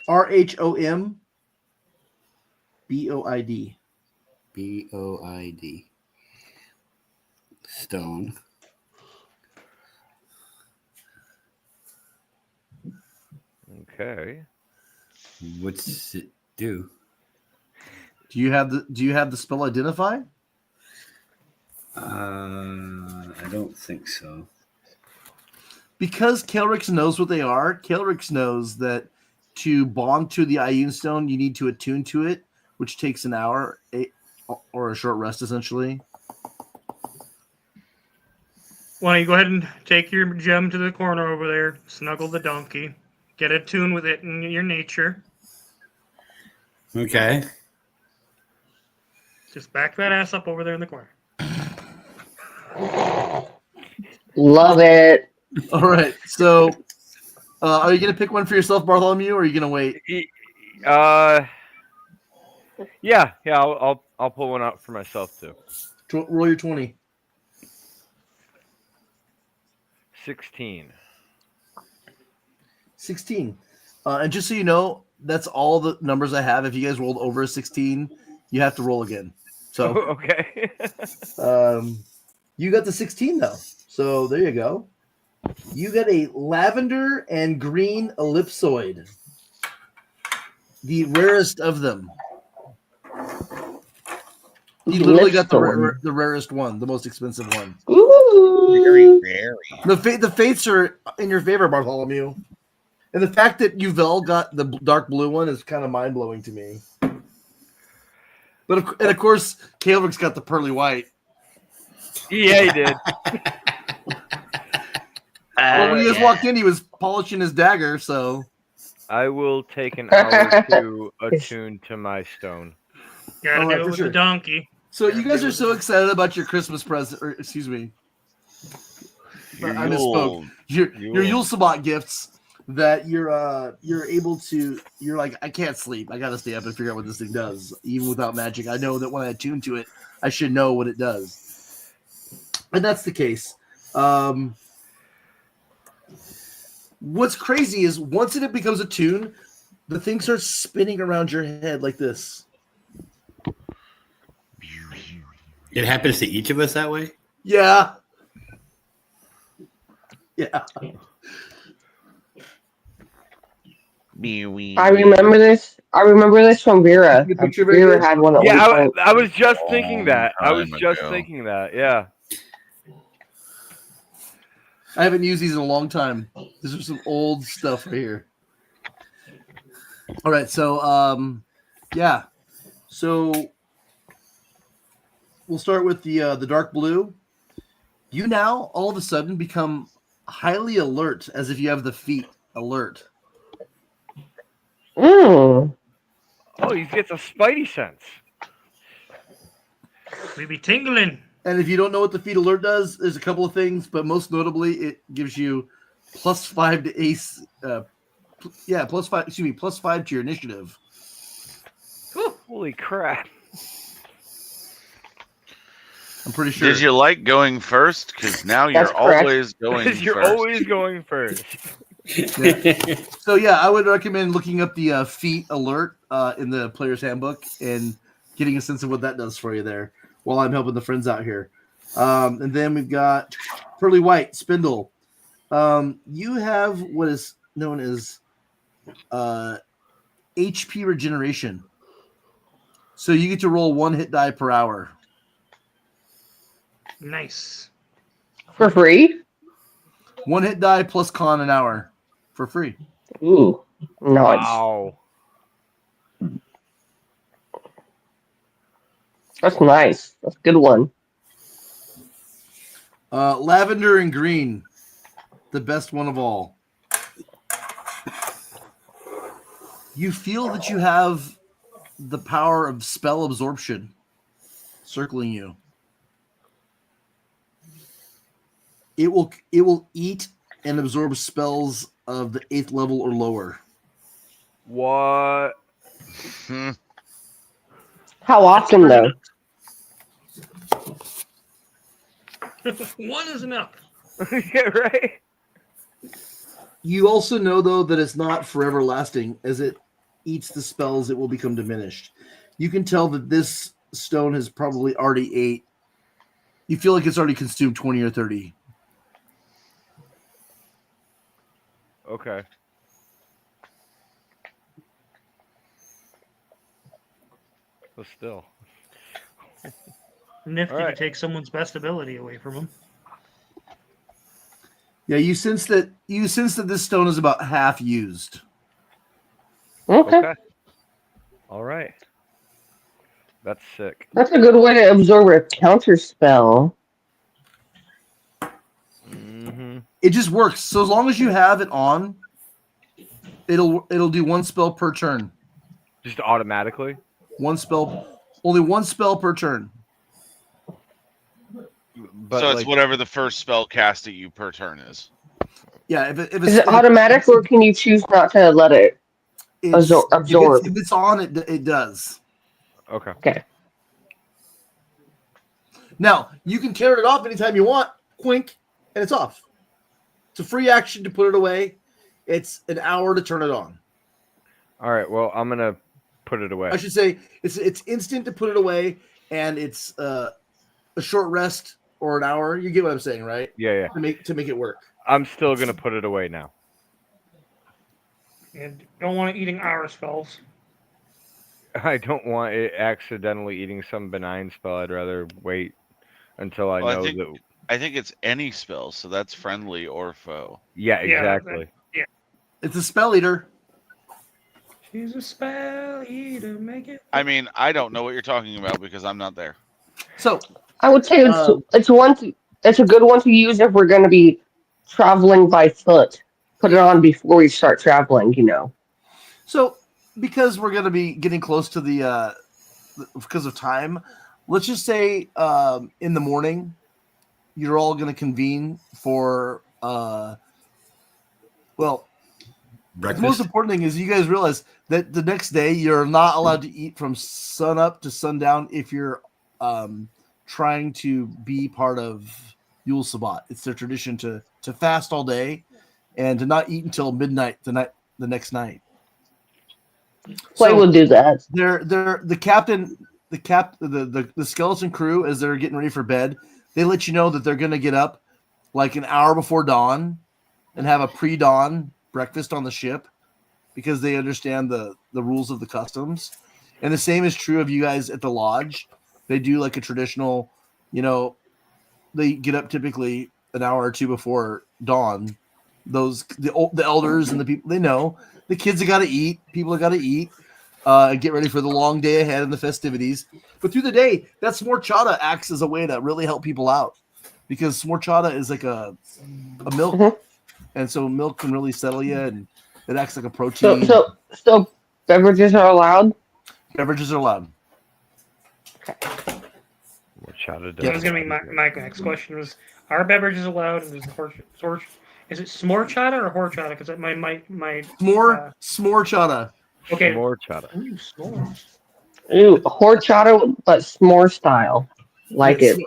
RHOMBOID. BOID. Stone. Okay. What's it do? Do you have the spell identify? I don't think so. Because Kalerix knows what they are, Kalerix knows that to bond to the Ioun stone, you need to attune to it, which takes an hour or a short rest, essentially. Why don't you go ahead and take your gem to the corner over there, snuggle the donkey, get attuned with it in your nature. Okay. Just back that ass up over there in the corner. Love it. All right. So, are you going to pick one for yourself, Bartholomew, or are you going to wait? Yeah. I'll pull one out for myself too. Roll your 20. 16. 16. And just so you know, that's all the numbers I have. If you guys rolled over a 16, you have to roll again. So, Okay. you got the 16 though. So there you go. You got a lavender and green ellipsoid, the rarest of them. You literally got the rarest one, the most expensive one. Ooh. Very, very. The fates are in your favor, Bartholomew. And the fact that Yuval got the dark blue one is kind of mind blowing to me. But of course, Kalerix got the pearly white. Yeah, he did. Well, when he just walked in, he was polishing his dagger. So I will take an hour to attune to my stone. Gotta All right, do it for with sure. the donkey. So Gotta you guys do it are with so the- excited about your Christmas present, or excuse me, Your I misspoke. Yule- Your Yule Sabbat gifts that you're able to. You're like, I can't sleep. I gotta stay up and figure out what this thing does, even without magic. I know that when I attune to it, I should know what it does, and that's the case. What's crazy is once it becomes a tune, the thing starts spinning around your head like this. It happens to each of us that way. Yeah. Yeah. I remember this. I remember this from Vera. The picture very Vera good? had one at Yeah, one point. I was just thinking Long that. I was time just ago. thinking that. Yeah. I haven't used these in a long time. These are some old stuff right here. All right, so yeah. So we'll start with the dark blue. You now all of a sudden become highly alert, as if you have the feet alert. Mm. Oh, he gets a spidey sense. We be tingling. And if you don't know what the feet alert does, there's a couple of things, but most notably, it gives you +5 to ace. +5. Excuse me, +5 to your initiative. Holy crap! I'm pretty sure. Did you like going first? Because now That's you're correct. always going You're first. always going first. So yeah, I would recommend looking up the feet alert in the player's handbook and getting a sense of what that does for you there while I'm helping the friends out here. And then we've got Pearly White Spindle. You have what is known as HP regeneration. So you get to roll 1 hit die per hour. Nice. For free? 1 hit die plus con an hour for free. Ooh. Nice. Wow. That's nice. That's a good one. Lavender and green, the best one of all. You feel that you have the power of spell absorption circling you. It will eat and absorb spells of the 8th level or lower. What? Hmm. How often, though? One is enough. Yeah, right. You also know, though, that it's not forever lasting. As it eats the spells, it will become diminished. You can tell that this stone has probably already ate. You feel like it's already consumed 20 or 30. Okay. But still. Nifty All right. to take someone's best ability away from them. Yeah, you sense that this stone is about half used. Okay. Okay. All right. That's sick. That's a good way to absorb a counter spell. Mm-hmm. It just works. So as long as you have it on, it'll do 1 spell per turn. Just automatically. Only one spell per turn. But So it's like, whatever the first spell cast at you per turn is. Yeah, if it's Is it automatic, or can you choose not to let it it's- absorb? If it's on, it does. okay. Okay. Now you can tear it off anytime you want. Quink, and it's off. It's a free action to put it away. It's an hour to turn it on. All right. Well, I'm gonna put it away. I should say it's instant to put it away, and it's a short rest or an hour. You get what I'm saying, right? Yeah. To make it work. I'm still gonna put it away now. And don't want it eating our spells. I don't want it accidentally eating some benign spell. I'd rather wait until I Well, know that. I think it's any spell, so that's friendly or foe. Yeah, Yeah, exactly. It's a spell eater. She's a spell eater, make it. I mean, I don't know what you're talking about because I'm not there. So I would say it's a good one to use if we're going to be traveling by foot. Put it on before we start traveling, you know. So, because we're going to be getting close to the because of time, let's just say in the morning, you're all going to convene for well, Breakfast. the most important thing is you guys realize that the next day you're not allowed to eat from sun up to sundown if you're trying to be part of Yule Sabbat. It's their tradition to fast all day and to not eat until midnight the next night. Phlae will do that. They're the skeleton crew, as they're getting ready for bed, they let you know that they're going to get up like an hour before dawn and have a pre-dawn breakfast on the ship because they understand the rules of the customs. And the same is true of you guys at the lodge. They do like a traditional, they get up typically an hour or two before dawn. The elders and the people, they know the kids have got to eat. People have got to eat. Get ready for the long day ahead and the festivities. But through the day, that smorchata acts as a way to really help people out because smorchata is like a milk, and so milk can really settle you, and it acts like a protein. So beverages are allowed? Beverages are allowed. That was going to be my next question was, are beverages allowed? And is it smorchata or horchata? Because my smorchata. Okay. Smorchata. Ooh, s'mores. Ooh, horchata, but s'more style. Like it.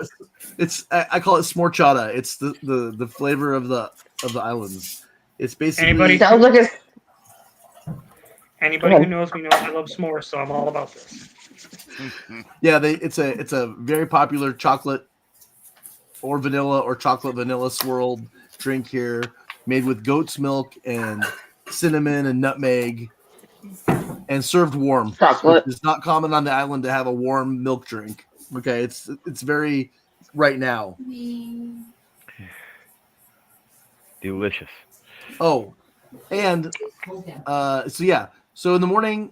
I call it smorchata. It's the flavor of the islands. It's basically Sounds like it's. Anybody who knows me knows I love s'mores, so I'm all about this. Yeah, it's a very popular chocolate or vanilla or chocolate vanilla swirled drink here, made with goat's milk and cinnamon and nutmeg, and served warm. Chocolate. It's not common on the island to have a warm milk drink. Okay, it's very right now. Delicious. Oh, and so in the morning,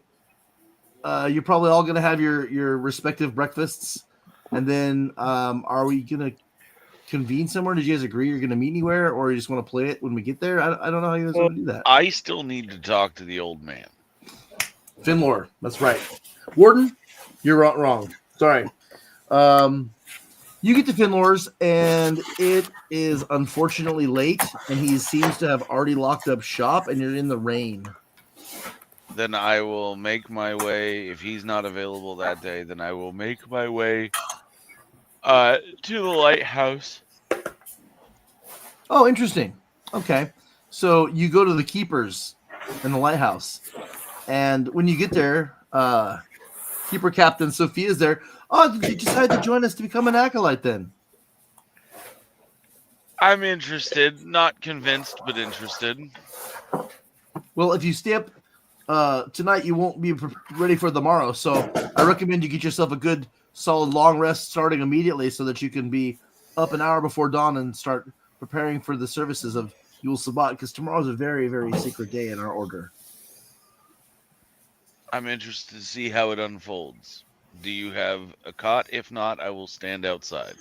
you're probably all gonna have your respective breakfasts, and then are we gonna convene somewhere? Did you guys agree you're gonna meet anywhere, or you just want to play it when we get there? I don't know how you guys want to do that. I still need to talk to the old man. Finlore, that's right. Warden, you're wrong. Sorry. You get to Finlore's, and it is unfortunately late, and he seems to have already locked up shop, and you're in the rain. Then I will make my way. If he's not available that day, then I will make my way to the lighthouse. Oh, interesting. Okay. So you go to the keepers in the lighthouse, and when you get there, Keeper Captain Sophia is there. Oh, did you decide to join us to become an acolyte then? I'm interested. Not convinced, but interested. Well, if you stay up tonight, you won't be ready for tomorrow. So I recommend you get yourself a good, solid long rest starting immediately so that you can be up an hour before dawn and start preparing for the services of Yule Sabbat, because tomorrow's a very, very secret day in our order. I'm interested to see how it unfolds. Do you have a cot? If not, I will stand outside.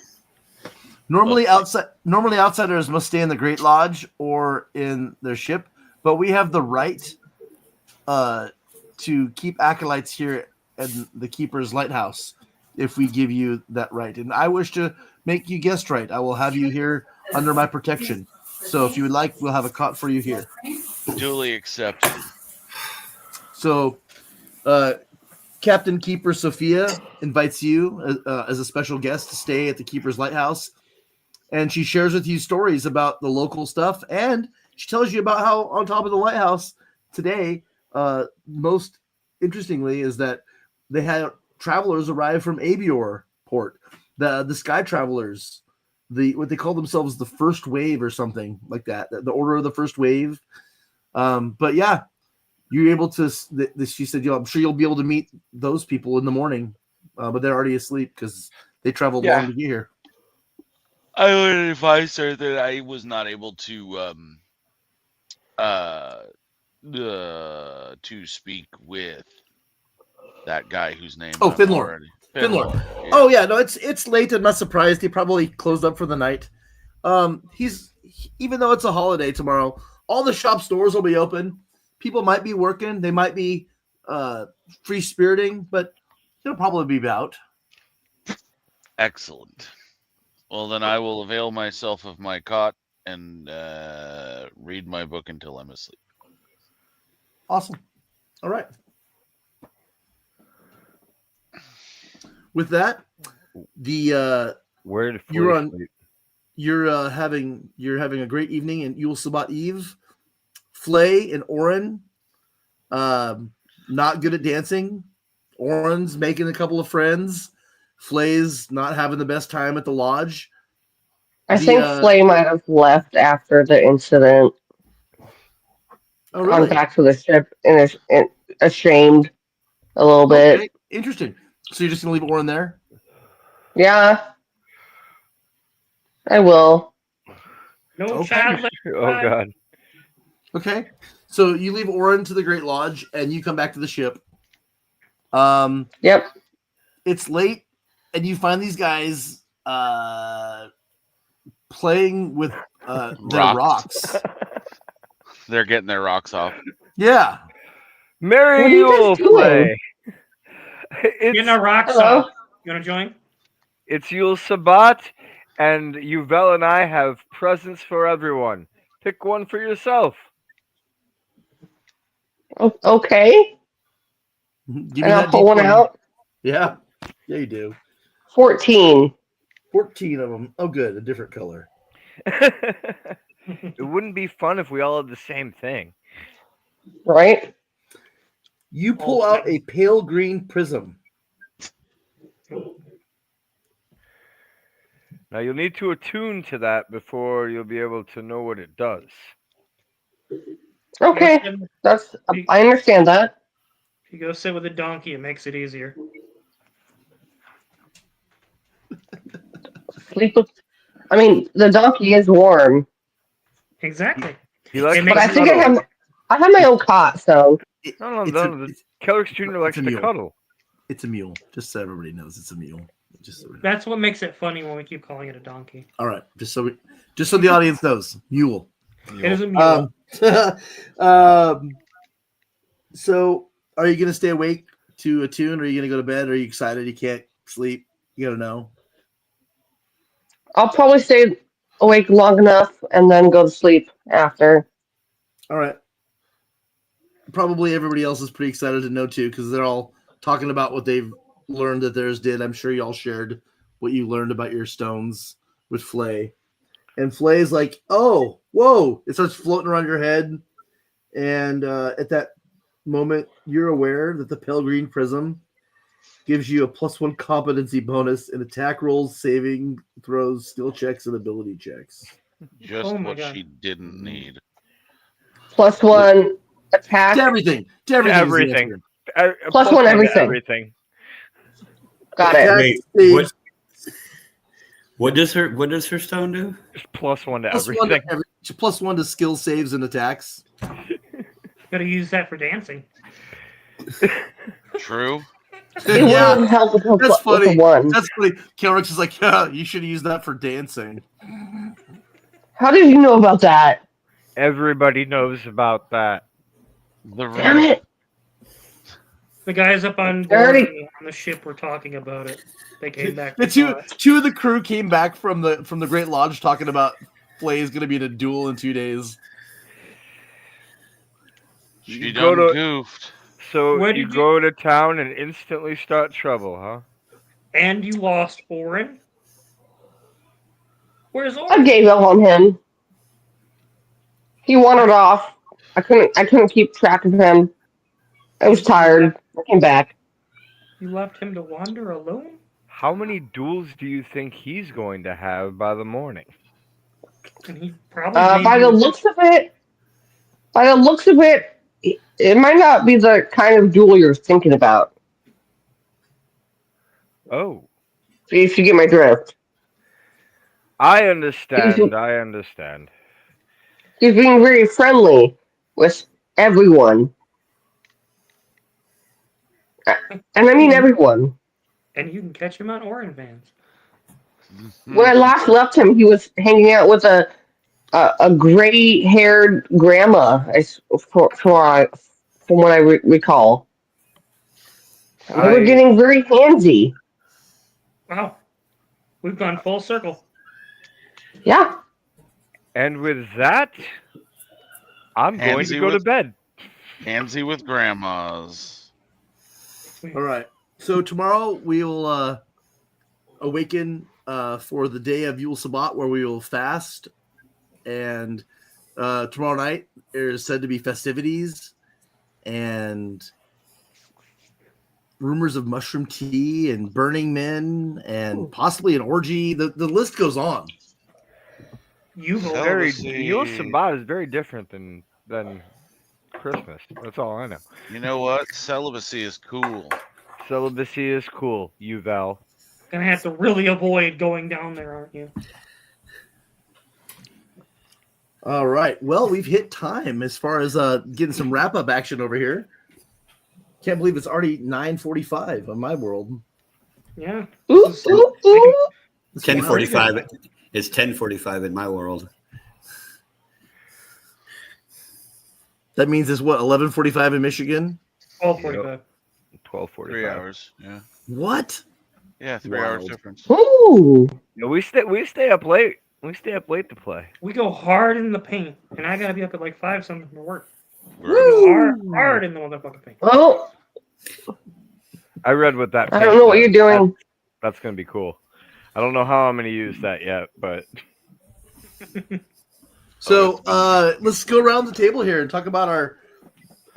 Normally, outsiders must stay in the Great Lodge or in their ship, but we have the right to keep acolytes here in the Keeper's Lighthouse if we give you that right. And I wish to make you guest right. I will have you here under my protection. So if you would like, we'll have a cot for you here. Duly accepted. So Captain Keeper Sophia invites you as a special guest to stay at the Keeper's Lighthouse. And she shares with you stories about the local stuff. And she tells you about how on top of the lighthouse today, most interestingly, is that they had travelers arrive from Abior port. The sky travelers, what they call themselves, the first wave or something like that. The order of the first wave. But yeah, you're able to. She said, I'm sure you'll be able to meet those people in the morning, but they're already asleep because they traveled long to get here. I would advise her that I was not able to speak with that guy whose name. Oh, Finlore. Finlore. Yeah. Oh yeah, no, it's late. I'm not surprised. He probably closed up for the night. Even though it's a holiday tomorrow, all the shop stores will be open. People might be working. They might be free spiriting, but it'll probably be about. Excellent. Well, then I will avail myself of my cot and read my book until I'm asleep. Awesome. All right. With that, Where did you're Phlae on. sleep? You're having a great evening in Yule Sabbat Eve. Phlae and Orin, not good at dancing. Orin's making a couple of friends. Phlae's not having the best time at the lodge. I think Phlae might have left after the incident. Oh, Gone really? back to the ship and ashamed a little bit. Okay, interesting. So you're just gonna leave Orin there? Yeah, I will. No Okay. child left Oh behind. God. Okay. So you leave Orin to the Great Lodge and you come back to the ship. Yep. It's late and you find these guys playing with their rocks. They're getting their rocks off. Yeah. Merry What are you guys Yule, doing? Phlae. Getting our rocks Hello? off. You want to join? It's Yule Sabbat, and Yuvel and I have presents for everyone. Pick one for yourself. Okay. Give me And I'll that pull one D20. out. Yeah. Yeah, you do. 14. 14 of them. Oh, good. A different color. It wouldn't be fun if we all had the same thing. Right? You pull out a pale green prism. Now you'll need to attune to that before you'll be able to know what it does. Okay. I understand that. If you go sit with a donkey, it makes it easier. Sleep with. I mean, the donkey is warm, Exactly. He likes It to makes but I think cuddle. I have my own cot, so No, It's the Kalerix Jr. likes a to mule. cuddle. It's a mule. Just so everybody knows, it's a mule. Just so That's what makes it funny when we keep calling it a donkey. all right. Just so the audience knows, mule. It is a mule. So are you gonna stay awake to attune, or are you gonna go to bed? Or are you excited? You can't sleep. You gotta know. I'll probably stay awake long enough and then go to sleep after. All right. Probably everybody else is pretty excited to know too, because they're all talking about what they've learned that theirs did. I'm sure y'all shared what you learned about your stones with Phlae. And Phlae is like, oh, whoa. It starts floating around your head. And at that moment, you're aware that the pale green prism gives you a +1 competency bonus in attack rolls, saving throws, skill checks, and ability checks. Just Oh my what God. she didn't need. +1 attack. To everything. To everything. is the answer. Plus one everything. Everything. Got it. Attack, Wait, save, what does her stone do? Just +1 to +1 everything. to +1 to skill saves and attacks. Gotta use that for dancing. True. It would Yeah, have helped with that's with funny. the one. That's funny. Kalerix is like, yeah, you should have used that for dancing. How did you know about that? Everybody knows about that. Damn it. The guys up on board Dirty. on the ship were talking about it. They came back. The to two of the crew came back from the Great Lodge talking about Phlae is going to be in a duel in 2 days. She Go done to- goofed. So Where you did go to town and instantly start trouble, huh? And you lost Orin. Where's I Orin? gave up on him. He wandered off. I couldn't keep track of him. I was tired. I came back. You left him to wander alone? How many duels do you think he's going to have by the morning? And he probably By the looks of it, it might not be the kind of duel you're thinking about. Oh, If you get my drift. I understand. I understand. He's being very friendly with everyone. And I mean everyone. and you can catch him on Orin Vans. When I last left him, he was hanging out with a a gray-haired grandma, from what I recall. They were getting very handsy. Wow. We've gone full circle. Yeah. And with that, I'm going to Handsy go to with- bed. Handsy with grandmas. All right. So tomorrow we will awaken for the day of Yule Sabbat, where we will fast. And tomorrow night there's said to be festivities and rumors of mushroom tea and burning men and possibly an orgy. The list goes on. You've Yule Sabbat is very different than Christmas. That's all I know. You know what? Celibacy is cool. Celibacy is cool, Val. gonna have to really avoid going down there, aren't you? All right. Well, we've hit time as far as getting some wrap up action over here. Can't believe it's already 9:45 on my world. Yeah. Ooh, ooh, ooh. 10:45. It's 10:45 in my world. That means it's what, 11:45 in Michigan? 12:45. 12:45. 3 hours. Yeah. What? Yeah, 3 hours Wild. difference. Ooh. No, we stay up late. We stay up late to play. We go hard in the paint, and I gotta be up at like 5 something for work. Right. Hard in the motherfucking paint. Oh, I read what that. I don't know what you're doing. That's gonna be cool. I don't know how I'm gonna use that yet, but So let's go around the table here and talk about our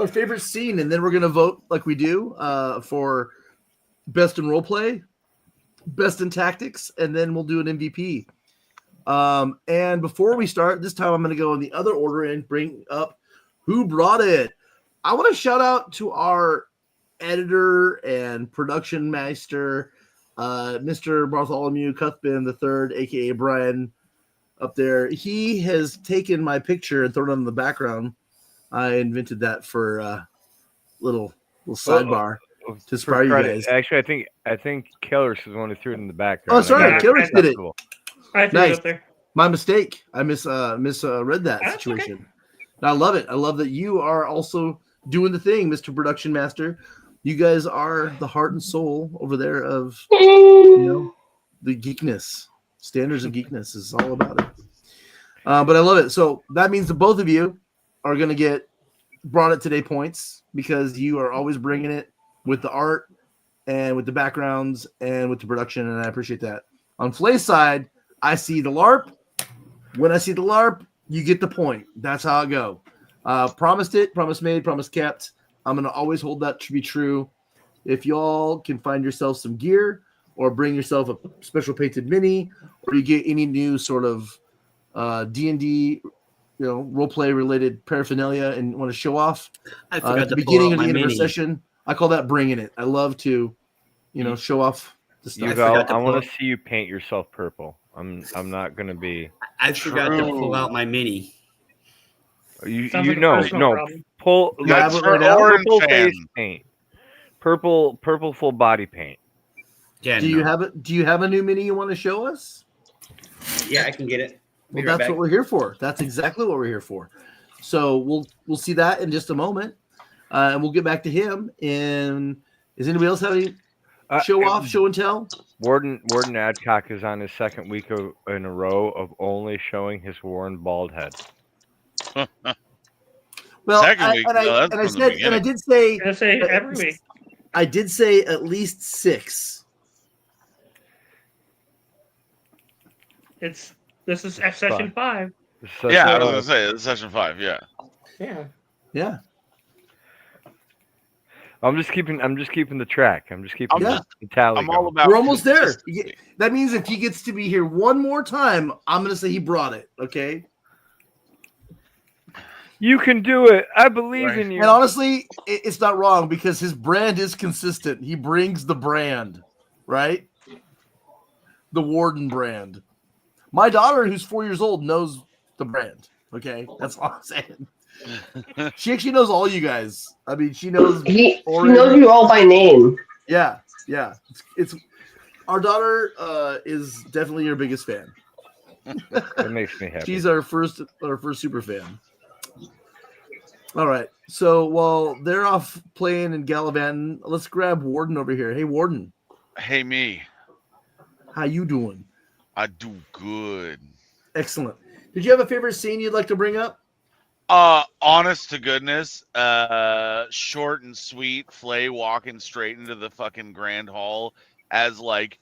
favorite scene, and then we're gonna vote like we do for best in role play, best in tactics, and then we'll do an MVP. And before we start, this time I'm gonna go in the other order and bring up who brought it. I want to shout out to our editor and production master, Mr. Bartholomew Cuthbend III, aka Brian, up there. He has taken my picture and thrown it on the background. I invented that for little sidebar to inspire you guys. Actually, I think Kalerix is the one who threw it in the background. Oh, sorry, Yeah, Kalerix did it. Cool. I threw Nice. it up there. My mistake. I misread that That's situation. okay. And I love it. I love that you are also doing the thing, Mr. Production Master. You guys are the heart and soul over there of the geekness. Standards of geekness is all about it. But I love it. So that means that both of you are going to get brought it today points because you are always bringing it with the art and with the backgrounds and with the production, and I appreciate that. On Phlae's side, I see the LARP. When I see the LARP, you get the point. That's how it go. Promised it, promise made, promise kept. I'm going to always hold that to be true. If y'all can find yourself some gear or bring yourself a special painted mini, or you get any new sort of D&D, role play related paraphernalia and want to show off I forgot at the to pull beginning out of the my end of a mini. session, I call that bringing it. I love to, show off the stuff. Val, to I want pull- to see you paint yourself purple. I'm not gonna be. I forgot to pull out my mini. You Sounds like a know personal no problem. pull You have like it right now? Orin purple fan. face paint, purple full body paint. Yeah, Do you have it? Do you have a new mini you want to show us? Yeah, I can get it. Well, Be right that's back. what we're here for. That's exactly what we're here for. So we'll see that in just a moment, and we'll get back to him. And does anybody else have any show off, show and tell? Warden Adcock is on his second week in a row of only showing his worn bald head. Well, Second week, no, that's and I from the said, and I beginning. did say, I say every week. I did say at least 6. This is session 5. So- Yeah, I was gonna say it's session 5. Yeah. Yeah. Yeah, I'm just keeping the track. I'm just keeping Yeah. the tally. I'm all going. about. we're almost there. consistency. That means if he gets to be here one more time, I'm gonna say he brought it. Okay. You can do it. I believe Right. in you. And honestly, it's not wrong because his brand is consistent. He brings the brand, right? The Warden brand. My daughter, who's 4 years old, knows the brand. Okay, that's all I'm saying. She actually knows all you guys. I mean, she knows. She Orin. knows you all by name. Yeah. It's our daughter is definitely your biggest fan. That makes me happy. She's our first super fan. All right. So while they're off playing and gallivanting, let's grab Warden over here. Hey, Warden. Hey, me. How you doing? I do good. Excellent. Did you have a favorite scene you'd like to bring up? Honest to goodness, short and sweet, Phlae walking straight into the fucking Grand Hall as like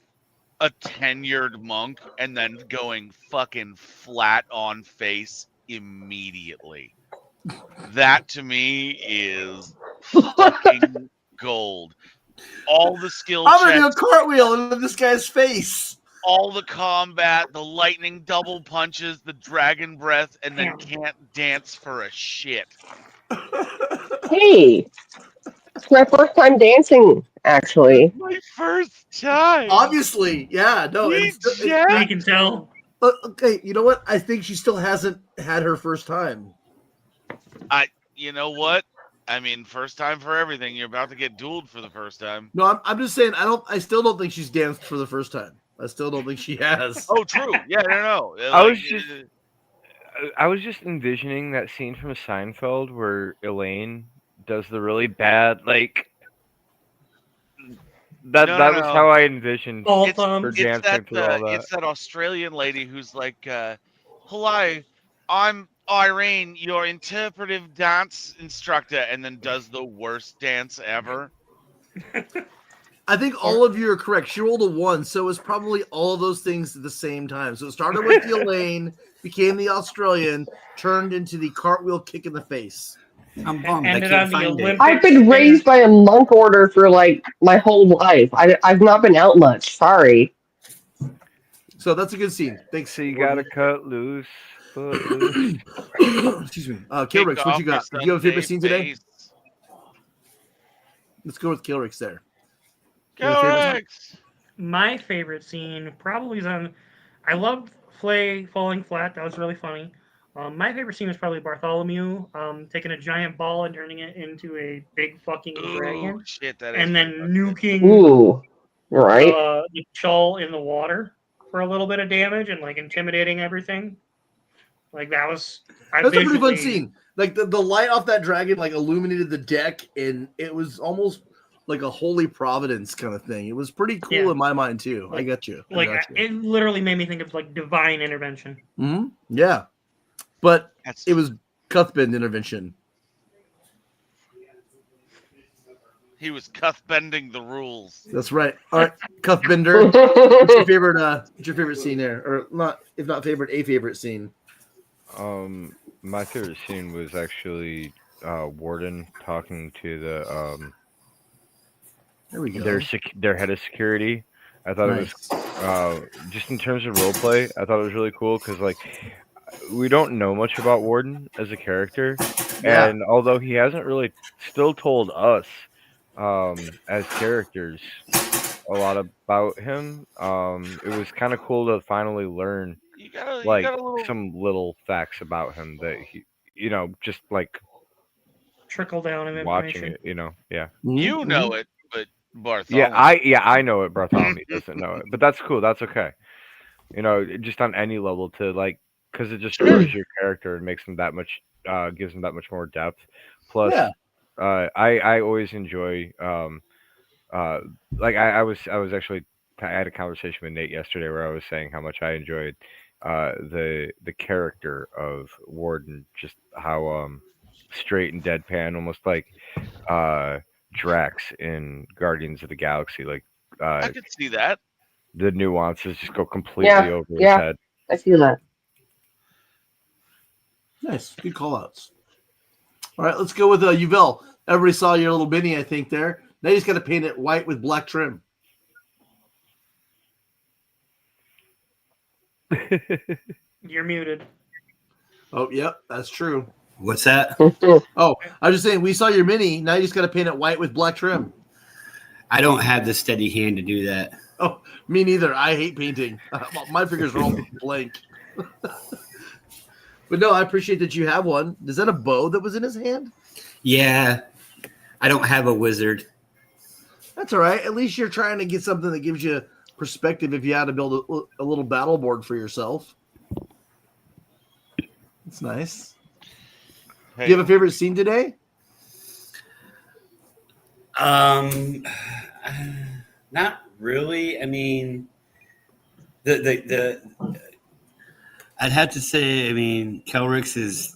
a tenured monk and then going fucking flat on face immediately. That to me is fucking gold. All the skill I'm gonna do a checks, cartwheel into this guy's face. all the combat, the lightning double punches, the dragon breath, and then can't dance for a shit. Hey, it's my first time dancing, actually. My first time. Obviously, yeah. No, We I can tell. okay. You know what? I think she still hasn't had her first time. You know what? I mean, first time for everything. You're about to get dueled for the first time. No, I'm just saying. I still don't think she's danced for the first time. I still don't think she has. Oh, true. Yeah, no. I was just envisioning that scene from Seinfeld where Elaine does the really bad that was how I envisioned Ball It's thumb. dancing through all that. It's that Australian lady who's like, hello, I'm Irene, your interpretive dance instructor, and then does the worst dance ever. I think all of you are correct. She rolled a 1, so it was probably all of those things at the same time. So it started with the Elaine, became the Australian, turned into the cartwheel kick in the face. I'm bummed. I Ended can't on the find it. Olympic I've been raised by a monk order for like my whole life. I've not been out much. Sorry. So that's a good scene. Thanks. So you gotta cut loose. Footloose. Excuse me. Kalerix, what you got? Do you have a favorite scene today? Let's go with Kalerix there. Kalerix! My favorite scene probably is on. I loved Phlae falling flat. That was really funny. My favorite scene was probably Bartholomew taking a giant ball and turning it into a big fucking dragon, Shit, that is and then fucking nuking Ooh, right. the Chull in the water for a little bit of damage and like intimidating everything. Like that was. That's a pretty fun scene. Like the light off that dragon like illuminated the deck, and it was almost like a holy providence kind of thing. It was pretty cool in my mind too. I got you. It literally made me think of like divine intervention. Mm-hmm. Yeah, but it was Cuthbend intervention. He was Cuthbending the rules. That's right. All right, Cuthbender. What's your favorite? What's your favorite scene there, or not? If not favorite, a favorite scene. My favorite scene was actually Warden talking to the There we go. their head of security. I thought it was just in terms of role play. I thought it was really cool because like we don't know much about Warden as a character, and although he hasn't really still told us as characters a lot about him, it was kind of cool to finally learn some little facts about him that he, just like trickle down of watching information. it, You know it, but Bartholomew. I know it. Bartholomew doesn't know it, but that's cool. That's okay. Just on any level to like, because it just shows your character and makes them that much, gives them that much more depth. Plus, I always enjoy, I was actually, I had a conversation with Nate yesterday where I was saying how much I enjoyed the character of Warden, just how straight and deadpan, almost like Drax in Guardians of the Galaxy. Like I could see that. The nuances just go completely over his head. I see that. Nice, good call outs. All right, let's go with Yuvel. Everybody saw your little mini, I think, there. Now you just got to paint it white with black trim. You're muted. Oh, yep, that's true. What's that? Oh, I was just saying, we saw your mini. Now you just got to paint it white with black trim. I don't have the steady hand to do that. Oh, me neither. I hate painting. My fingers are all blank. But no, I appreciate that you have one. Is that a bow that was in his hand? Yeah, I don't have a wizard. That's all right. At least you're trying to get something that gives you perspective if you had to build a little battle board for yourself. It's nice. Hey, Do you have a favorite scene today? Not really. I mean, the I'd have to say. I mean, Kalerix is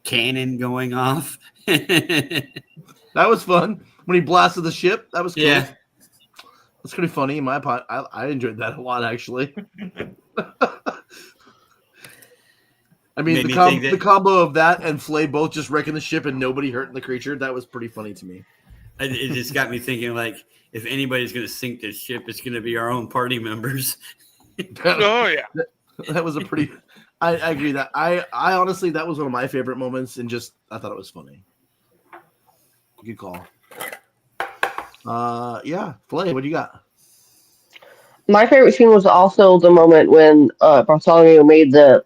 cannon going off. That was fun when he blasted the ship. That was cool. Yeah. That's pretty funny. In my part, I enjoyed that a lot actually. I mean, Made me think that- the combo of that and Phlae both just wrecking the ship and nobody hurting the creature, that was pretty funny to me. It just got me thinking, like, if anybody's going to sink this ship, it's going to be our own party members. oh yeah. That was a pretty... I agree that. I honestly, that was one of my favorite moments, and just, I thought it was funny. Good call. Yeah, Phlae, what do you got? My favorite scene was also the moment when Bartholomew made the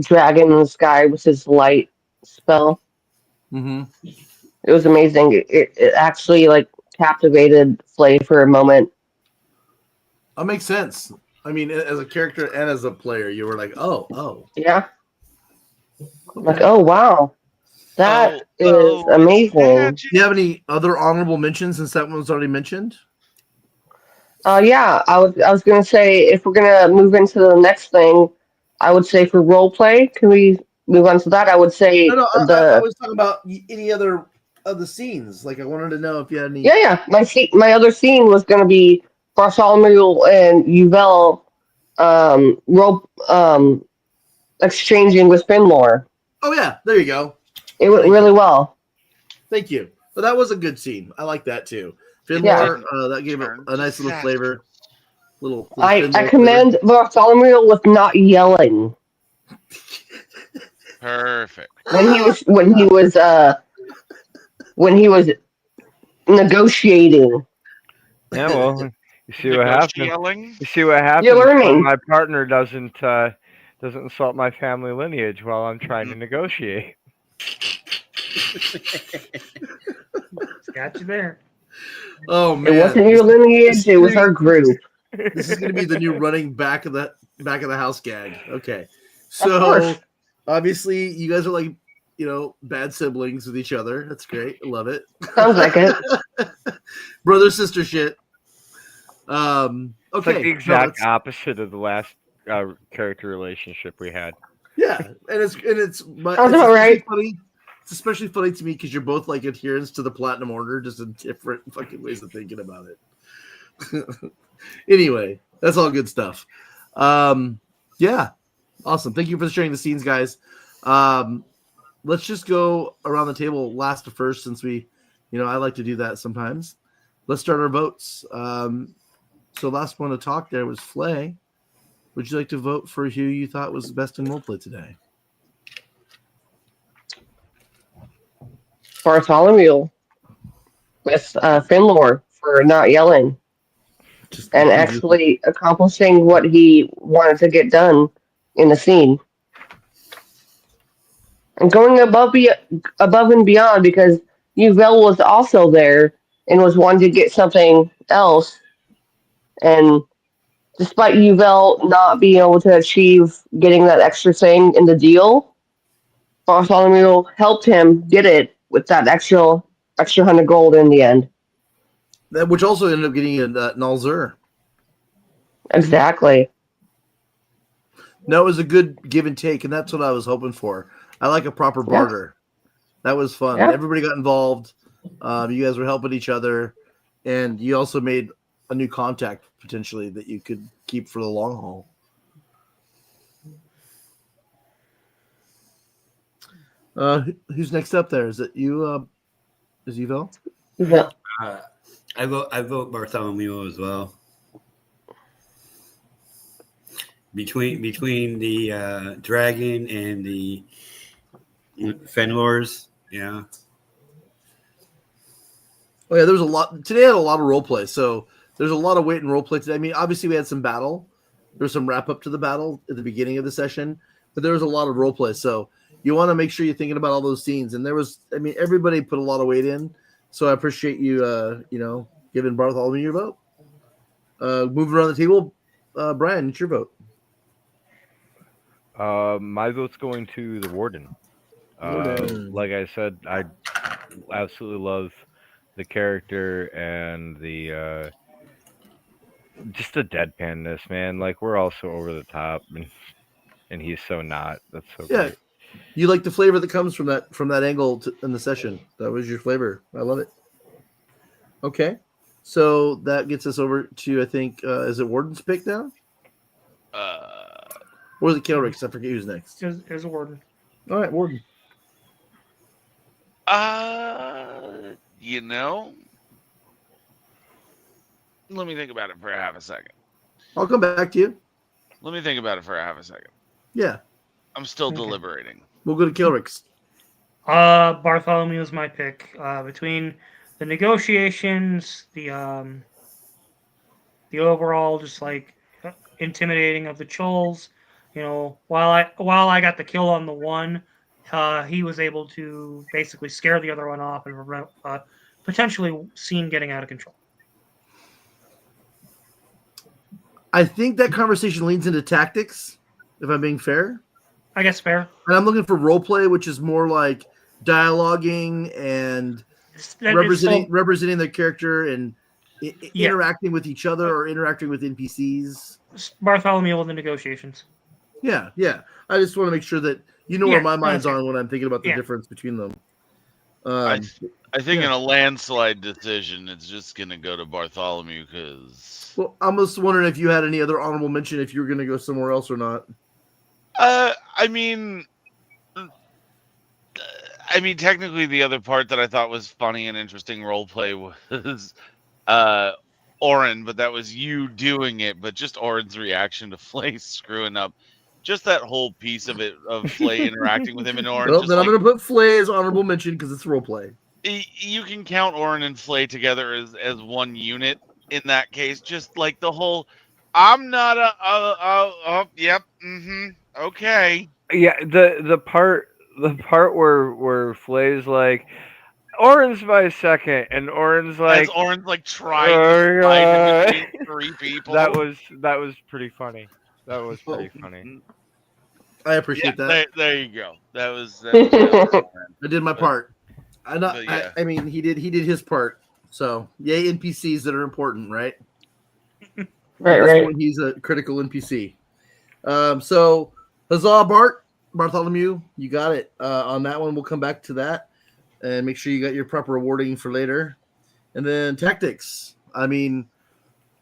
dragon in the sky with his light spell. Mm-hmm. It was amazing. It actually like captivated Phlae for a moment. That makes sense. I mean, as a character and as a player, you were like, oh. Yeah. Like, Okay. oh wow. That is it's amazing. magic. Do you have any other honorable mentions since that one was already mentioned? Yeah, I was gonna say if we're gonna move into the next thing, I would say for role play, can we move on to that? I would say No, I the was talking about any other of the scenes. Like, I wanted to know if you had any. yeah. My other scene was gonna be Bartholomew and Uvel role exchanging with Finlore. Oh yeah, there you go. It went Thank really you. well. Thank you. But that was a good scene. I like that too. Yeah. Finlore, that gave it a nice little flavor. Little I Finlore commend Bartholomew with not yelling Perfect. when he was negotiating. Yeah, well, you see what happens. Yelling. You see what happens You're when learning. my partner doesn't insult my family lineage while I'm trying to negotiate. It's got you there. Oh man, It wasn't your lineage; it was gonna our group. This is going to be the new running back of the house gag. Okay, Of so course. obviously you guys are like, bad siblings with each other. That's great. I love it. Sounds like it. Brother sister shit. It's Okay. like the exact opposite of the last character relationship we had. Yeah, and it's Sounds about right. funny. It's especially funny to me because you're both like adherents to the Platinum Order, just in different fucking ways of thinking about it. Anyway, that's all good stuff. Yeah, awesome. Thank you for sharing the scenes, guys. Let's just go around the table last to first, since we, I like to do that sometimes. Let's start our votes. So last one to talk there was Phlae. Would you like to vote for who you thought was the best in roleplay today? Bartholomew with Finlore for not yelling and actually accomplishing what he wanted to get done in the scene. And going above and beyond because Uvel was also there and was wanting to get something else. And despite Uvel not being able to achieve getting that extra thing in the deal, Bartholomew helped him get it with that extra 100 gold in the end. That, which also ended up getting a Nalzer. Exactly. No, it was a good give and take, and that's what I was hoping for. I like a proper barter. That was fun. Yeah. Everybody got involved. You guys were helping each other, and you also made a new contact potentially that you could keep for the long haul. Who's next up there? Is it you? Is Uvel? Yeah. I vote Bartholomew as well. Between the dragon and the Fenlors, yeah. Oh yeah, there was a lot today. Had a lot of role play, so there's a lot of weight in role play today. I mean, obviously we had some battle. There was some wrap up to the battle at the beginning of the session, but there was a lot of role play. So you want to make sure you're thinking about all those scenes. And there was, I mean, everybody put a lot of weight in. So I appreciate you, giving Bartholomew your vote. Moving around the table, Brian, it's your vote. My vote's going to the Warden. Warden. Like I said, I absolutely love the character and the just the deadpanness, man. Like we're all so over the top, and he's so not. That's so Yeah, great. you like the flavor that comes from that angle in the session. That was your flavor. I love it. Okay, so that gets us over to I think is it Warden's pick now, or is it Kalerix? I forget who's next. Is a Warden. All right, Warden. You know, let me think about it for a half a second. I'll come back to you. Let me think about it for a half a second. Yeah, I'm still Okay. deliberating. we'll go to Kalerix. Bartholomew is my pick. Between the negotiations, the overall just like intimidating of the Chulls, while I got the kill on the one, he was able to basically scare the other one off and prevent potentially scene getting out of control. I think that conversation leans into tactics, if I'm being fair. I guess fair. And I'm looking for role play, which is more like dialoguing and representing their character and interacting with each other or interacting with NPCs. Bartholomew with the negotiations. Yeah. I just want to make sure that you know where my mind's on when I'm thinking about the difference between them. I think in a landslide decision, it's just going to go to Bartholomew because. Well, I'm just wondering if you had any other honorable mention if you were going to go somewhere else or not. I mean, technically, the other part that I thought was funny and interesting roleplay was Orin, but that was you doing it. But just Orin's reaction to Phlae screwing up, just that whole piece of it of Phlae interacting with him and Orin. Well, then I'm going to put Phlae as honorable mention because it's roleplay. You can count Orin and Phlae together as one unit in that case. Just like the whole, I'm not yep, okay. Yeah, the part where Phlae's like, Orin's my second, and Orin's like, trying to slide in between three people. That was pretty funny. That was pretty funny. I appreciate that. There you go. That was I did my part. I mean, he did his part. So, yay, NPCs that are important, right? Right. When he's a critical NPC. So, huzzah, Bartholomew, you got it. On that one, we'll come back to that and make sure you got your proper rewarding for later. And then tactics. I mean,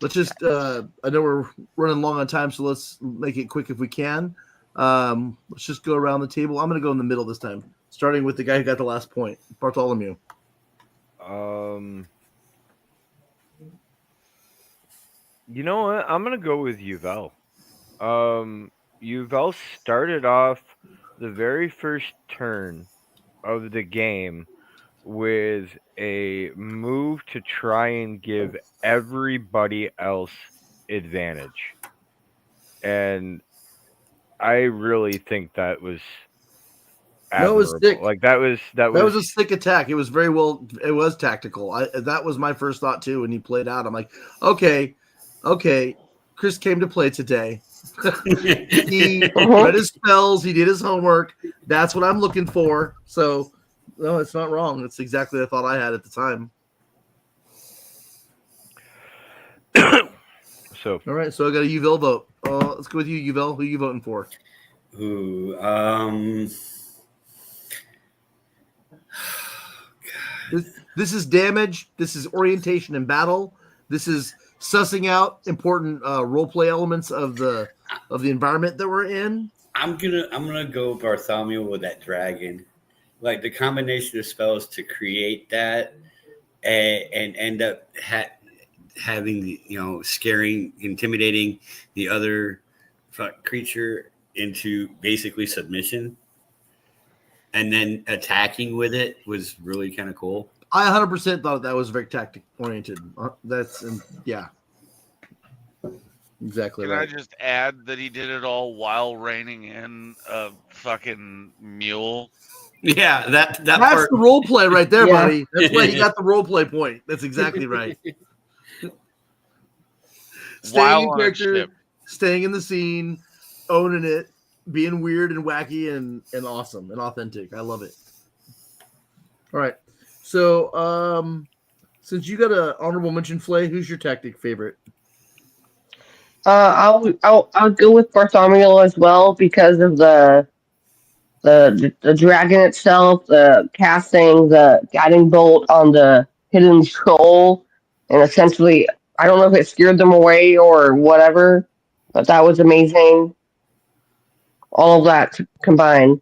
let's just. I know we're running long on time, so let's make it quick if we can. Let's just go around the table. I'm going to go in the middle this time, starting with the guy who got the last point, Bartholomew. You know what? I'm going to go with Yuvel. Yuvel started off the very first turn of the game with a move to try and give everybody else advantage. And I really think that was admirable. That was sick. Like that was a sick attack. It was very well. It was tactical. That was my first thought too. When he played out, I'm like, okay. Chris came to play today. He read his spells. He did his homework. That's what I'm looking for. So, no, it's not wrong. It's exactly the thought I had at the time. So, all right. So I got a Yuvel vote. Let's go with you, Yuvel. Who are you voting for? This is damage. This is orientation in battle. This is sussing out important role play elements of the environment that we're in. I'm gonna go Bartholomew with that dragon, like the combination of spells to create that and end up having scaring, intimidating the other creature into basically submission, and then attacking with it was really kind of cool. I 100% thought that was very tactic oriented. Yeah. Exactly. Can I just add that he did it all while reining in a fucking mule? Yeah, that's part. The role play right there, buddy. That's why he got the role play point. That's exactly right. Staying in character, staying in the scene, owning it. being weird and wacky and awesome and authentic. I love it. All right. So since you got an honorable mention, Phlae, who's your tactic favorite? I'll go with Bartholomew as well because of the dragon itself, the casting, the guiding bolt on the hidden troll, and essentially, I don't know if it scared them away or whatever, but that was amazing. All of that combined.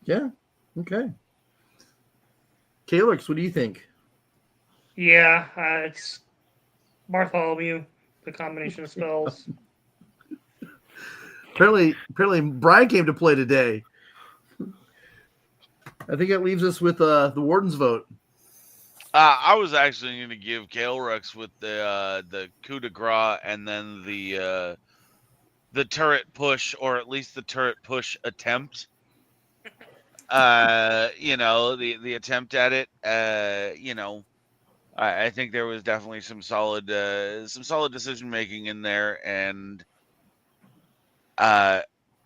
Yeah. Okay. Kalerix, what do you think? Yeah, it's Bartholomew, the combination of spells. Apparently, Brian came to play today. I think that leaves us with the Warden's vote. I was actually going to give Kalerix with the coup de grace and then the turret push, or at least the turret push attempt. The attempt at it. I think there was definitely some solid decision making in there, and I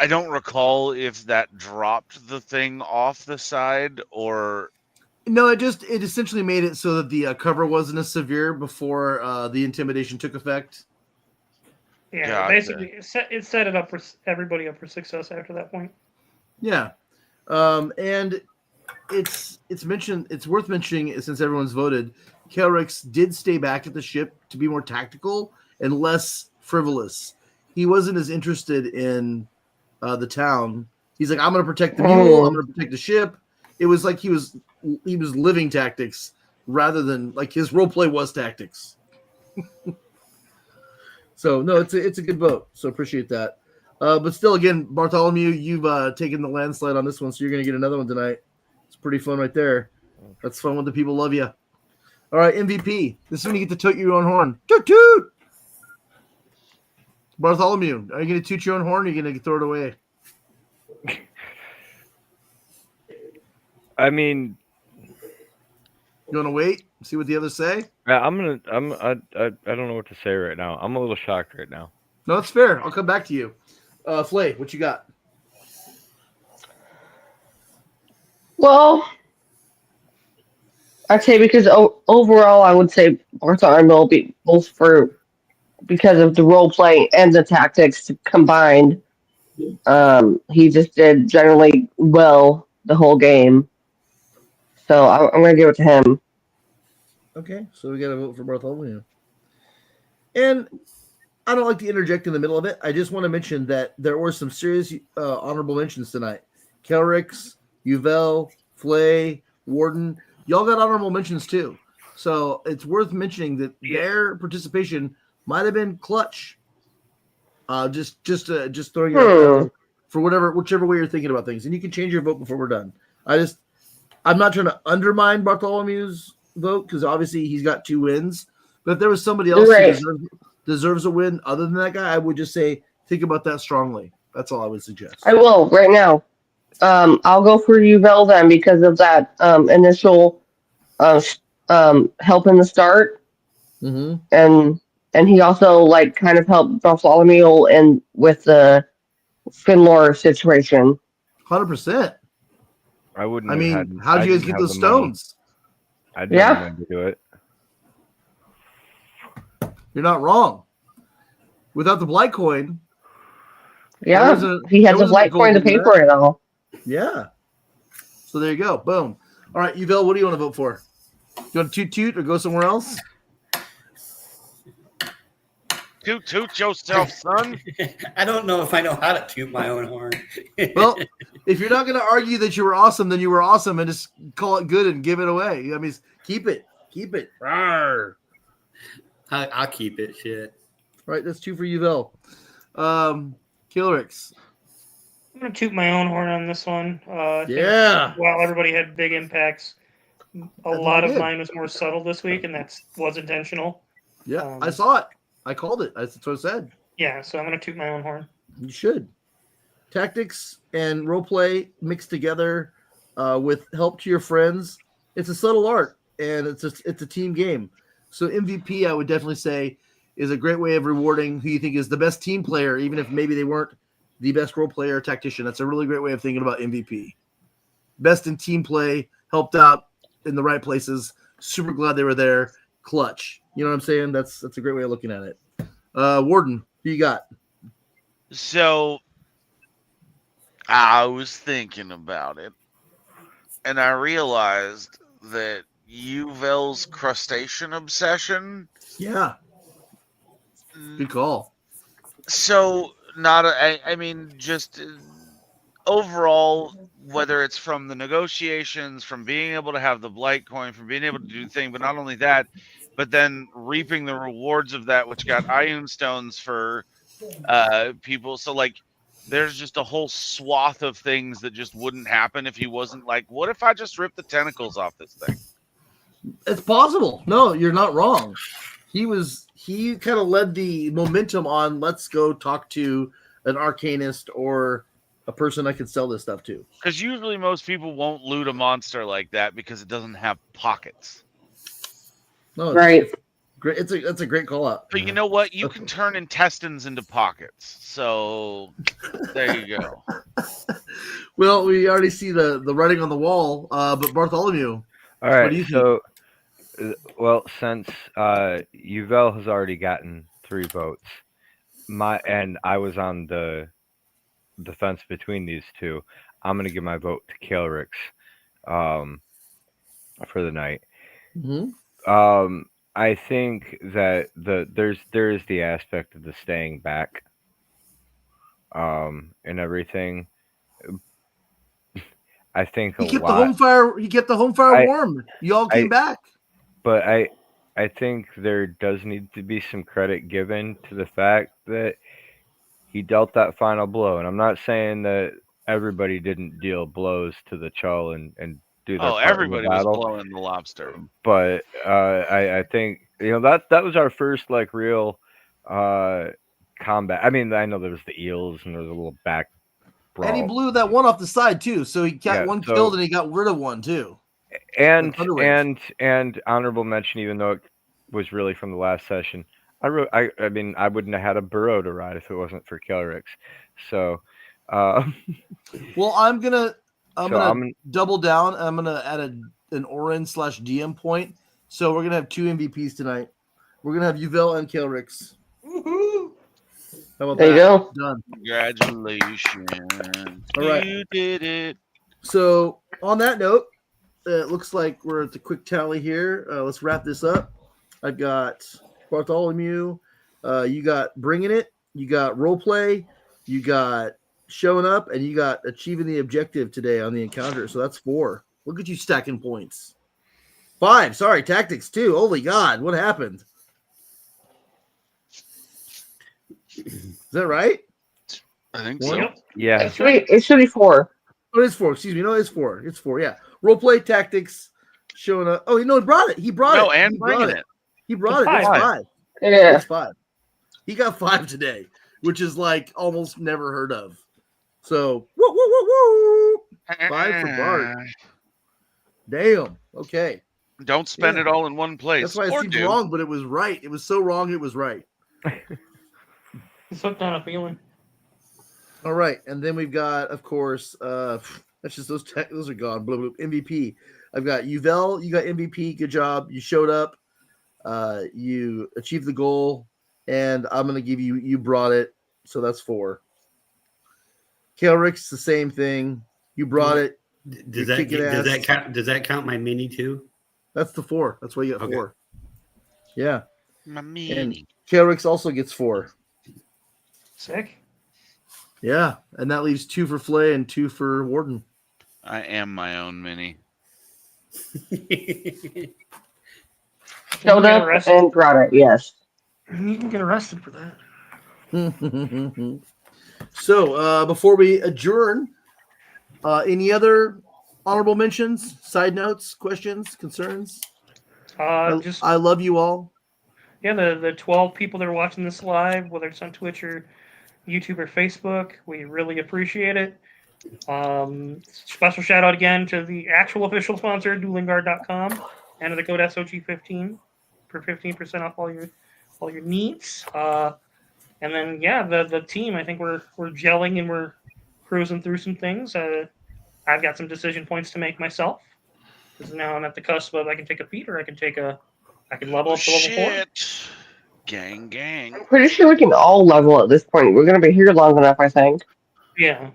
don't recall if that dropped the thing off the side or. No, it essentially made it so that the cover wasn't as severe before the intimidation took effect. Yeah, Gotcha. basically, it set it up for everybody up for success after that point. Yeah, and it's worth mentioning since everyone's voted. Kalerix did stay back at the ship to be more tactical and less frivolous. He wasn't as interested in the town. He's like, I'm going to protect the mule. I'm going to protect the ship. It was like he was living tactics rather than like his role play was tactics. So no, it's a good vote. So appreciate that. But still, again, Bartholomew, you've taken the landslide on this one, so you're going to get another one tonight. It's pretty fun right there. That's fun when the people love you. All right, MVP. This is when you get to toot your own horn. Toot toot. Bartholomew, are you going to toot your own horn or are you going to throw it away? I mean, you want to wait? See what the others say? I don't know what to say right now. I'm a little shocked right now. No, it's fair. I'll come back to you. Phlae, what you got? Well, I'd say because overall, I would say Bartholomew will be both because of the role play and the tactics combined. He just did generally well the whole game. So I'm going to give it to him. Okay, so we got to vote for Bartholomew. And I don't like to interject in the middle of it. I just want to mention that there were some serious honorable mentions tonight. Kalerix, Uvel, Phlae, Warden. Y'all got honorable mentions too. So it's worth mentioning that their participation might have been clutch. Just throwing it out there for whichever way you're thinking about things. And you can change your vote before we're done. I'm not trying to undermine Bartholomew's vote because obviously he's got 2 wins. But if there was somebody else who deserves a win other than that guy, I would just say think about that strongly. That's all I would suggest. I will right now. I'll go for Uvel then because of that initial help in the start, and he also kind of helped Bartholomew and with the Finlore situation. 100%. I wouldn't. I mean, how did you guys get those stones? I didn't have to do it. You're not wrong. Without the blight coin, he has a blight coin to pay for it all. Yeah. So there you go. Boom. All right, Uvel, what do you want to vote for? You want to toot or go somewhere else? Toot yourself, son. I don't know if I know how to toot my own horn. Well, if you're not going to argue that you were awesome, then you were awesome and just call it good and give it away. I mean, keep it. Keep it. Rawr. I'll keep it. Shit. Right, that's 2 for Uvel. Kalerix. I'm going to toot my own horn on this one. Yeah. While everybody had big impacts, a lot of mine was more subtle this week, and that was intentional. Yeah, I saw it. I called it. That's what I said. Yeah, so I'm going to toot my own horn. You should. Tactics and role play mixed together with help to your friends. It's a subtle art, and it's a team game. So MVP, I would definitely say is a great way of rewarding who you think is the best team player, even if maybe they weren't the best role player or tactician. That's a really great way of thinking about MVP. Best in team play, helped out in the right places. Super glad they were there. Clutch. You know what I'm saying? That's a great way of looking at it. Warden, who you got? So I was thinking about it, and I realized that Yuvel's crustacean obsession. Yeah, good call. So not I mean just overall, whether it's from the negotiations, from being able to have the blight coin, from being able to do the thing, but not only that, but then reaping the rewards of that, which got Ion stones for people. So like there's just a whole swath of things that just wouldn't happen if he wasn't like, what if I just rip the tentacles off this thing? It's possible. No, you're not wrong. He kind of led the momentum on let's go talk to an arcanist or a person I could sell this stuff to. Because usually most people won't loot a monster like that because it doesn't have pockets. No, Right. Great. That's a great call out. But you know what? You can turn intestines into pockets. So there you go. Well, we already see the writing on the wall. But Bartholomew, All right. what do you think? So, since Yuvel has already gotten 3 votes, and I was on the fence between these two, I'm going to give my vote to Kalerix for the night. Mm-hmm. I think that there is the aspect of the staying back and everything. I think He kept the home fire warm. You all came back. But I think there does need to be some credit given to the fact that he dealt that final blow. And I'm not saying that everybody didn't deal blows to the Chull and do their part everybody in the was battle. blowing the lobster. But I think that was our first like real combat. I mean, I know there was the eels and there was a little back brawl. And he blew that one off the side too, so he got one killed and he got rid of one too. And honorable mention, even though it was really from the last session, I mean, I wouldn't have had a burrow to ride if it wasn't for Kalerix. So, well, I'm gonna double down. I'm gonna add an Orin / DM point. So we're gonna have 2 MVPs tonight. We're gonna have Yuvel and Kalerix. Woohoo! How about there you go. Done. Congratulations. All right. You did it. So on that note, it looks like we're at the quick tally here. Let's wrap this up. I've got Bartholomew. You got bringing it. You got role play. You got showing up, and you got achieving the objective today on the encounter. So that's 4. Look at you stacking points. 5. Sorry, tactics 2. Holy God, what happened? Is that right? I think One? so. yeah. It should be 4. Oh, it's 4. Excuse me. No, it's 4. It's 4. Yeah. Role play, tactics, showing up. Oh, no, he brought it. He brought it. And he bringing it. He brought it. It's 5. Yeah. It's 5. He got 5 today, which is like almost never heard of. So, woo, woo, woo, woo. 5 for Bart. Damn. Okay. Don't spend it all in one place. That's why it seemed wrong, but it was right. It was so wrong, it was right. It's hooked on a feeling. All right, and then we've got, of course, that's just those are gone. Blah, blah, MVP. I've got Yuvel. You got MVP. Good job. You showed up. You achieved the goal, and I'm gonna give you. You brought it, so that's 4. Kalerix, the same thing. You brought it. Does that count my mini too? That's the 4. That's why you got 4. Yeah. My And mini. Kalerix also gets 4. Sick. Yeah, and that leaves 2 for Phlae and 2 for Warden. I am my own mini. Showed up and brought it, yes. You can get arrested for that. So, before we adjourn, any other honorable mentions, side notes, questions, concerns? I love you all. Yeah, the 12 people that are watching this live, whether it's on Twitch or YouTube or Facebook, we really appreciate it. Special shout out again to the actual official sponsor, duelingguard.com, and the code SOG15 for 15% off all your all your needs. And then the team. I think we're gelling and we're cruising through some things. I've got some decision points to make myself. Because now I'm at the cusp of I can take a feat or I can level up to level 4. Shit. Gang. I'm pretty sure we can all level at this point. We're going to be here long enough, I think. Yeah.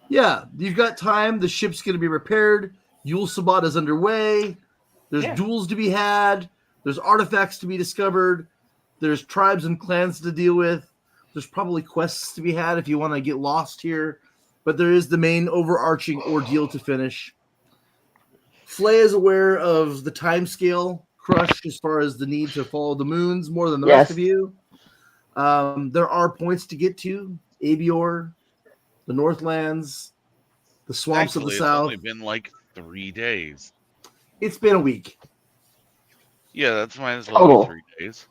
Yeah, you've got time. The ship's going to be repaired. Yule Sabbat is underway. There's duels to be had. There's artifacts to be discovered. There's tribes and clans to deal with. There's probably quests to be had if you want to get lost here. But there is the main overarching ordeal to finish. Phlae is aware of the time scale crush as far as the need to follow the moons more than the rest of you. There are points to get to. Abior, the Northlands, the swamps of the south. It's only been like 3 days. It's been a week. Yeah, that's might as well be 3 days.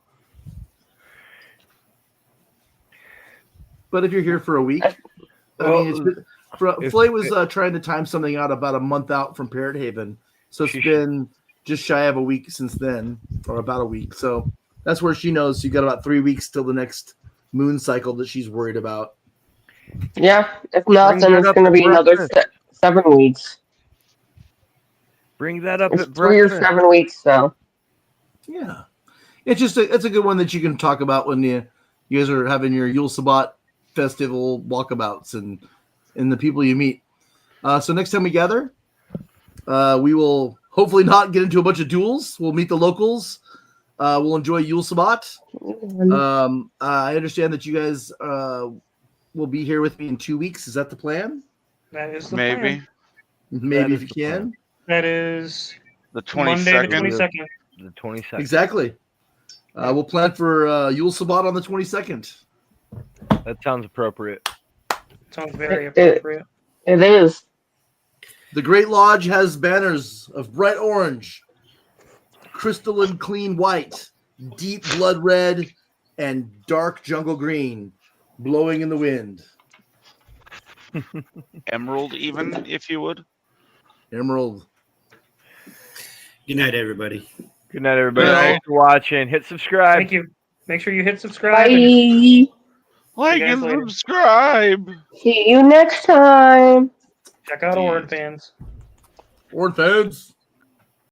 But if you're here for a week, Phlae was trying to time something out about a month out from Parrot Haven. So it's been just shy of a week since then, or about a week. So that's where she knows you got about 3 weeks till the next moon cycle that she's worried about. Yeah, if not, then it's going to be another 7 weeks. Bring that up it's at 3 or 7 weeks, so. Yeah. It's a good one that you can talk about when you guys are having your Yule Sabbat festival walkabouts and the people you meet. So next time we gather, we will hopefully not get into a bunch of duels. We'll meet the locals. We'll enjoy Yule Sabbat. I understand that you guys will be here with me in 2 weeks. Is that the plan? That is the plan. Maybe if you can. That is the 22nd. Monday the 22nd. The 22nd. Exactly. We'll plan for Yule Sabbat on the 22nd. That sounds appropriate. Sounds very appropriate. It is. The Great Lodge has banners of bright orange, crystalline clean white, deep blood red, and dark jungle green, blowing in the wind. Emerald, even, if you would. Emerald. Good night, everybody. Good night, everybody. Thanks for watching. Hit subscribe. Thank you. Make sure you hit subscribe. Bye. Like and subscribe. See you next time. Check out Orin fans. Orin fans.